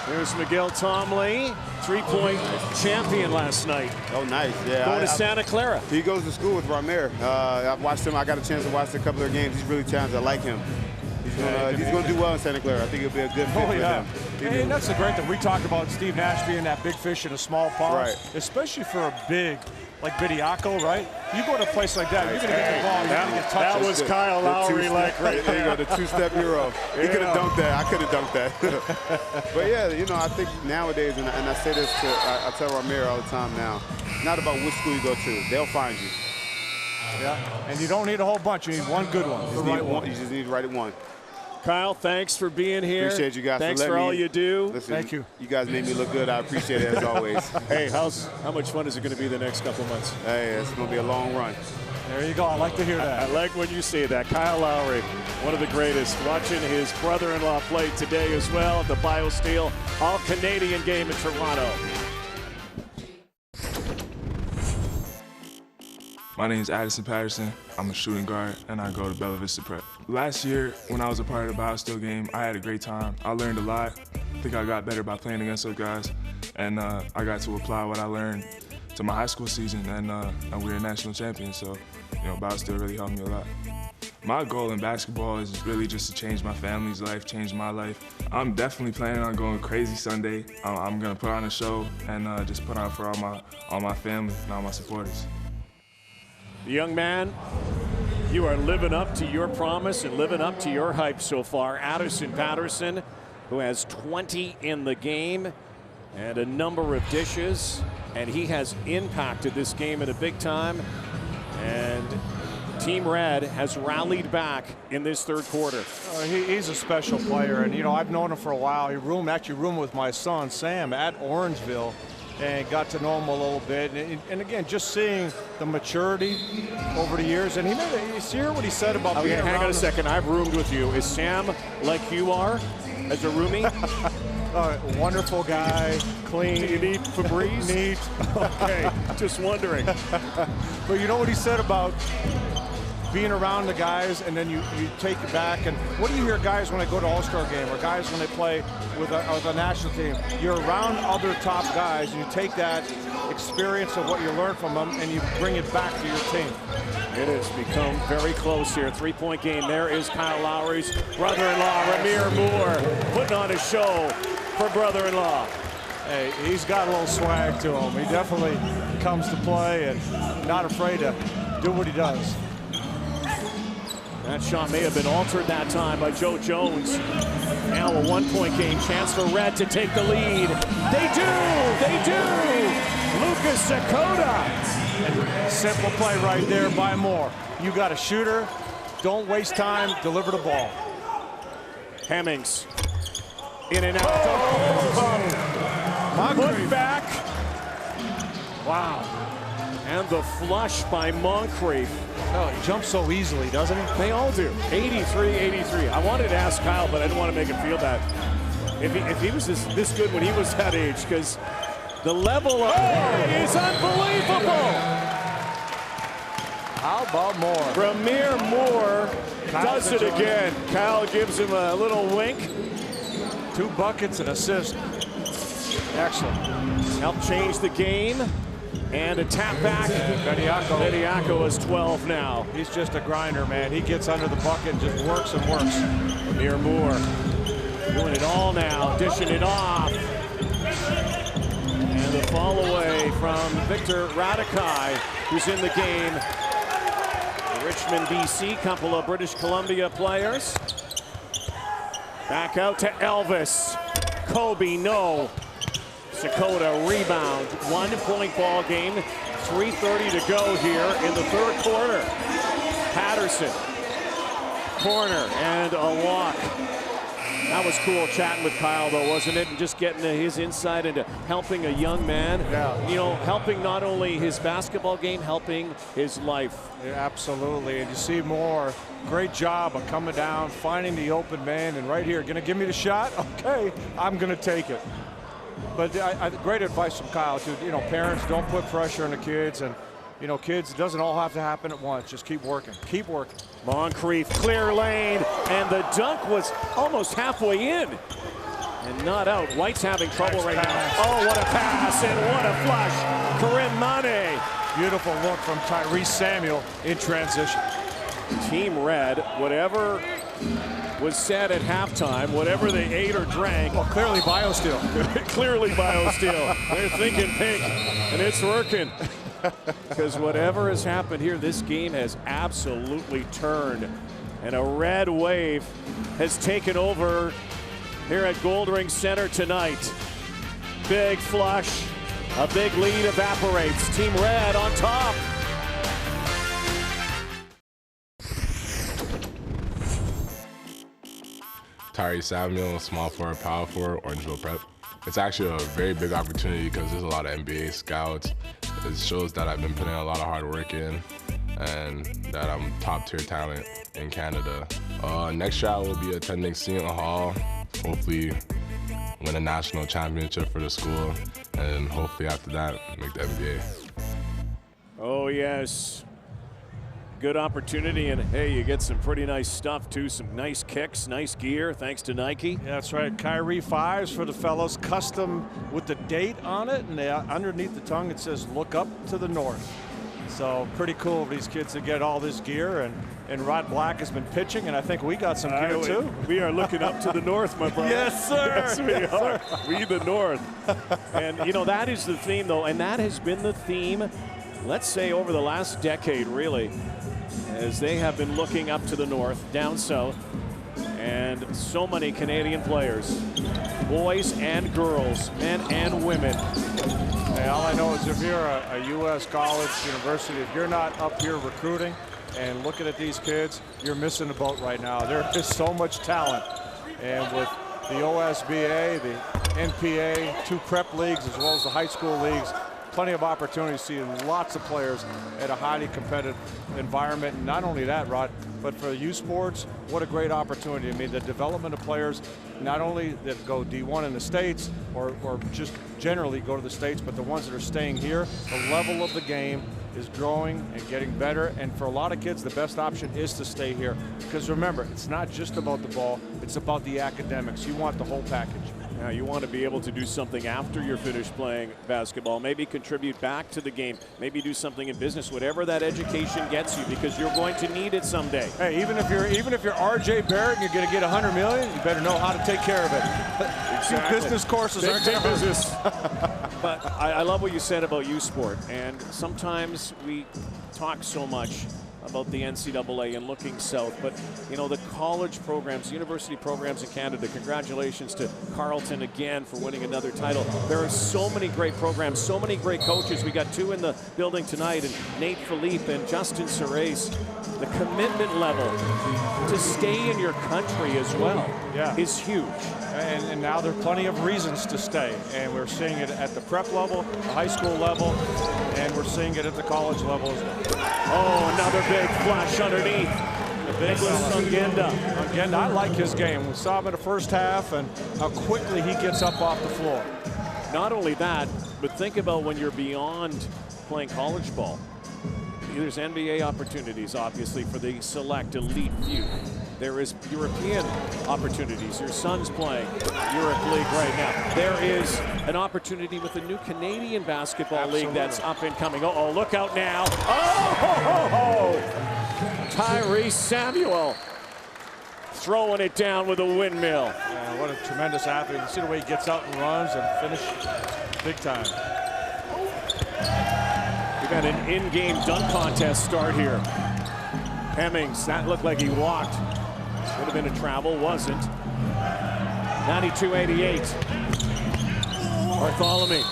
There's Miguel Tomley, three-point champion last night. Oh, nice. Yeah. Going to Santa Clara. He goes to school with Ramir. I've watched him. I got a chance to watch a couple of games. He's really talented. I like him. He's going to do well in Santa Clara. I think it'll be a good fit for him. And that's the great thing. We talked about Steve Nash being that big fish in a small pond, right? Especially for a big like Bediako, right? You go to a place like that, you're going to get the ball. You're going to get touches. That was Kyle Lowry, like right there. You go, the two-step Euro. He could have dunked that. I could have dunked that. But yeah, you know, I think nowadays, and I say this to, I tell Ramir all the time now, it's not about which school you go to. They'll find you. Yeah, and you don't need a whole bunch. You need one good one. You just need to write it one. Kyle, thanks for being here. Appreciate you guys. Thanks for all you do. Listen, thank you. You guys made me look good. I appreciate it as always. Hey, how much fun is it going to be the next couple months? Hey, it's going to be a long run. There you go. I like to hear that. I like when you say that. Kyle Lowry, one of the greatest. Watching his brother-in-law play today as well at the BioSteel All-Canadian game in Toronto. My name is Addison Patterson. I'm a shooting guard, and I go to Bella Vista Prep. Last year, when I was a part of the BioSteel game, I had a great time. I learned a lot. I think I got better by playing against those guys, and I got to apply what I learned to my high school season, and we were national champions, so BioSteel really helped me a lot. My goal in basketball is really just to change my family's life, change my life. I'm definitely planning on going crazy Sunday. I'm gonna put on a show and just put on for all my family and all my supporters. Young man, you are living up to your promise and living up to your hype so far. Addison Patterson, who has 20 in the game and a number of dishes, and he has impacted this game at a big time. And Team Red has rallied back in this third quarter. He's a special player, and I've known him for a while. He actually roomed with my son Sam at Orangeville, and got to know him a little bit. And again, just seeing the maturity over the years. And you hear what he said about being around. Hang on a second. I've roomed with you. Is Sam like you are as a roomie? Wonderful guy, clean. Do you need Febreze? Neat. Okay, just wondering. But you know what he said about being around the guys, and then you take it back. And what do you hear guys when they go to All-Star game, or guys when they play with the national team? You're around other top guys, and you take that experience of what you learn from them, and you bring it back to your team. It has become very close here. Three-point game. There is Kyle Lowry's brother-in-law, Ramir Moore, putting on a show for brother-in-law. Hey, he's got a little swag to him. He definitely comes to play and not afraid to do what he does. That shot may have been altered that time by Joe Jones. Now a one-point game, chance for Red to take the lead. They do! Lucas Sakota! Simple play right there by Moore. You got a shooter, don't waste time, deliver the ball. Hemmings, in and out. Put back. Wow. And the flush by Moncrief. Oh, he jumps so easily, doesn't he? They all do. 83-83. I wanted to ask Kyle, but I didn't want to make him feel bad. If he was this good when he was that age, because the level of play is unbelievable. How about Moore? Ramir Moore does it again. Kyle gives him a little wink. 2 buckets and assist. Excellent. Helped change the game. And a tap back. Bediako is 12 now. He's just a grinder, man. He gets under the bucket and just works and works. Ramir Moore doing it all now, dishing it off. And the fall away from Victor Radikai, who's in the game. Richmond, BC, couple of British Columbia players. Back out to Elvis. Kobe, no. Sakota rebound, 1-point ball game, 3:30 to go here in the third quarter. Patterson, corner and a walk. That was cool chatting with Kyle, though, wasn't it? And just getting his insight into helping a young man. Yeah. You know, helping not only his basketball game, helping his life. Yeah, absolutely. And you see more. Great job of coming down, finding the open man, and right here, going to give me the shot? Okay, I'm going to take it. But great advice from Kyle, too. You know, parents, don't put pressure on the kids. And, you know, kids, it doesn't all have to happen at once. Just keep working. Keep working. Moncrief, clear lane, and the dunk was almost halfway in and not out. White's having trouble right now. Oh, what a pass and what a flush. Karim Mane. Beautiful look from Tyrese Samuel in transition. Team Red, whatever was said at halftime, whatever they ate or drank. Well, clearly BioSteel. Clearly BioSteel. They're thinking pink, and it's working. Because whatever has happened here, this game has absolutely turned. And a red wave has taken over here at Goldring Center tonight. Big flush, a big lead evaporates. Team Red on top. Tyrese Samuel, small forward, power forward, Orangeville Prep. It's actually a very big opportunity because there's a lot of NBA scouts. It shows that I've been putting a lot of hard work in and that I'm top tier talent in Canada. Next year I will be attending Seton Hall, hopefully win a national championship for the school, and hopefully after that make the NBA. Oh yes. Good opportunity, and hey, you get some pretty nice stuff too. Some nice kicks, nice gear, thanks to Nike. Yeah, that's right. Kyrie 5s for the fellows, custom with the date on it, and underneath the tongue it says "Look up to the north." So pretty cool of these kids to get all this gear, and Rod Black has been pitching, and I think we got some gear too. We are looking up to the north, my brother. Yes, sir. Yes, we are. We the north. And you know, that is the theme though, and that has been the theme, let's say over the last decade really, as they have been looking up to the north, down south, and so many Canadian players, boys and girls, men and women. Hey, all I know is if you're a U.S. college, university, if you're not up here recruiting and looking at these kids, you're missing the boat right now. There is so much talent. And with the OSBA, the NPA, 2 prep leagues, as well as the high school leagues, plenty of opportunities, seeing lots of players at a highly competitive environment. And not only that, Rod, but for youth sports, what a great opportunity. I mean, the development of players, not only that go D1 in the States or just generally go to the States, but the ones that are staying here, the level of the game is growing and getting better. And for a lot of kids, the best option is to stay here. Because remember, it's not just about the ball, it's about the academics. You want the whole package. Now you want to be able to do something after you're finished playing basketball, maybe contribute back to the game, maybe do something in business, whatever that education gets you, because you're going to need it someday. Hey, even if you're RJ Barrett and you're going to get $100 million, you better know how to take care of it. Exactly. Business courses aren't big business. But I love what you said about youth sport, and sometimes we talk so much about the NCAA and looking south, but you know, the college programs, university programs in Canada, congratulations to Carleton again for winning another title. There are so many great programs, so many great coaches. We got 2 in the building tonight, and Nate Philippe and Justin Serace. The commitment level to stay in your country as well is huge. And now there are plenty of reasons to stay, and we're seeing it at the prep level, the high school level, and we're seeing it at the college level as well. Oh, another big flash underneath. Nicholas Ungenda, I like his game. We saw him in the first half and how quickly he gets up off the floor. Not only that, but think about when you're beyond playing college ball. There's NBA opportunities, obviously, for the select elite few. There is European opportunities. Your son's playing Europe League right now. There is an opportunity with the new Canadian basketball league that's up and coming. Uh-oh, look out now. Oh! Tyrese Samuel throwing it down with a windmill. Yeah, what a tremendous athlete. You see the way he gets out and runs and finish big time. We got an in-game dunk contest start here. Hemmings, that looked like he walked. Would have been a travel, wasn't. 92-88. Bartholomew,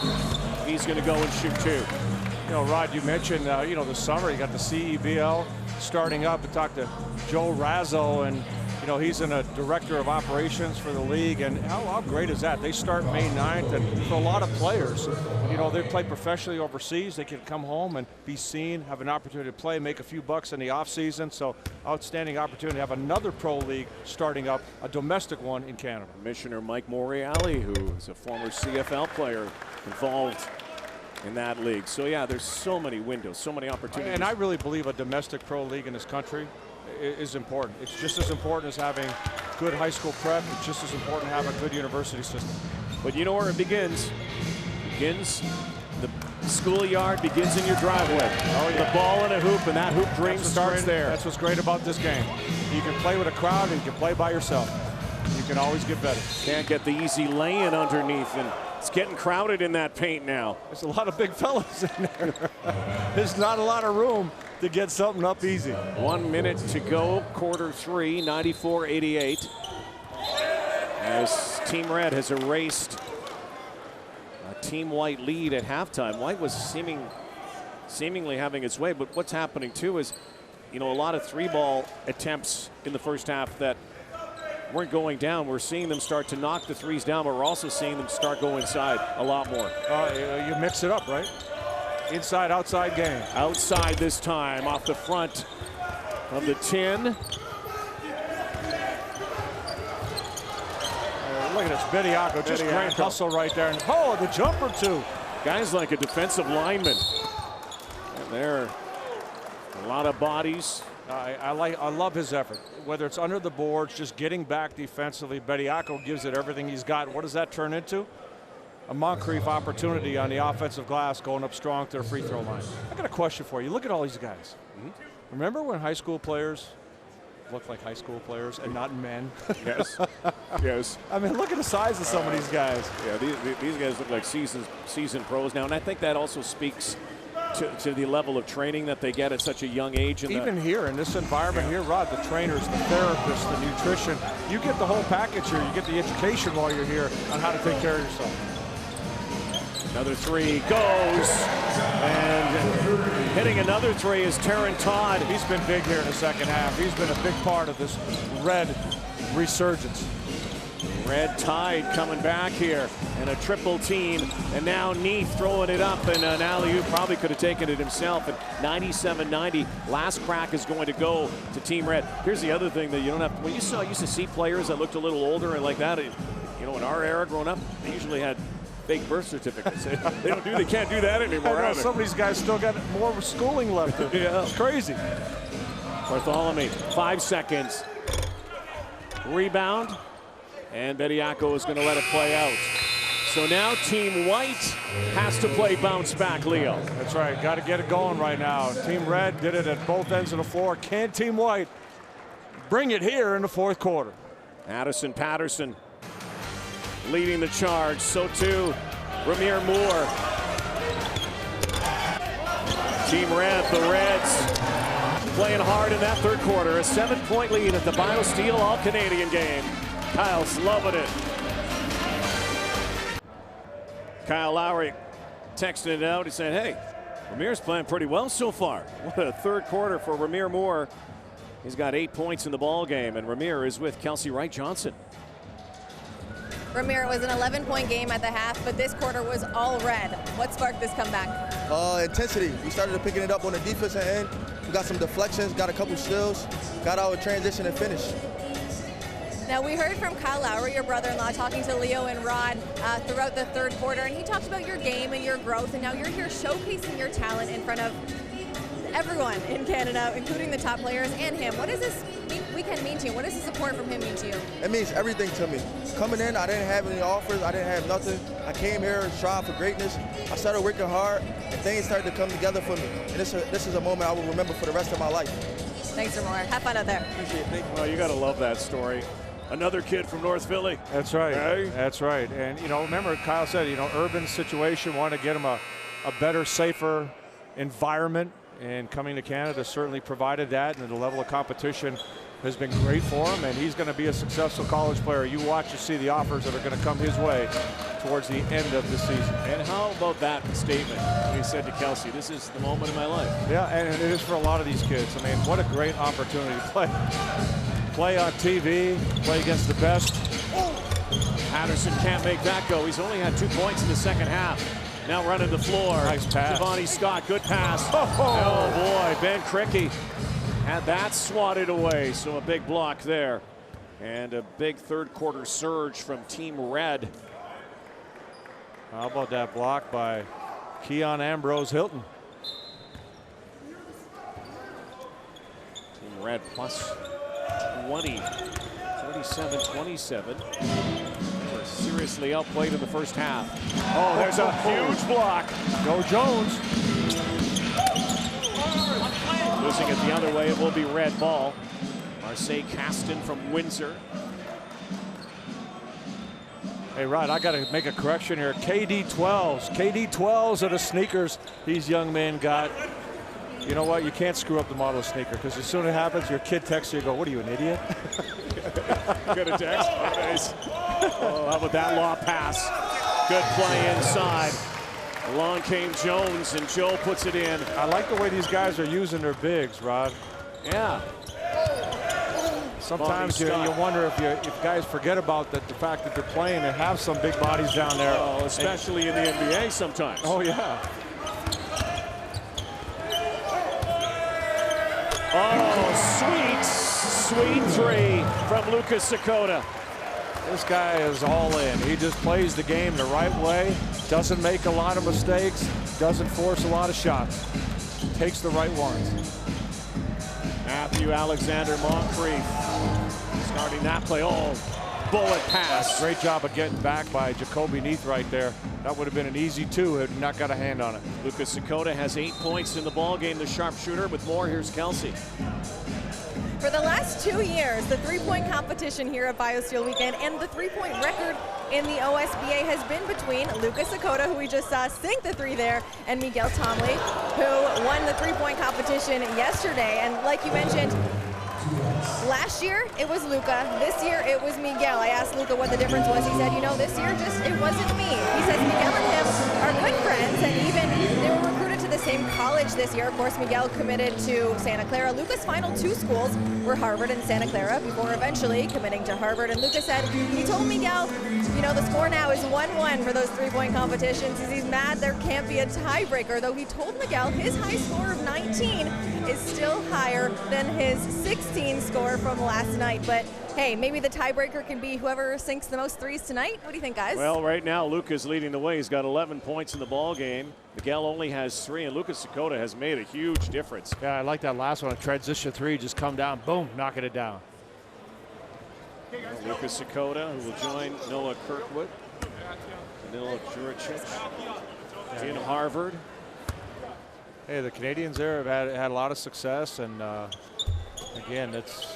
he's going to go and shoot 2. You know, Rod, you mentioned, you know, the summer, you got the CEBL starting up. We talked to Joe Razzo, and You know, he's in a director of operations for the league, and how great is that? They start May 9th, and for a lot of players, you know, they play professionally overseas. They can come home and be seen, have an opportunity to play, make a few bucks in the off season. So outstanding opportunity to have another pro league starting up, a domestic one in Canada. Commissioner Mike Moriali, who is a former CFL player, involved in that league. So yeah, there's so many windows, so many opportunities. And I really believe a domestic pro league in this country is important. It's just as important as having good high school prep. It's just as important to have a good university system. But you know where it begins? The schoolyard begins in your driveway. Oh, yeah. The ball in a hoop, and that hoop dream starts there. That's what's great about this game. You can play with a crowd, and you can play by yourself. You can always get better. Can't get the easy lay-in underneath, and it's getting crowded in that paint now. There's a lot of big fellas in there. There's not a lot of room to get something up easy. 1 minute to go, quarter three, 94-88. As Team Red has erased a Team White lead at halftime. White was seemingly having its way, but what's happening too is, you know, a lot of three-ball attempts in the first half that weren't going down. We're seeing them start to knock the threes down, but we're also seeing them start go inside a lot more. You mix it up, right? Inside, outside game. Outside this time, off the front of the 10. Look at this, Bediako, just great hustle right there. And oh, the jumper too. Guy's like a defensive lineman. And there, a lot of bodies. I love his effort. Whether it's under the boards, just getting back defensively, Bediako gives it everything he's got. What does that turn into? A Moncrief opportunity on the offensive glass, going up strong to the free throw line. I got a question for you. Look at all these guys. Remember when high school players looked like high school players and not men? Yes. Yes. I mean, look at the size of some of these guys. Yeah, these guys look like seasoned pros now, and I think that also speaks to the level of training that they get at such a young age. Even here in this environment here, Rod, the trainers, the therapists, the nutrition, you get the whole package here. You get the education while you're here on how to take care of yourself. Another three goes, and hitting another three is Terran Todd. He's been big here in the second half. He's been a big part of this Red resurgence. Red Tide coming back here, and a triple team, and now Neath throwing it up, and an alley-oop, probably could have taken it himself. And 97-90, last crack is going to go to Team Red. Here's the other thing that you don't have. When you used to see players that looked a little older and like that, you know, in our era growing up, they usually had fake birth certificates. They can't do that anymore. I know, some of these guys still got more schooling left. Yeah. It's crazy. Bartholomew, 5 seconds. Rebound, and Bediako is going to let it play out. So now Team White has to play bounce back, Leo. That's right, got to get it going right now. Team Red did it at both ends of the floor. Can Team White bring it here in the fourth quarter? Addison Patterson leading the charge, so too Ramir Moore. Team Red, the Reds, playing hard in that third quarter. A 7-point lead at the BioSteel All-Canadian game. Kyle's loving it. Kyle Lowry texted it out. He said, hey, Ramir's playing pretty well so far. What a third quarter for Ramir Moore. He's got 8 points in the ball game, and Ramir is with Kelsey Wright Johnson. Ramir, it was an 11-point game at the half, but this quarter was all red. What sparked this comeback? Intensity. We started picking it up on the defensive end. We got some deflections, got a couple steals, got our transition and finish. Now, we heard from Kyle Lowry, your brother-in-law, talking to Leo and Rod throughout the third quarter, and he talked about your game and your growth, and now you're here showcasing your talent in front of everyone in Canada, including the top players and him. What does this weekend mean to you? What does the support from him mean to you? It means everything to me. Coming in, I didn't have any offers. I didn't have nothing. I came here and strived for greatness. I started working hard, and things started to come together for me. And this is a moment I will remember for the rest of my life. Thanks for more. Have fun out there. Appreciate it. Thank you. Well, you got to love that story. Another kid from North Philly. That's right. Hey. That's right. And, you know, remember Kyle said, you know, urban situation, wanted to get him a better, safer environment. And coming to Canada certainly provided that. And the level of competition has been great for him. And he's going to be a successful college player. You watch to see the offers that are going to come his way towards the end of the season. And how about that statement? He said to Kelsey, this is the moment of my life. Yeah, and it is for a lot of these kids. I mean, what a great opportunity to play play on TV, play against the best. Patterson can't make that go. He's only had 2 points in the second half. Now running the floor. Nice pass. Giovanni Scott, good pass. Oh boy, Ben Cricky had that swatted away. So a big block there. And a big third quarter surge from Team Red. How about that block by Keon Ambrose Hilton? Team Red plus 20, 37-27. They were seriously outplayed in the first half. Oh, there's a huge block. Go Jones. Losing it the other way, it will be red ball. Marseille Caston from Windsor. Hey, Rod, I got to make a correction here. KD12s. KD12s are the sneakers these young men got. You know what? You can't screw up the model of sneaker, because as soon as it happens, your kid texts you and go, what are you, an idiot? Good text. Nice. Oh, how about that law pass? Good play inside. Along came Jones, and Joe puts it in. I like the way these guys are using their bigs, Rod. Yeah. Sometimes you wonder if guys forget about the fact that they're playing and have some big bodies down there. Oh, especially in the NBA sometimes. Oh, yeah. Oh, sweet three from Lucas Sakota. This guy is all in. He just plays the game the right way, doesn't make a lot of mistakes, doesn't force a lot of shots, takes the right ones. Matthew Alexander Moncrief starting that play. Oh, bullet pass. Great job of getting back by Jacoby Neath right there. That would have been an easy two had he not got a hand on it. Lucas Sakota has 8 points in the ball game, the sharpshooter. With more, here's Kelsey. For the last 2 years, the three-point competition here at BioSteel Weekend and the three-point record in the OSBA has been between Lucas Sakota, who we just saw sink the three there, and Miguel Tomley, who won the three-point competition yesterday. And like you mentioned, last year it was Luca. This year it was Miguel. I asked Luca what the difference was. He said, you know, this year it wasn't me. He says Miguel and him are good friends, and even they were recruited to the same college this year. Of course, Miguel committed to Santa Clara. Luca's final 2 schools were Harvard and Santa Clara before eventually committing to Harvard. And Luca said he told Miguel, you know, the score now is 1-1 for those three-point competitions. He's mad there can't be a tiebreaker, though he told Miguel his high score of 19 is still higher than his 16 score from last night. But hey, maybe the tiebreaker can be whoever sinks the most threes tonight. What do you think, guys? Well, right now Luca's leading the way. He's got 11 points in the ball game. Miguel only has 3, and Lucas Sakota has made a huge difference. Yeah, I like that last one. A transition 3, just come down, boom, knocking it down. Lucas Sakota, who will join Noah Kirkwood, Danilo Juricic in Harvard. Hey, the Canadians there have had a lot of success, and again, it's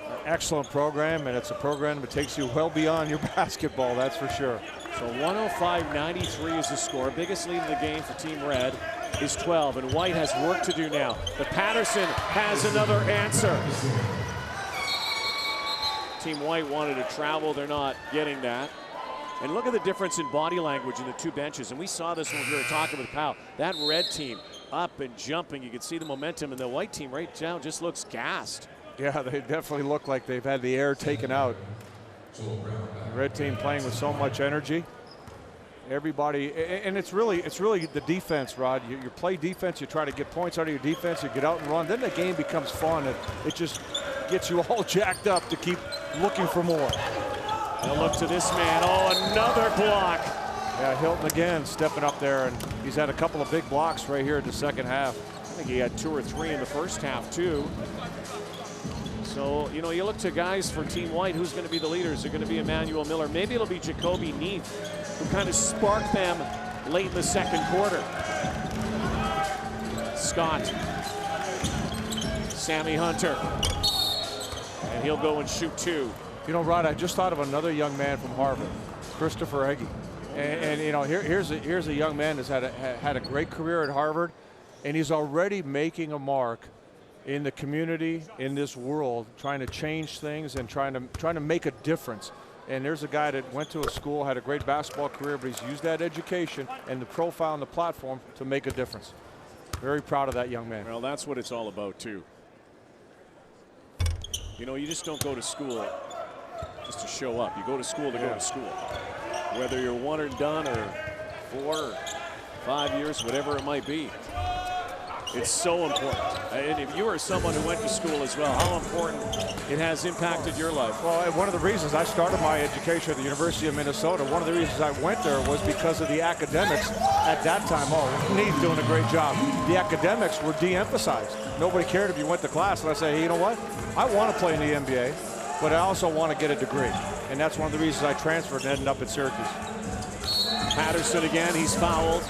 an excellent program, and it's a program that takes you well beyond your basketball, that's for sure. So 105-93 is the score. Biggest lead in the game for Team Red is 12, and White has work to do now. But Patterson has another answer. Team White wanted to travel. They're not getting that. And look at the difference in body language in the 2 benches. And we saw this when we were talking with Kyle. That red team up and jumping. You can see the momentum. And the white team right down just looks gassed. Yeah, they definitely look like they've had the air taken out. The red team playing with so much energy. Everybody, and it's really the defense, Rod. You play defense, you try to get points out of your defense, you get out and run. Then the game becomes fun. It just gets you all jacked up to keep looking for more. They'll look to this man. Oh, another block. Yeah, Hilton again stepping up there, and he's had a couple of big blocks right here in the second half. I think he had 2 or 3 in the first half, too. So, you know, you look to guys for Team White, who's going to be the leaders? They're going to be Emmanuel Miller. Maybe it'll be Jacoby Neath, who kind of sparked them late in the second quarter. Scott. Sammy Hunter. And he'll go and shoot 2. You know, Rod, I just thought of another young man from Harvard, Christopher Egge. And you know, here's a young man that's had a great career at Harvard, and he's already making a mark in the community, in this world, trying to change things and trying to make a difference. And there's a guy that went to a school, had a great basketball career, but he's used that education and the profile and the platform to make a difference. Very proud of that young man. Well, that's what it's all about, too. You know, you just don't go to school just to show up. You go to school to go to school. Whether you're one and done or 4 or 5 years, whatever it might be. It's so important. And if you are someone who went to school as well, how important it has impacted your life. Well, one of the reasons I started my education at the University of Minnesota, one of the reasons I went there was because of the academics at that time. Oh, Neve's doing a great job. The academics were de-emphasized. Nobody cared if you went to class. And I say, hey, you know what? I want to play in the NBA, but I also want to get a degree. And that's one of the reasons I transferred and ended up at Syracuse. Patterson again, he's fouled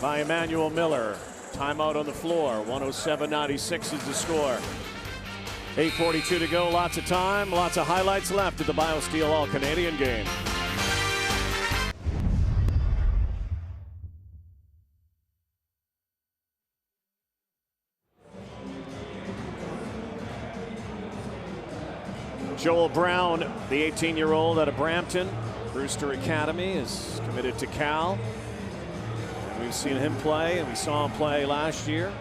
by Emmanuel Miller. Timeout on the floor. 107-96 is the score. 8:42 to go. Lots of time. Lots of highlights left at the BioSteel All-Canadian game. Joel Brown, the 18-year-old out of Brampton, Brewster Academy, is committed to Cal. We've seen him play, and we saw him play last year.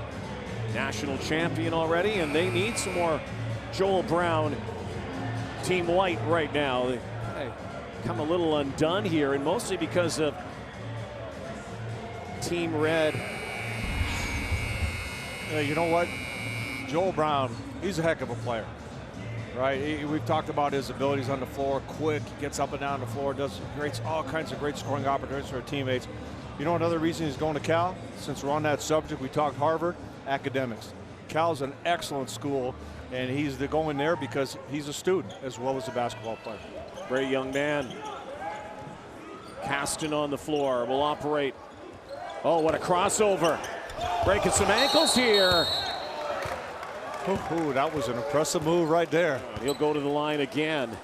National champion already, and they need some more Joel Brown. Team White right now, they come a little undone here, and mostly because of Team Red. You know what? Joel Brown, he's a heck of a player, right? We've talked about his abilities on the floor, quick, gets up and down the floor, does all kinds of great scoring opportunities for our teammates. You know another reason he's going to Cal? Since we're on that subject, we talked Harvard, academics. Cal's an excellent school, and he's going there because he's a student as well as a basketball player. Great young man. Caston on the floor will operate. Oh, what a crossover. Breaking some ankles here. Ooh, that was an impressive move right there. He'll go to the line again.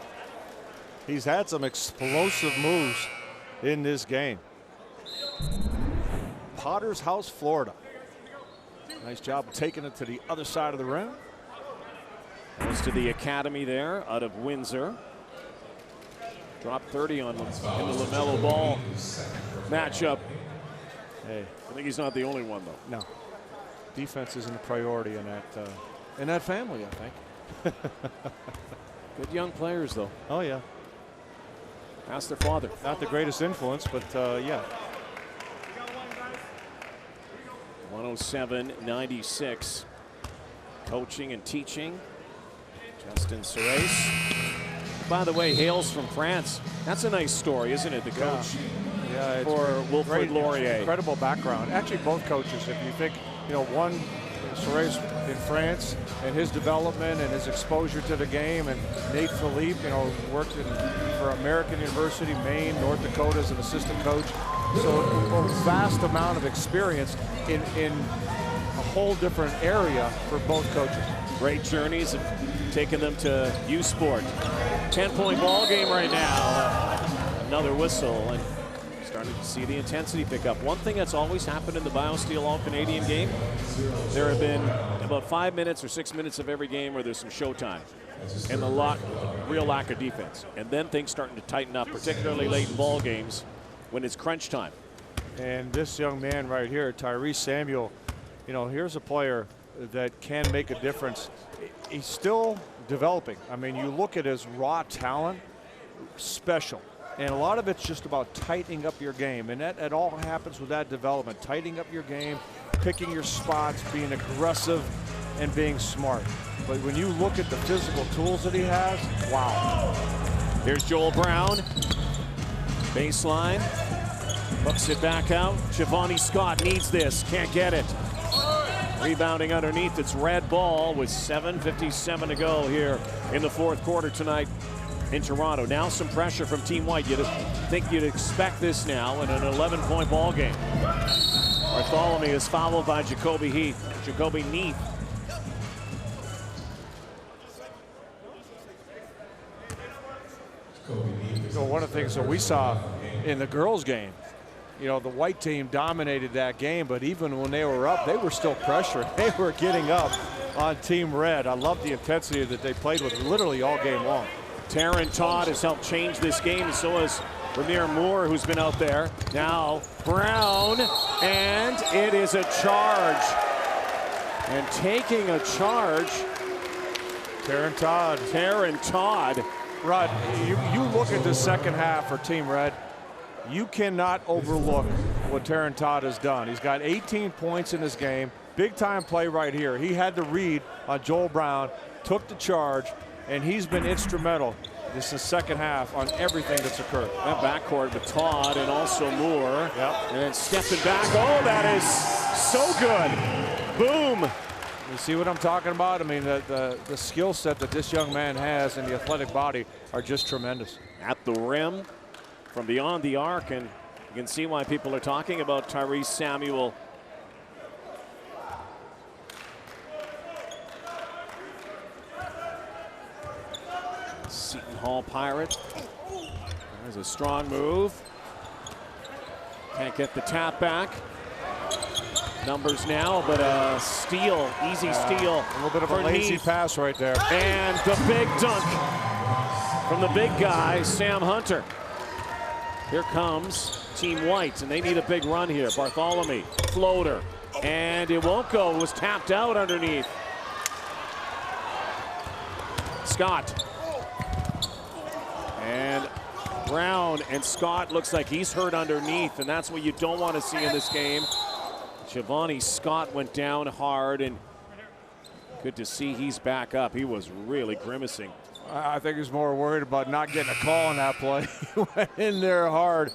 He's had some explosive moves in this game. Potter's House, Florida. Nice job taking it to the other side of the rim. Goes to the academy there out of Windsor. Dropped 30 on in the LaMelo Ball matchup. Hey, I think he's not the only one though. No, defense isn't a priority in that family, I think. Good young players though. Oh yeah. Ask their father. Not the greatest influence, but yeah. 107-96. Coaching and teaching. Justin Cerise. By the way, hails from France. That's a nice story, isn't it? The coach for Wilfrid Laurier. Incredible background. Actually, both coaches. If you think, one Cerise in France and his development and his exposure to the game, and Nate Philippe, worked for American University, Maine, North Dakota as an assistant coach. So a vast amount of experience in a whole different area for both coaches. Great journeys have taken them to U Sport. 10-point ball game right now. Another whistle, and starting to see the intensity pick up. One thing that's always happened in the BioSteel All-Canadian game, there have been about 5 minutes or 6 minutes of every game where there's some showtime and real lack of defense. And then things starting to tighten up, particularly late in ball games when it's crunch time. And this young man right here, Tyrese Samuel, here's a player that can make a difference. He's still developing. I mean, you look at his raw talent, special. And a lot of it's just about tightening up your game. And that all happens with that development. Tightening up your game, picking your spots, being aggressive, and being smart. But when you look at the physical tools that he has, wow. Here's Joel Brown. Baseline. Hooks it back out. Shivani Scott needs this. Can't get it. Rebounding underneath. It's Red Ball with 7:57 to go here in the fourth quarter tonight in Toronto. Now some pressure from Team White. You'd think you'd expect this now in an 11-point ball game. Bartholomew is fouled by Jacoby Neath. So one of the things that we saw in the girls' game, the white team dominated that game, but even when they were up, they were still pressuring. They were getting up on Team Red. I love the intensity that they played with literally all game long. Taryn Todd has helped change this game, and so has Ramir Moore, who's been out there. Now Brown, and it is a charge. And taking a charge Taryn Todd. Taryn Todd. Rod, you look at the second half for Team Red. You cannot overlook what Taryn Todd has done. He's got 18 points in this game. Big time play right here. He had the read on Joel Brown, took the charge, and he's been instrumental this is second half on everything that's occurred. That backcourt with Todd and also Moore. Yep. And then stepping back. Oh, that is so good. Boom. You see what I'm talking about? I mean, the skill set that this young man has and the athletic body are just tremendous. At the rim from beyond the arc, and you can see why people are talking about Tyrese Samuel. Seton Hall Pirate. There's a strong move. Can't get the tap back. Numbers now, but a steal, easy steal. A little bit of a lazy pass right there. And the big dunk from the big guy, Sam Hunter. Here comes Team White, and they need a big run here. Bartholomew, floater, and it won't go. It was tapped out underneath. Scott. And Brown and Scott looks like he's hurt underneath, and that's what you don't want to see in this game. Giovanni Scott went down hard, and good to see he's back up. He was really grimacing. I think he's more worried about not getting a call on that play. He went in there hard,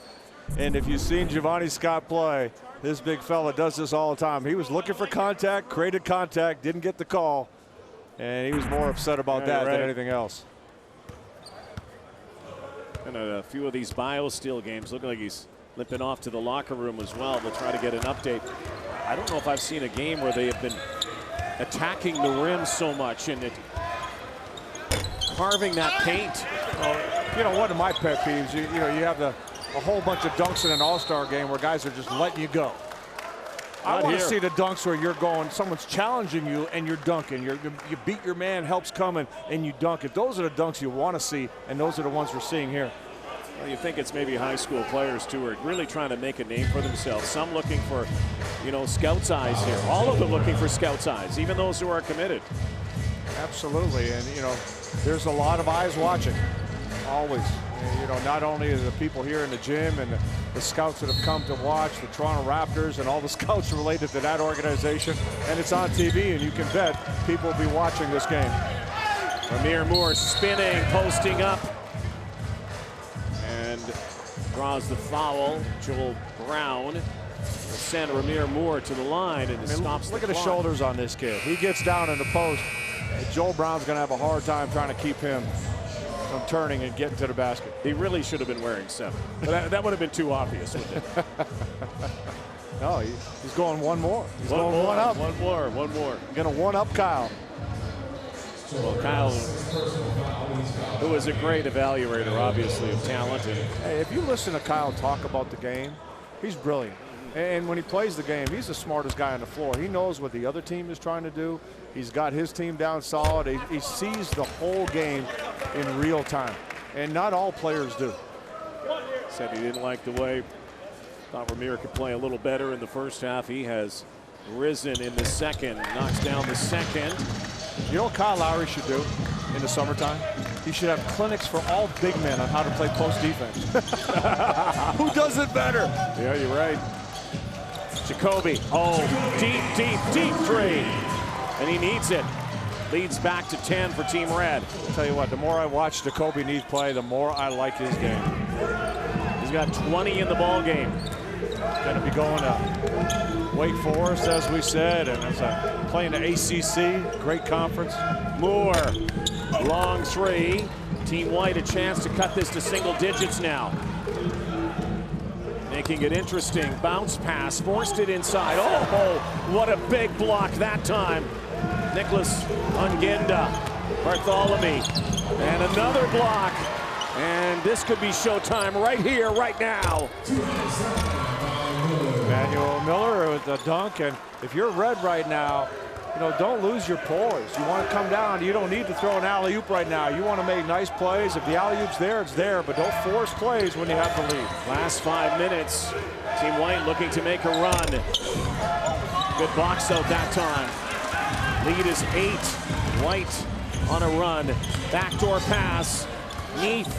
and if you've seen Giovanni Scott play, this big fella does this all the time. He was looking for contact, created contact, didn't get the call, and he was more upset about that than anything else. And a few of these BioSteel games look like he's limping off to the locker room as well. We'll try to get an update. I don't know if I've seen a game where they have been attacking the rim so much and carving that paint. Well, you know, one of my pet peeves, you know, you have a whole bunch of dunks in an all-star game where guys are just letting you go. I want to see the dunks where you're going, someone's challenging you and you're dunking. You beat your man, help's coming, and you dunk it. Those are the dunks you want to see, and those are the ones we're seeing here. Well, you think it's maybe high school players too, who are really trying to make a name for themselves. Some looking for, you know, scouts' eyes here. All of them looking for scouts' eyes, even those who are committed. Absolutely, and you know, there's a lot of eyes watching, always. You know, not only the people here in the gym and the scouts that have come to watch, the Toronto Raptors and all the scouts related to that organization, and it's on TV, and you can bet people will be watching this game. Ramir Moore spinning, posting up, and draws the foul. Joel Brown will send Ramir Moore to the line, and it stops the Look at the clock. shoulders on this kid. He gets down in the post. Joel Brown's going to have a hard time trying to keep him from turning and getting to the basket. He really should have been wearing 7. But that would have been too obvious, wouldn't it? No, he's going one more. He's one going more, one up. One more. Going to one up Kyle. Well, Kyle, who is a great evaluator, obviously, of talent. And hey, if you listen to Kyle talk about the game, he's brilliant. And when he plays the game, he's the smartest guy on the floor. He knows what the other team is trying to do. He's got his team down solid. He sees the whole game in real time. And not all players do. Said he didn't like the way, thought Ramir could play a little better in the first half. He has risen in the second, knocks down the second. You know what Kyle Lowry should do in the summertime? He should have clinics for all big men on how to play post defense. Who does it better? Yeah, you're right. Jacoby, deep three. And he needs it. Leads back to 10 for Team Red. I'll tell you what, the more I watch Jacoby Neath play, the more I like his game. He's got 20 in the ball game. Going to be going to Wake Forest, as we said, and it's playing the ACC, great conference. Moore, long three. Team White a chance to cut this to single digits now. Making it interesting. Bounce pass, forced it inside. Oh, what a big block that time. Nicholas Ungenda, Bartholomew, and another block. And this could be showtime right here, right now. Emmanuel Miller with the dunk, and if you're Red right now, you know, don't lose your poise. You want to come down. You don't need to throw an alley-oop right now. You want to make nice plays. If the alley-oop's there, it's there, but don't force plays when you have the lead. Last 5 minutes. Team White looking to make a run. Good box out that time. Lead is 8. White on a run. Backdoor pass. Neath.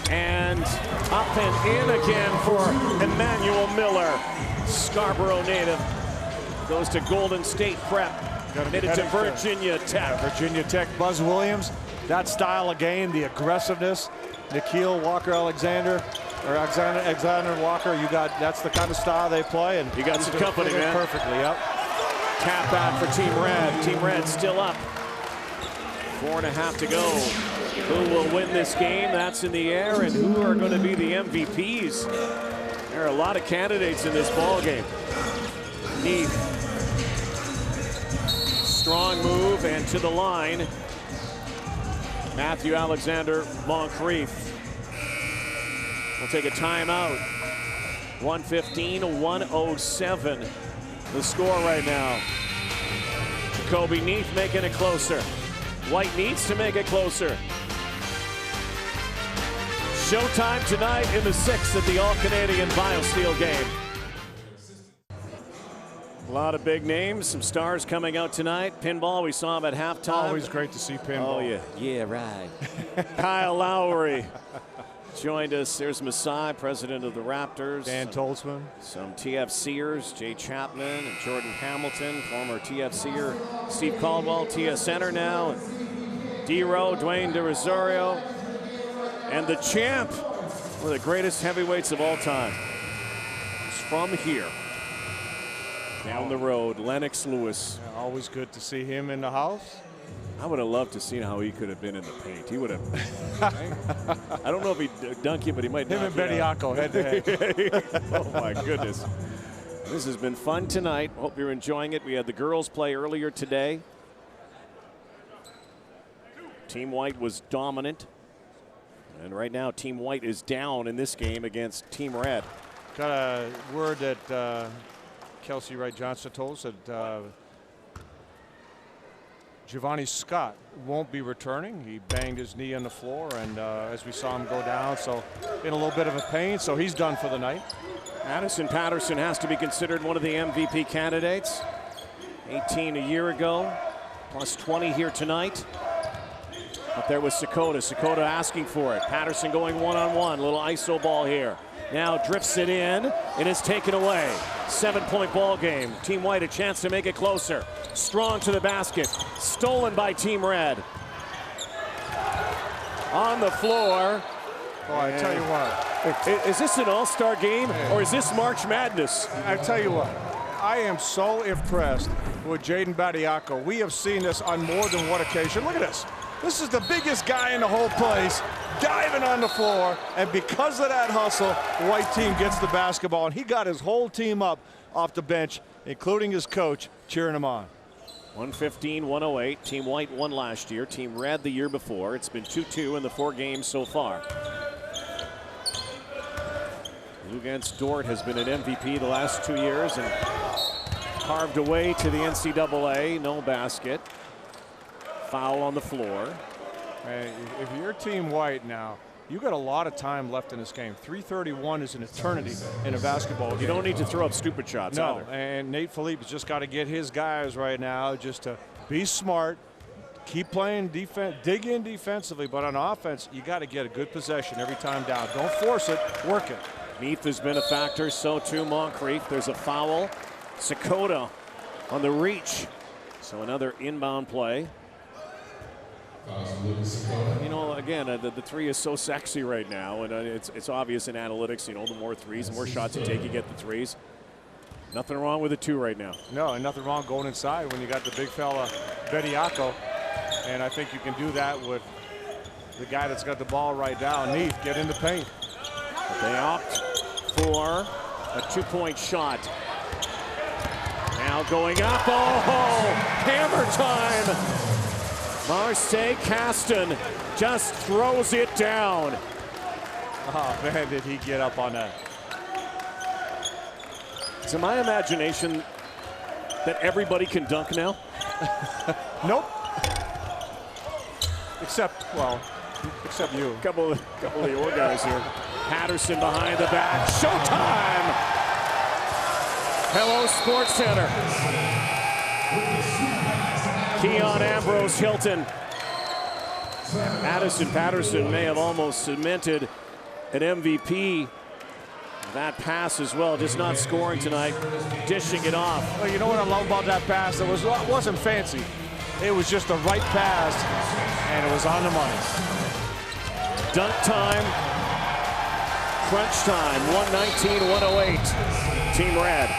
And up and in again for Emmanuel Miller. Scarborough native goes to Golden State Prep. Committed to Virginia Tech. Virginia Tech. Buzz Williams, that style of game, the aggressiveness. Nikhil Walker-Alexander, or Alexander Walker, that's the kind of style they play. And you got some company, man. Perfectly, yep. Tap out for Team Red. Team Red still up. 4.5 to go. Who will win this game? That's in the air. And who are going to be the MVPs? There are a lot of candidates in this ball game. Neath. Strong move and to the line. Matthew Alexander Moncrief will take a timeout. 1:15-107. The score right now. Jacoby Neath making it closer. White needs to make it closer. Showtime tonight in the 6th at the All-Canadian BioSteel game. A lot of big names, some stars coming out tonight. Pinball, we saw him at halftime. Always great to see Pinball. Oh, yeah. Yeah, right. Kyle Lowry joined us. There's Masai, president of the Raptors. Dan Toltzman. Some TFCers, Jay Chapman and Jordan Hamilton, former TFCer Steve Caldwell, TSNer now. D-Row, Dwayne De Rosario. And the champ, one of the greatest heavyweights of all time. He's from here. Down the road, Lennox Lewis. Yeah, always good to see him in the house. I would have loved to see how he could have been in the paint. He would have. I don't know if he'd dunk you, but he might. Him and Bediako head to head. Oh my goodness. This has been fun tonight. Hope you're enjoying it. We had the girls play earlier today. Team White was dominant. And right now, Team White is down in this game against Team Red. Got a word that Kelsey Wright-Johnson told us that Giovanni Scott won't be returning. He banged his knee on the floor, and as we saw him go down, so in a little bit of a pain, so he's done for the night. Addison Patterson has to be considered one of the MVP candidates. 18 a year ago, plus 20 here tonight. But there was Sakota. Sakota asking for it. Patterson going one-on-one. Little iso ball here. Now drifts it in, and it's taken away. 7-point ball game. Team White a chance to make it closer. Strong to the basket. Stolen by Team Red. On the floor. Boy, I tell you what. Is this an all-star game, or is this March Madness? I tell you what. I am so impressed with Jaden Bediako. We have seen this on more than one occasion. Look at this. This is the biggest guy in the whole place, diving on the floor, and because of that hustle, the white team gets the basketball, and he got his whole team up off the bench, including his coach, cheering him on. 115-108. Team White won last year. Team Red the year before. It's been 2-2 in the 4 games so far. Lugansk Dort has been an MVP the last 2 years and carved away to the NCAA. No basket. Foul on the floor. Hey, if you're Team White now, you got a lot of time left in this game. 3:31 is an eternity in a basketball game. You don't need to throw up stupid shots. No, either. and Nate Philippe's just got to get his guys right now just to be smart, keep playing defense, dig in defensively, but on offense, you got to get a good possession every time down. Don't force it, work it. Neath has been a factor, so too Moncrief. There's a foul. Sakota on the reach. So another inbound play. You know, again, the 3 is so sexy right now, and it's obvious in analytics. You know, the more threes, the more shots you take, you get the 3s. Nothing wrong with the 2 right now. No, and nothing wrong going inside when you got the big fella Bediako, and I think you can do that with the guy that's got the ball right now. Neath, get in the paint. But they opt for a 2-point shot. Now going up. Oh, hammer time. Marseille Caston just throws it down. Oh, man, did he get up on that. Is it my imagination that everybody can dunk now? Nope. Except you. A couple of your guys here. Patterson behind the back. Showtime! Hello, Sports Center. Keon Ambrose Hilton. Addison Patterson may have almost cemented an MVP. That pass as well, just not scoring tonight, dishing it off. Well, you know what I love about that pass? It wasn't fancy. It was just the right pass, and it was on the money. Dunk time, crunch time, 119-108, Team Red.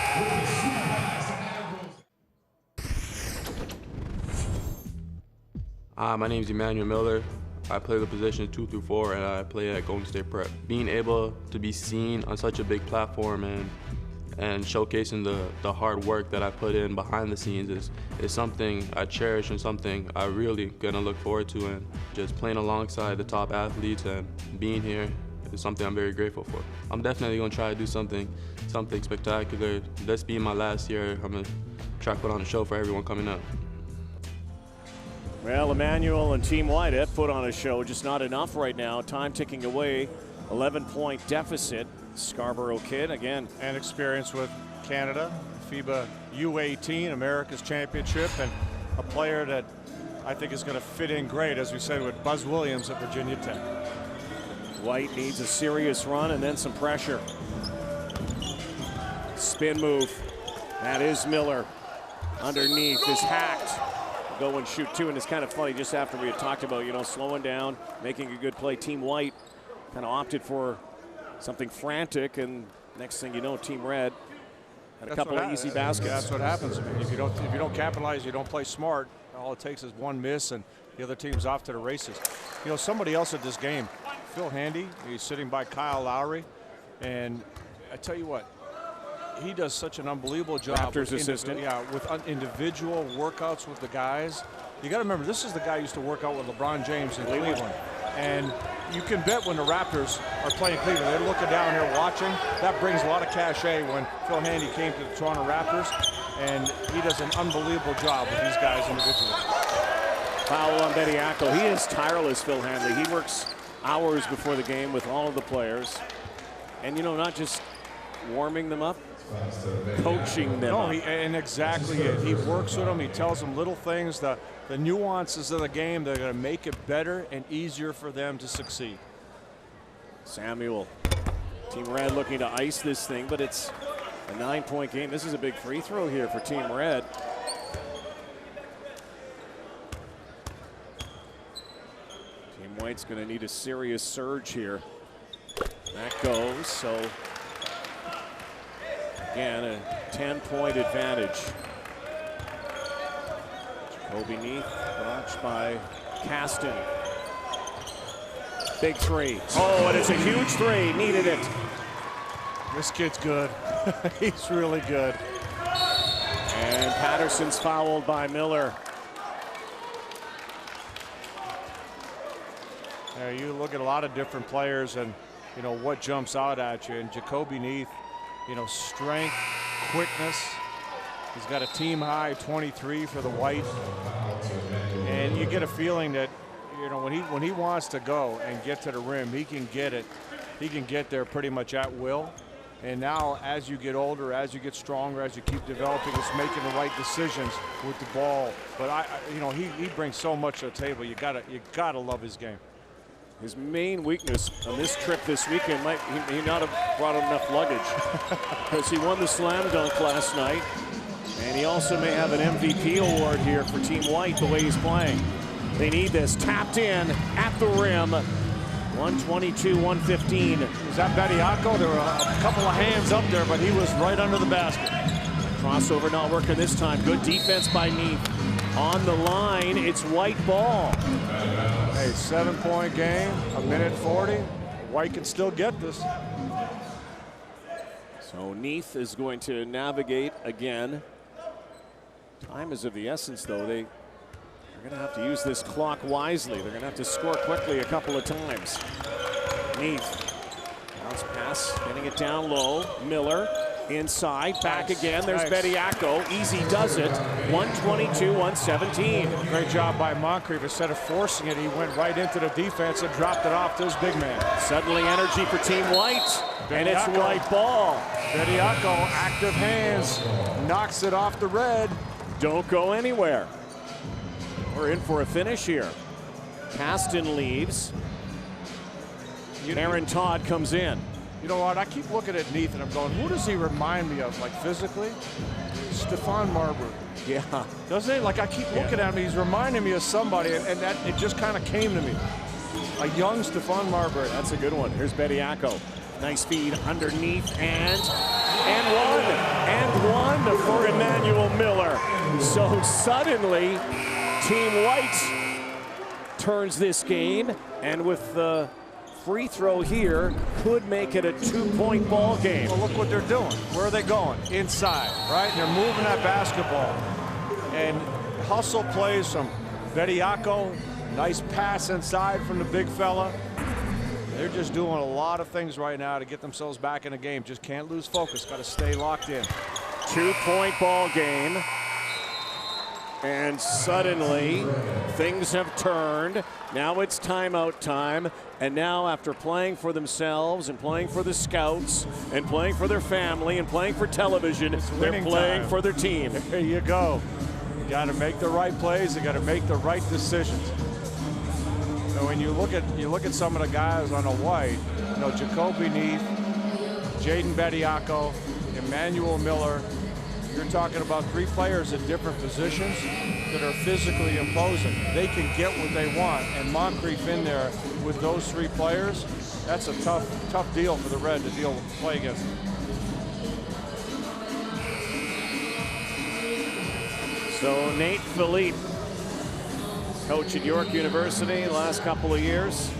My name is Emmanuel Miller. I play the positions 2 through 4, and I play at Golden State Prep. Being able to be seen on such a big platform and showcasing the hard work that I put in behind the scenes is something I cherish and something I really gonna look forward to. And just playing alongside the top athletes and being here is something I'm very grateful for. I'm definitely gonna try to do something spectacular. This being my last year, I'm gonna try to put on a show for everyone coming up. Well, Emmanuel and Team White have put on a show, just not enough right now. Time ticking away, 11-point deficit. Scarborough kid again. And experience with Canada, FIBA U18, America's championship, and a player that I think is going to fit in great, as we said, with Buzz Williams at Virginia Tech. White needs a serious run and then some pressure. Spin move. That is Miller. Underneath is hacked. Go and shoot two, and it's kind of funny, just after we had talked about, you know, slowing down, making a good play. Team White kind of opted for something frantic, and next thing you know, Team Red had a couple of easy baskets. That's what happens. I mean, if you don't capitalize, you don't play smart. All it takes is one miss, and the other team's off to the races. You know, somebody else at this game, Phil Handy, he's sitting by Kyle Lowry, and I tell you what, he does such an unbelievable job. Raptors assistant. With individual workouts with the guys. You got to remember, this is the guy who used to work out with LeBron James in Cleveland. And you can bet when the Raptors are playing Cleveland, they're looking down here watching. That brings a lot of cachet when Phil Handy came to the Toronto Raptors. And he does an unbelievable job with these guys individually. Foul on Bediako. He is tireless, Phil Hanley. He works hours before the game with all of the players. And, you know, not just warming them up, coaching them up. And exactly it. He works with them. He tells them little things, the nuances of the game that are going to make it better and easier for them to succeed. Samuel. Team Red looking to ice this thing, but it's a 9-point game. This is a big free throw here for Team Red. Team White's going to need a serious surge here. That goes, so again, a 10-point advantage. Jacoby Neath, watched by Caston. Big three. Oh, and it's a huge three. Needed it. This kid's good. He's really good. And Patterson's fouled by Miller. Yeah, you look at a lot of different players and, you know, what jumps out at you. And Jacoby Neath, you know, strength, quickness. He's got a team high 23 for the White. And you get a feeling that, you know, when he wants to go and get to the rim, he can get it. He can get there pretty much at will. And now, as you get older, as you get stronger, as you keep developing, it's making the right decisions with the ball. But you know, he brings so much to the table. You gotta love his game. His main weakness on this trip this weekend might he not have brought enough luggage, because he won the slam dunk last night, and he also may have an MVP award here for Team White the way he's playing. They need this. Tapped in at the rim. 122-115. Was that Bediako? There were a couple of hands up there, but he was right under the basket. Crossover not working this time. Good defense by Neath. On the line, it's White ball. Hey, 7-point game, a minute 40. White can still get this. So Neath is going to navigate again. Time is of the essence, though. They're going to have to use this clock wisely. They're going to have to score quickly a couple of times. Neath. Bounce pass, getting it down low. Miller inside, back again. There's Bediako. Easy does it. 122-117. Great job by Moncrief. Instead of forcing it, he went right into the defense and dropped it off to his big man. Suddenly energy for Team White. And it's White ball. Bediako, active hands, knocks it off the red. Don't go anywhere. We're in for a finish here. Caston leaves. Aaron Todd comes in. You know what? I keep looking at Neath and I'm going, who does he remind me of, like physically? Stephon Marbury. Yeah. Doesn't he? Like I keep looking at him, he's reminding me of somebody, and that it just kind of came to me. A young Stephon Marbury. That's a good one. Here's Bediako. Nice feed underneath and one for Emmanuel Miller. So suddenly, Team White turns this game, and with the free throw here, could make it a 2-point ball game. Well, look what they're doing. Where are they going? Inside, right? And they're moving that basketball. And hustle plays from Bediako. Nice pass inside from the big fella. They're just doing a lot of things right now to get themselves back in the game. Just can't lose focus. Got to stay locked in. 2-point ball game. And suddenly, things have turned. Now it's timeout time. And now, after playing for themselves and playing for the scouts and playing for their family and playing for television, they're playing for their team. There you go. You got to make the right plays. You got to make the right decisions. So when you look at some of the guys on the white, you know, Jacoby Neath, Jaden Bediako, Emmanuel Miller. You're talking about 3 players at different positions that are physically imposing. They can get what they want, and Moncrief in there with those 3 players, that's a tough deal for the Red to play against. So Nate Philippe, coach at York University the last couple of years.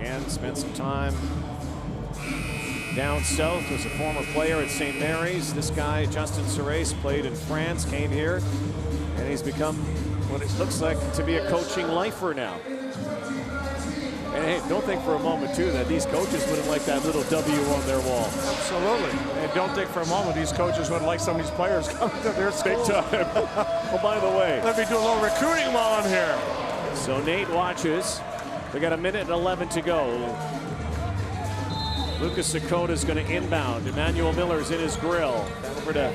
And spent some time down south, was a former player at St. Mary's. This guy, Justin Serres, played in France, came here, and he's become what it looks like to be a coaching lifer now. And hey, don't think for a moment, too, that these coaches wouldn't like that little W on their wall. Absolutely. And don't think for a moment these coaches would like some of these players coming to their school. Big time. Oh, by the way. Let me do a little recruiting while I'm here. So Nate watches. We got 1:11 to go. Lucas Sakota's going to inbound. Emmanuel Miller's in his grill. Over to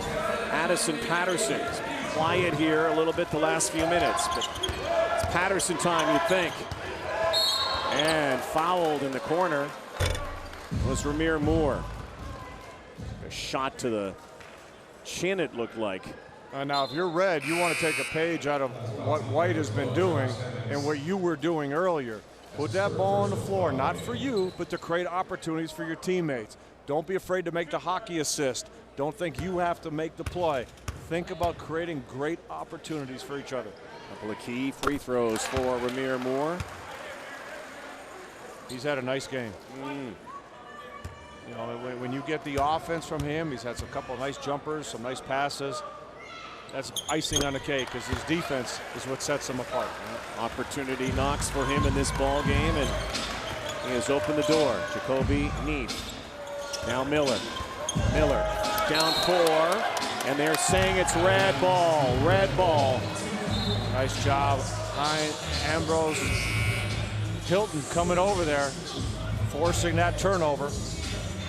Addison Patterson. It's quiet here a little bit the last few minutes, but it's Patterson time, you'd think. And fouled in the corner was Ramir Moore. A shot to the chin, it looked like. Now, if you're Red, you want to take a page out of what White has been doing and what you were doing earlier. Put that ball on the floor, not for you, but to create opportunities for your teammates. Don't be afraid to make the hockey assist. Don't think you have to make the play. Think about creating great opportunities for each other. A couple of key free throws for Ramir Moore. He's had a nice game. You know, when you get the offense from him, he's had a couple of nice jumpers, some nice passes. That's icing on the cake, because his defense is what sets him apart. Opportunity knocks for him in this ball game, and he has opened the door. Jacoby Neath. Now Miller. Miller down 4, and they're saying it's red ball. Red ball. Nice job. Ambrose Hilton coming over there, forcing that turnover.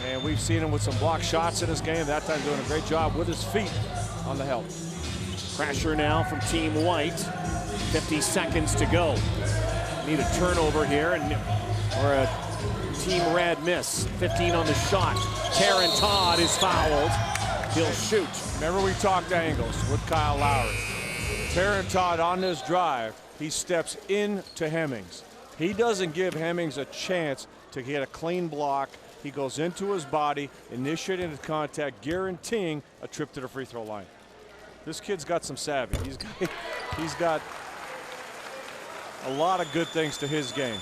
And we've seen him with some block shots in this game. That time doing a great job with his feet on the help. Pressure now from Team White. 50 seconds to go. Need a turnover here, or a Team Red miss. 15 on the shot. Taron Todd is fouled. He'll shoot. Remember we talked angles with Kyle Lowry. Taron Todd on this drive, he steps into Hemmings. He doesn't give Hemmings a chance to get a clean block. He goes into his body, initiating the contact, guaranteeing a trip to the free throw line. This kid's got some savvy. He's got a lot of good things to his game.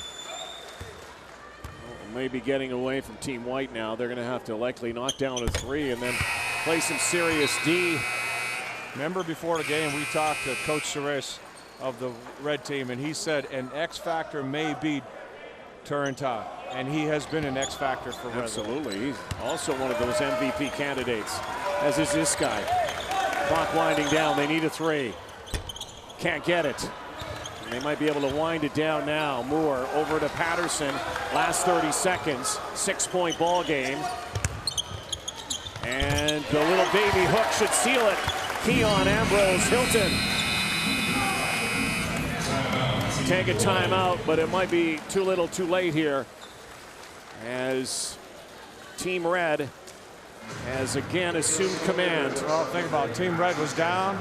Well, maybe getting away from Team White now. They're going to have to likely knock down a 3 and then play some serious D. Remember before the game we talked to Coach Serres of the Red team, and he said an X factor may be Taron Todd, and he has been an X factor for Red. Absolutely. He's also one of those MVP candidates, as is this guy. Clock winding down. They need a 3. Can't get it. And they might be able to wind it down now. Moore over to Patterson. Last 30 seconds. 6-point ball game. And the little baby hook should seal it. Keon Ambrose Hilton. take a timeout, but it might be too little too late here, as Team Red has again assumed command. Well, think about it. Team Red was down.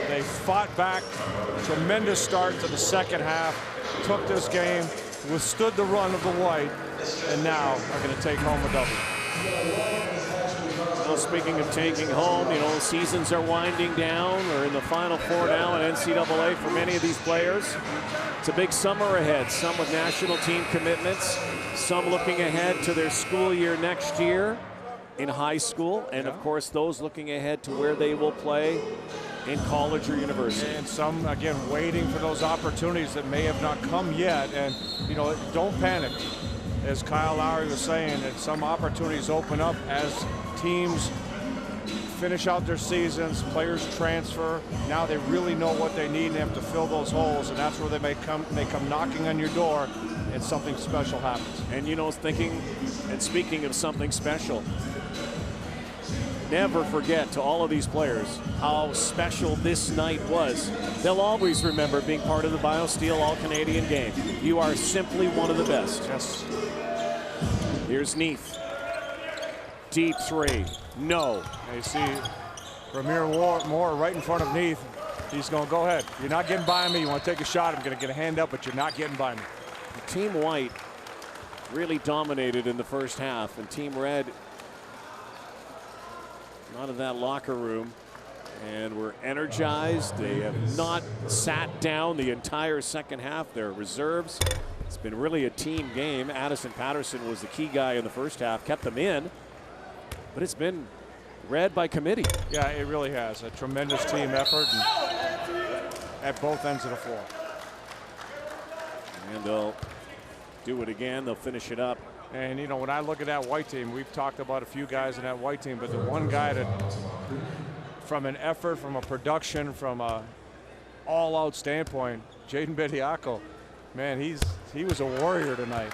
They fought back. Tremendous start to the second half. Took this game, withstood the run of the white, and now are going to take home a W. Well, speaking of taking home, you know, seasons are winding down. We're in the Final Four now in NCAA for many of these players. It's a big summer ahead, some with national team commitments, some looking ahead to their school year next year in high school, and of course those looking ahead to where they will play in college or university. And some, again, waiting for those opportunities that may have not come yet. And, you know, don't panic. As Kyle Lowry was saying, that some opportunities open up as teams finish out their seasons, players transfer. Now they really know what they need and have to fill those holes, and that's where they may come knocking on your door, and something special happens. And, you know, thinking and speaking of something special, never forget to all of these players how special this night was. They'll always remember being part of the BioSteel All-Canadian game. You are simply one of the best. Yes. Here's Neath. Deep three. No. You see Ramir Moore right in front of Neath. He's going to go ahead. You're not getting by me. You want to take a shot, I'm going to get a hand up, but you're not getting by me. Team White really dominated in the first half, and Team Red out of that locker room, and we're energized. They have not sat down the entire second half. They're reserves. It's been really a team game. Addison Patterson was the key guy in the first half, kept them in, but it's been Red by committee. Yeah, it really has. A tremendous team effort at both ends of the floor. And they'll do it again. They'll finish it up. And, you know, when I look at that white team, we've talked about a few guys in that white team, but the one guy that, from an effort, from a production, from a all-out standpoint, Jaden Bediako, man, he was a warrior tonight.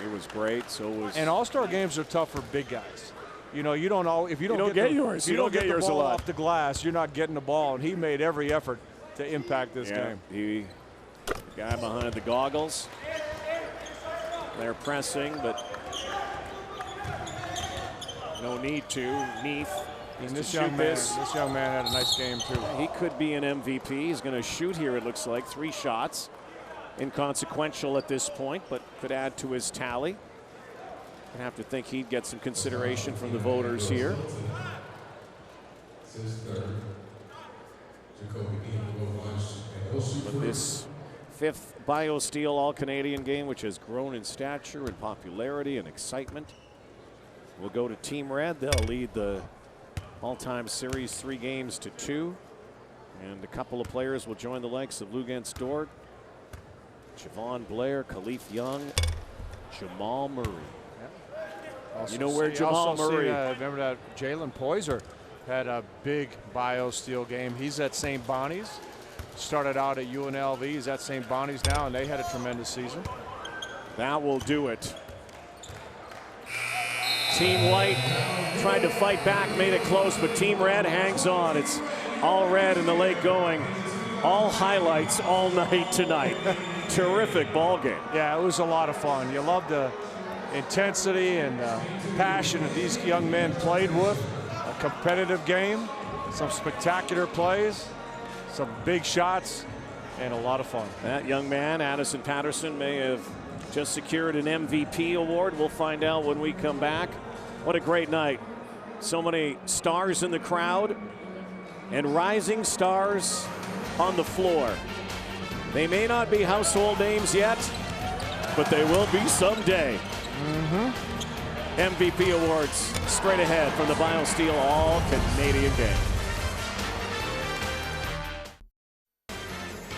He was great. So was. And all-star games are tough for big guys. You know, you don't know if you don't get yours. You don't get yours the ball a lot off the glass. You're not getting the ball, and he made every effort to impact this game. The guy behind the goggles. They're pressing, but no need to. Neath. And this young man had a nice game too. He could be an MVP. He's going to shoot here, it looks like. 3 shots. Inconsequential at this point, but could add to his tally. I have to think he'd get some consideration from the voters here. But this 5th BioSteel All-Canadian game, which has grown in stature and popularity and excitement, will go to Team Red. They'll lead the all-time series 3 games to 2. And a couple of players will join the likes of Luguentz Dort, Javon Blair, Khalif Young, Jamal Murray. Also you know where Jamal Murray. Remember that Jalen Poyser had a big BioSteel game. He's at St. Bonnie's. Started out at UNLV. He's at St. Bonnie's now, and they had a tremendous season. That will do it. Team White tried to fight back, made it close, but Team Red hangs on. It's all red in the late going. All highlights all night tonight. Terrific ball game. Yeah, it was a lot of fun. You love the intensity and passion that these young men played with. A competitive game, some spectacular plays, some big shots, and a lot of fun. That young man, Addison Patterson, may have just secured an MVP award. We'll find out when we come back. What a great night. So many stars in the crowd and rising stars on the floor. They may not be household names yet, but they will be someday. MVP awards straight ahead from the BioSteel All-Canadian game.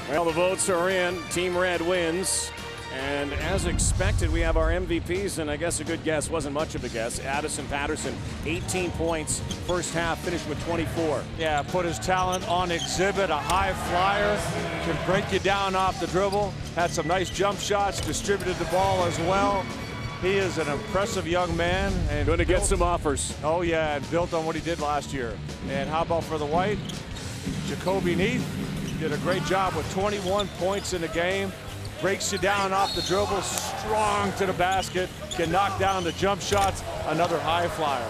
Well, the votes are in. Team Red wins. And as expected, we have our MVPs, and I guess a good guess, wasn't much of a guess. Addison Patterson, 18 points, first half, finished with 24. Yeah, put his talent on exhibit, a high flyer, can break you down off the dribble, had some nice jump shots, distributed the ball as well. He is an impressive young man. And going to get some offers. Oh yeah, and built on what he did last year. And how about for the White? Jacoby Neath, did a great job with 21 points in the game. Breaks you down off the dribble, strong to the basket, can knock down the jump shots, another high flyer.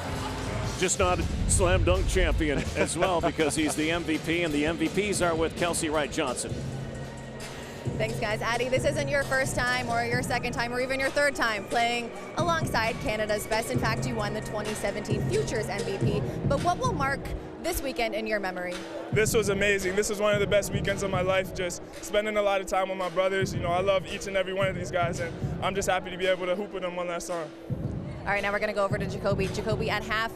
Just not a slam dunk champion as well because he's the MVP, and the MVPs are with Kelsey Wright-Johnson. Thanks, guys. Addie, this isn't your first time or your second time or even your third time playing alongside Canada's best. In fact, you won the 2017 Futures MVP. But what will mark this weekend in your memory? This was amazing. This was one of the best weekends of my life, just spending a lot of time with my brothers. You know, I love each and every one of these guys, and I'm just happy to be able to hoop with them one last time. All right, now we're going to go over to Jacoby. Jacoby, at half,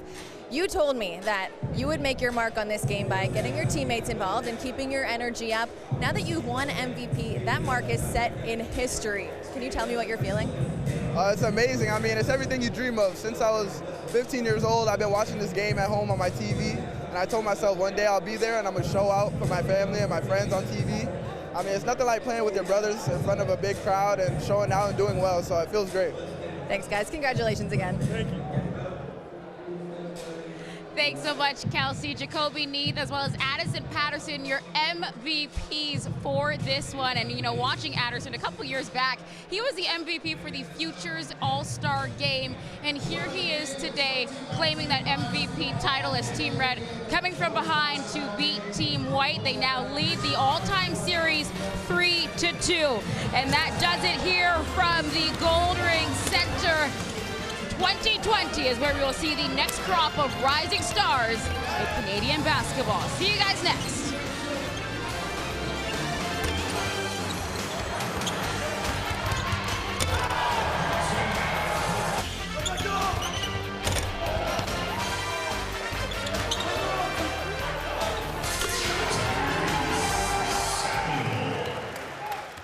you told me that you would make your mark on this game by getting your teammates involved and keeping your energy up. Now that you've won MVP, that mark is set in history. Can you tell me what you're feeling? It's amazing. I mean, it's everything you dream of. Since I was 15 years old, I've been watching this game at home on my TV, and I told myself one day I'll be there and I'm going to show out for my family and my friends on TV. I mean, it's nothing like playing with your brothers in front of a big crowd and showing out and doing well, so it feels great. Thanks, guys. Congratulations again. Thank you. Thanks so much, Kelsey. Jacoby Neath, as well as Addison Patterson, your MVPs for this one. And, you know, watching Addison a couple years back, he was the MVP for the Futures All-Star Game. And here he is today claiming that MVP title as Team Red, coming from behind to beat Team White. They now lead the all-time series 3-2. And that does it here from the Goldring Center. 2020 is where we will see the next crop of rising stars in Canadian basketball. See you guys next.